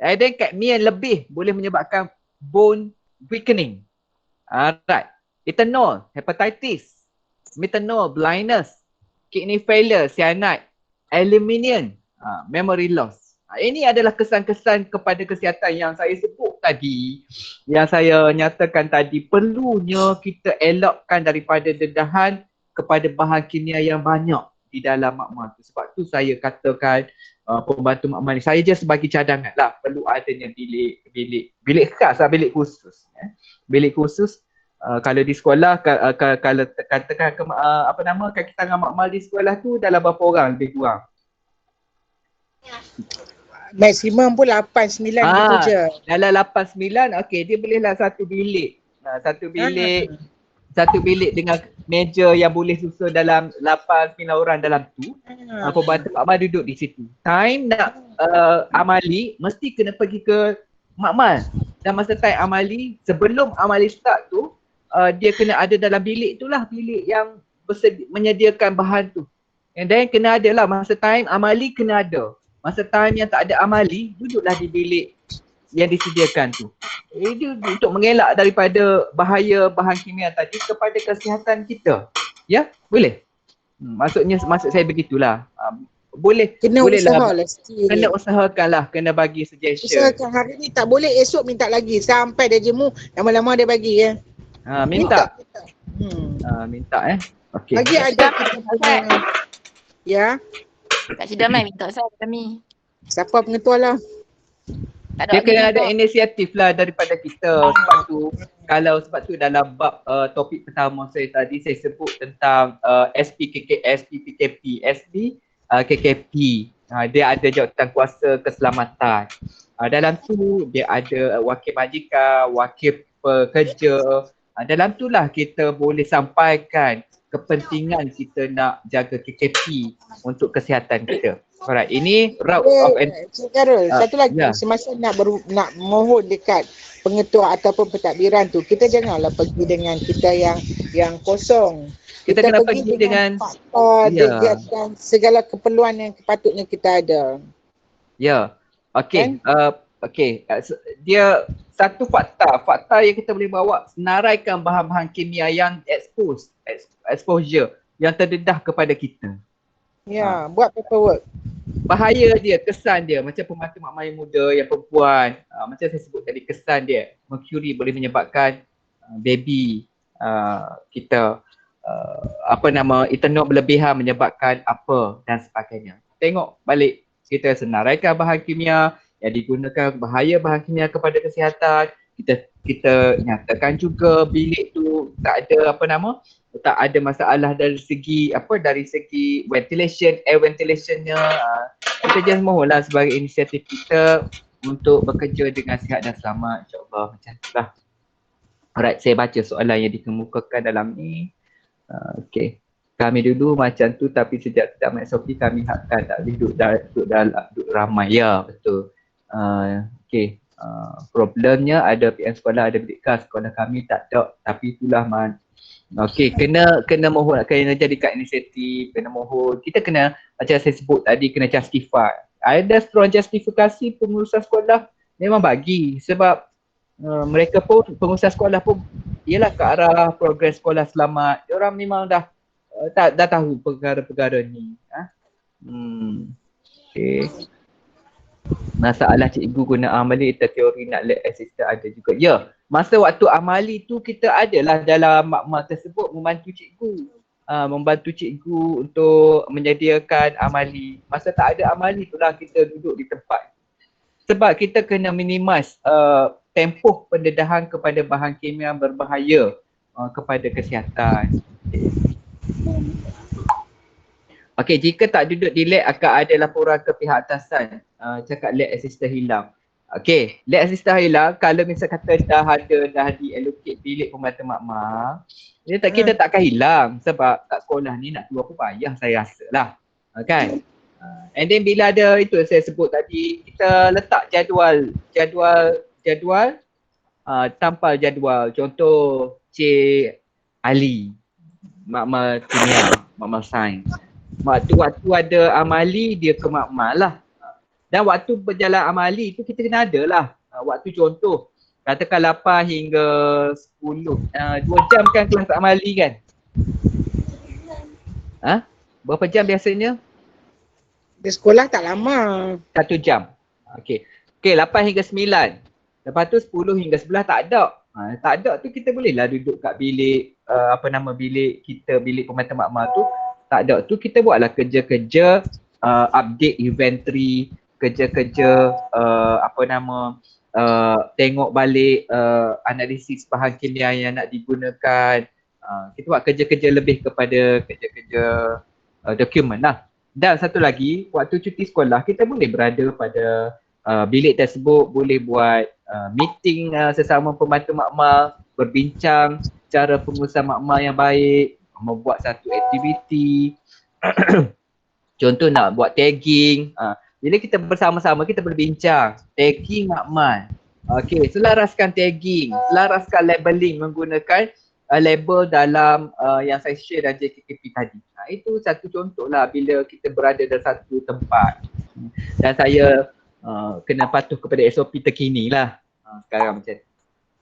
Dan kadmium lebih boleh menyebabkan bone weakening. Alright. Ethanol, hepatitis, methanol, blindness, kidney failure, cyanide, aluminium, memory loss. Ini adalah kesan-kesan kepada kesihatan yang saya sebut tadi, yang saya nyatakan tadi. Perlunya kita elakkan daripada dedahan kepada bahan kimia yang banyak di dalam makmal tu. Sebab tu saya katakan pembantu makmal ni, saya je sebagai cadangan lah, perlu adanya bilik khas lah, bilik khusus. Bilik khusus kalau di sekolah, kalau katakan kaki tangan makmal di sekolah tu dalam berapa orang lebih kurang? Maksimum pun 8-9 gitu je. Dalam 8-9, okey, dia bolehlah satu bilik. Satu bilik dengan meja yang boleh susun dalam 8-9 orang dalam tu. Pembantu makmal duduk di situ. Time nak amali, mesti kena pergi ke makmal. Dan masa time amali, sebelum amali start tu, dia kena ada dalam bilik tu lah, bilik yang menyediakan bahan tu. And then kena ada lah, masa time amali kena ada. Masa time yang tak ada amali, duduklah di bilik yang disediakan tu. Ini untuk mengelak daripada bahaya bahan kimia tadi kepada kesihatan kita. Ya, boleh? Maksud saya begitulah. Boleh. Kena boleh usaha lah. Kena usahakan lah, kena bagi suggestion. Usahakan hari ni tak boleh, esok minta lagi. Sampai dia jemu, lama-lama dia bagi ya. Minta. Minta okey. Lagi ada kita punya. Ya. Kak Cik Damai minta saya kami. Siapa pengetua lah. Dia kena ada inisiatif lah daripada kita. Sebab tu dalam bab topik pertama saya tadi, saya sebut tentang SPPKP. Dia ada jawatan kuasa keselamatan. Dalam tu dia ada wakil majikan, wakil pekerja. Dalam tu lah kita boleh sampaikan kepentingan kita nak jaga KKP untuk kesihatan kita. Alright, ini route of Cik Karol, satu lagi, semasa nak mohon dekat pengetua ataupun pentadbiran tu, kita janganlah pergi dengan kita yang kosong. Kita kena pergi dengan fakta, dan segala keperluan yang sepatutnya kita ada. Ya, okey. Dia satu fakta yang kita boleh bawa, senaraikan bahan-bahan kimia yang exposure yang terdedah kepada kita. Ya, buat paperwork. Bahaya dia, kesan dia, macam pembantu makmal yang muda, yang perempuan, macam saya sebut tadi, kesan dia, mercury boleh menyebabkan baby kita, ethanol berlebihan menyebabkan apa dan sebagainya. Tengok balik, kita senaraikan bahan kimia yang digunakan, bahaya bahan kimia kepada kesihatan, kita nyatakan juga bilik tu tak ada tak ada masalah dari segi ventilation, air ventilationnya. Kita just mohonlah sebagai inisiatif kita untuk bekerja dengan sihat dan selamat, insyaAllah. Macam tu lah. Alright, saya baca soalan yang dikemukakan dalam ni. Okay. Kami dulu macam tu tapi sejak tamat SOP kami hakkan tak boleh duduk ramai. Ya, betul. Okay. Problemnya ada PM sekolah, ada bilik kas. Sekolah kami tak ada, tapi itulah okey, kena mohon, kena jadikan inisiatif, kena mohon. Kita kena, macam saya sebut tadi, kena justify. Ada strong justifikasi pengurusan sekolah memang bagi sebab mereka pun, pengurusan sekolah pun ialah ke arah program sekolah selamat. Diorang memang dah tahu perkara-perkara ni. Okey. Masalah cikgu guna amali atau teori nak lab assistant ada juga. Ya, masa waktu amali tu kita adalah dalam makmal tersebut membantu cikgu untuk menyediakan amali. Masa tak ada amali itulah kita duduk di tempat. Sebab kita kena minimize tempoh pendedahan kepada bahan kimia berbahaya kepada kesihatan. Okey, jika tak duduk di lab akan ada laporan ke pihak atasan. Cakap lab assistant hilang. Okey, lab assistant hilang kalau misal kata dah di-allocate bilik pembantu makmal, kita takkan hilang sebab kat sekolah ni nak keluar pun payah saya rasa lah. Kan? And then bila ada itu saya sebut tadi, kita letak jadual tampal jadual. Contoh Cik Ali, makmal kimia, makmal sains. Waktu ada amali dia ke makmal lah. Dan waktu berjalan amali tu kita kena ada lah. Waktu contoh katakan 8 hingga 10. 2 jam kan kelas amali kan? Berapa jam biasanya? Di sekolah tak lama. 1 jam. Okey, 8 hingga 9. Lepas tu 10 hingga 11 tak ada. Tak ada tu kita bolehlah duduk kat bilik bilik kita, bilik pembantu makmal tu. Tak ada tu kita buatlah kerja-kerja update inventory, kerja-kerja tengok balik analisis bahan kimia yang nak digunakan. Kita buat kerja-kerja lebih kepada kerja-kerja dokumen lah. Dan satu lagi, waktu cuti sekolah kita boleh berada pada bilik tersebut, boleh buat meeting sesama pembantu makmal, berbincang cara pengurusan makmal yang baik, membuat satu aktiviti. Contoh nak buat tagging. Bila kita bersama-sama kita berbincang tagging makmal. Okey, selaraskan tagging, selaraskan labeling menggunakan label dalam yang saya share dan JKKP tadi. Itu satu contoh lah bila kita berada dalam satu tempat. Dan saya kena patuh kepada SOP terkini lah sekarang macam tu.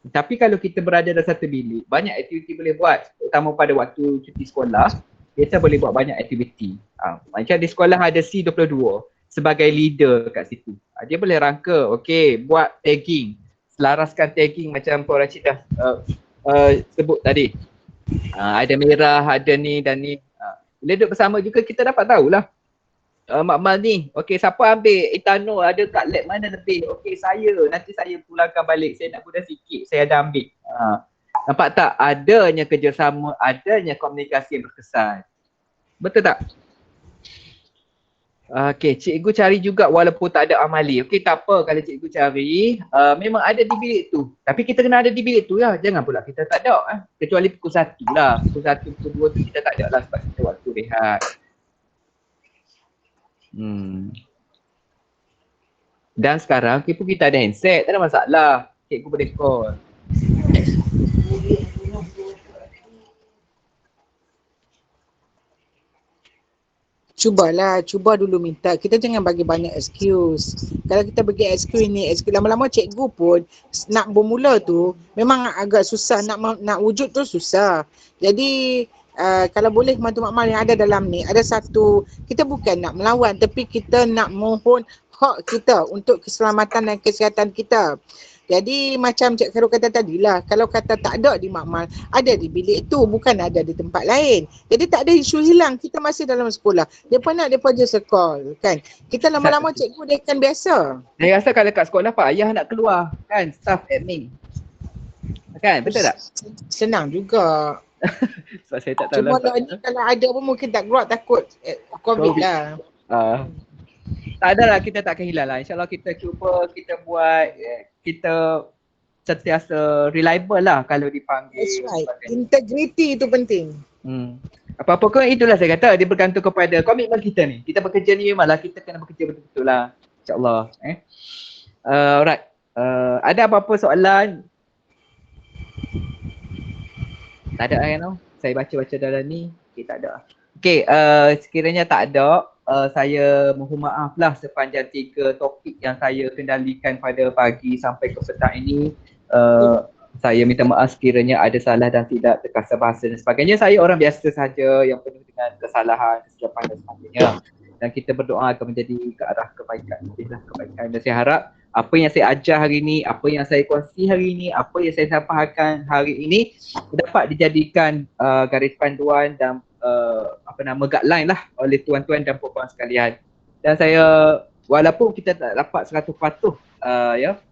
Tapi kalau kita berada dalam satu bilik, banyak aktiviti boleh buat. Terutama pada waktu cuti sekolah, kita boleh buat banyak aktiviti. Macam di sekolah ada C22 sebagai leader kat situ. Dia boleh rangka, okey, buat tagging. Selaraskan tagging macam Puan Rashid dah sebut tadi. Ada merah, ada ni dan ni. Bila duduk bersama juga kita dapat tahulah. Makmal ni, okey siapa ambil etanol, ada kat lab mana lebih, okey nanti saya pulangkan balik, saya nak guna sikit, saya ada ambil. Nampak tak? Adanya kerjasama, adanya komunikasi yang berkesan. Betul tak? Okey, cikgu cari juga walaupun tak ada amali. Okey, tak apa kalau cikgu cari, memang ada di bilik tu. Tapi kita kena ada di bilik tu lah, jangan pula kita tak ada. Kecuali pukul 1 lah, pukul 1, pukul 2 tu kita tak ada lah sebab kita waktu rehat. Dan sekarang kita ada handset, tak ada masalah. Cikgu boleh call. Cuba dulu minta. Kita jangan bagi banyak excuse. Kalau kita bagi excuse ni, lama-lama cikgu pun nak bermula tu memang agak susah, nak wujud tu susah. Jadi kalau boleh pembantu makmal yang ada dalam ni, ada satu, kita bukan nak melawan tapi kita nak mohon hak kita untuk keselamatan dan kesihatan kita. Jadi macam Cik Khairul kata tadilah, kalau kata tak ada di makmal, ada di bilik tu, bukan ada di tempat lain. Jadi tak ada isu hilang, kita masih dalam sekolah. Depa nak, depa just call kan. Kita lama-lama cikgu dia akan biasa. Saya rasa kalau kat sekolah payah nak keluar kan, staff admin. Kan, betul tak? Senang juga. Sebab saya tak tahu Cuma lah. kalau ada pun mungkin tak keluar, takut COVID COVID. lah. Tak adalah, kita tak akan hilang lah. InsyaAllah kita cuba, kita buat, kita sentiasa reliable lah kalau dipanggil. That's right. Integrity itu penting. Apa-apa pun itulah saya kata, dia bergantung kepada komitmen kita ni. Kita bekerja ni memanglah kita kena bekerja betul-betul lah. InsyaAllah. Alright. Ada apa-apa soalan? Tak ada kan? Saya baca-baca dalam ni. Okay, tak ada. Okay, sekiranya tak ada, saya mohon maaf lah sepanjang 3 topik yang saya kendalikan pada pagi sampai ke petang ini. Saya minta maaf sekiranya ada salah dan tidak terkasar bahasa dan sebagainya. Saya orang biasa saja yang penuh dengan kesalahan, kesilapan dan sebagainya. Dan kita berdoa akan menjadi ke arah kebaikan. Kebaikan. Dan saya harap apa yang saya ajar hari ini, apa yang saya kongsi hari ini, apa yang saya sampaikan hari ini dapat dijadikan garis panduan dan guideline lah oleh tuan-tuan dan puan-puan sekalian. Dan saya, walaupun kita tak dapat 100%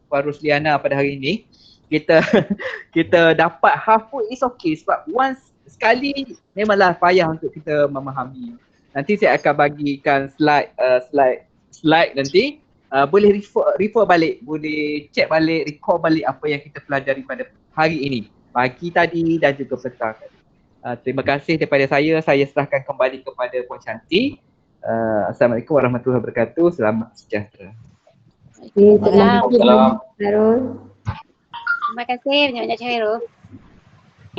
Puan Rusliana pada hari ini, kita dapat half pun is okay sebab once sekali memanglah payah untuk kita memahami. Nanti saya akan bagikan slide nanti, boleh refer balik, boleh check balik, recall balik apa yang kita pelajari pada hari ini, pagi tadi dan juga petang tadi. Terima kasih daripada saya serahkan kembali kepada Puan Shanti. Assalamualaikum warahmatullahi wabarakatuh. Selamat sejahtera. Terima kasih banyak-banyak Khairul.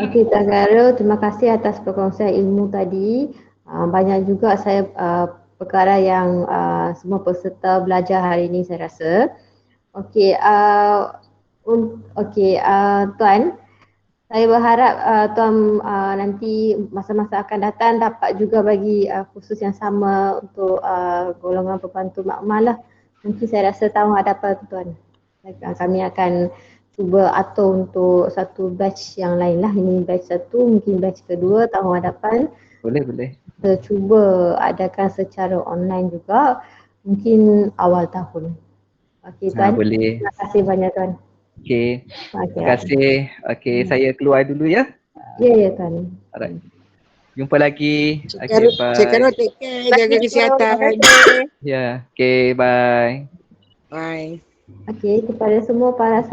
Okey, Tuan Khairul, terima kasih atas perkongsian ilmu tadi. Banyak juga saya perkara yang semua peserta belajar hari ini saya rasa. Okey, Tuan, saya berharap Tuan nanti masa-masa akan datang dapat juga bagi khusus yang sama untuk golongan pembantu makmal lah. Nanti saya rasa tahu hadapan Tuan. Kami akan cuba atur untuk satu batch yang lain lah. Ini batch 1, mungkin batch kedua tahun hadapan. Boleh. Kita cuba adakan secara online juga, mungkin awal tahun. Okey Tuan. Boleh. Terima kasih banyak Tuan. Okey. Terima kasih. Okey, saya keluar dulu ya. Ya Tuan. Alright. Jumpa lagi. Okey, bye. Cik Khairul, take care, jaga kesihatan. Ya, okey, bye. Bye. Okey, kepada semua para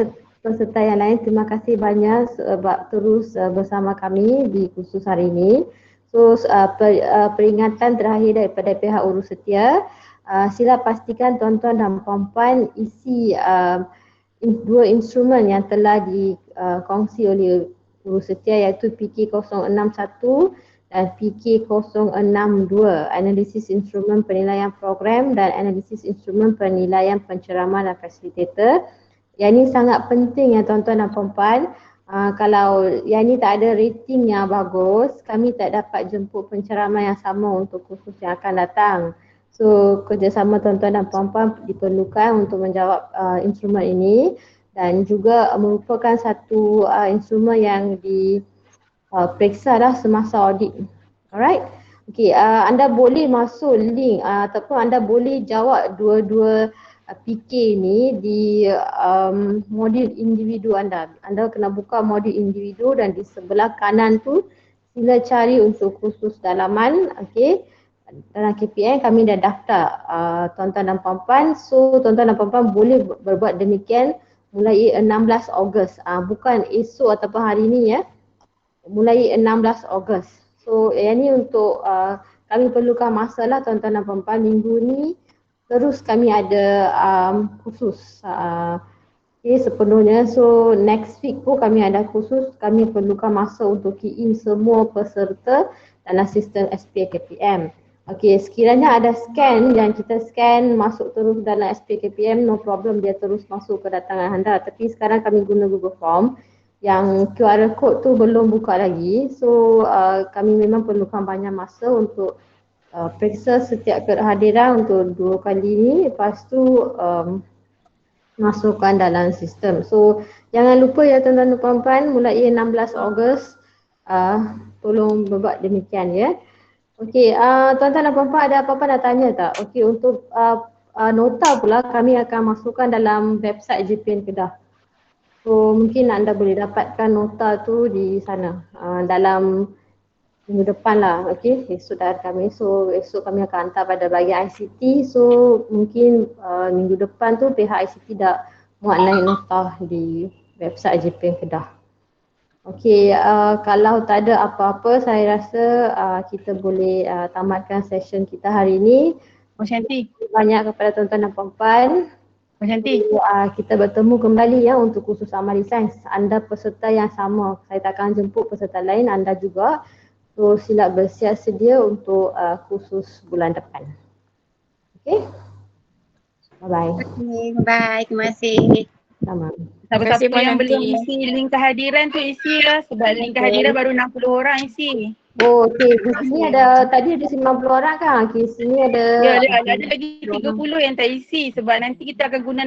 peserta yang lain, terima kasih banyak sebab terus bersama kami di kursus hari ini. So, peringatan terakhir daripada pihak urus setia, sila pastikan tuan-tuan dan puan-puan isi 2 instrumen yang telah dikongsi oleh urus setia, iaitu PK061 dan PK062, analisis instrumen penilaian program dan analisis instrumen penilaian penceramah dan fasilitator. Yang ini sangat penting ya tuan-tuan dan puan-puan. Kalau yang ini tak ada rating yang bagus, kami tak dapat jemput penceramah yang sama untuk kursus yang akan datang. So kerjasama tuan-tuan dan puan-puan diperlukan untuk menjawab instrumen ini, dan juga merupakan satu instrumen yang diperiksa dah semasa audit. Alright. Okey, anda boleh masuk link ataupun anda boleh jawab dua-dua PK ni di modul individu anda. Anda kena buka modul individu dan di sebelah kanan tu sila cari untuk kursus dalaman. Okey. Dalam KPM kami dah daftar tuan-tuan dan puan-puan. So tuan-tuan dan puan-puan boleh berbuat demikian mulai 16 Ogos. Bukan esok ataupun hari ni ya. Mulai 16 Ogos. So yang ni untuk kami perlukan masa lah tuan-tuan dan puan-puan. Minggu ni terus kami ada khusus sepenuhnya. So next week pun kami ada khusus. Kami perlukan masa untuk key in semua peserta dalam sistem SPKPM. Okey, sekiranya ada scan yang kita scan masuk terus dalam SPKPM, no problem, dia terus masuk kedatangan anda. Tapi sekarang kami guna Google Form yang QR code tu belum buka lagi. So kami memang perlukan banyak masa untuk periksa setiap kehadiran untuk 2 kali ni, lepas tu masukkan dalam sistem. So jangan lupa ya tuan-tuan dan puan-puan, mulai 16 Ogos tolong berbuat demikian ya. Okey, tuan-tuan dan puan-puan ada apa-apa nak tanya tak? Okey, untuk nota pula kami akan masukkan dalam website JPN Kedah. So mungkin anda boleh dapatkan nota tu di sana dalam minggu depan lah, okey, esok dah kami. So esok kami akan hantar pada bahagian ICT. So mungkin minggu depan tu pihak ICT dah muat naik nota di website JPN Kedah. Okey, kalau tak ada apa-apa, saya rasa kita boleh tamatkan session kita hari ini. Shanti. Banyak kepada tuan-tuan dan puan-puan. Shanti. Kita bertemu kembali ya untuk kursus Amali Sains. Anda peserta yang sama, saya tak akan jemput peserta lain, anda juga. So sila bersiap sedia untuk kursus bulan depan. Okey. Bye-bye. Okay, bye. Terima kasih. Sama. Terima kasih, Siapa-siapa yang Puan belum Yanti. isi link kehadiran tu isi ya. Sebab link kehadiran baru 60 orang isi. Oh, okey. Di sini ada, tadi ada 90 orang kan? Okey, sini ada Ya, ada lagi 30 yang tak isi sebab nanti kita akan guna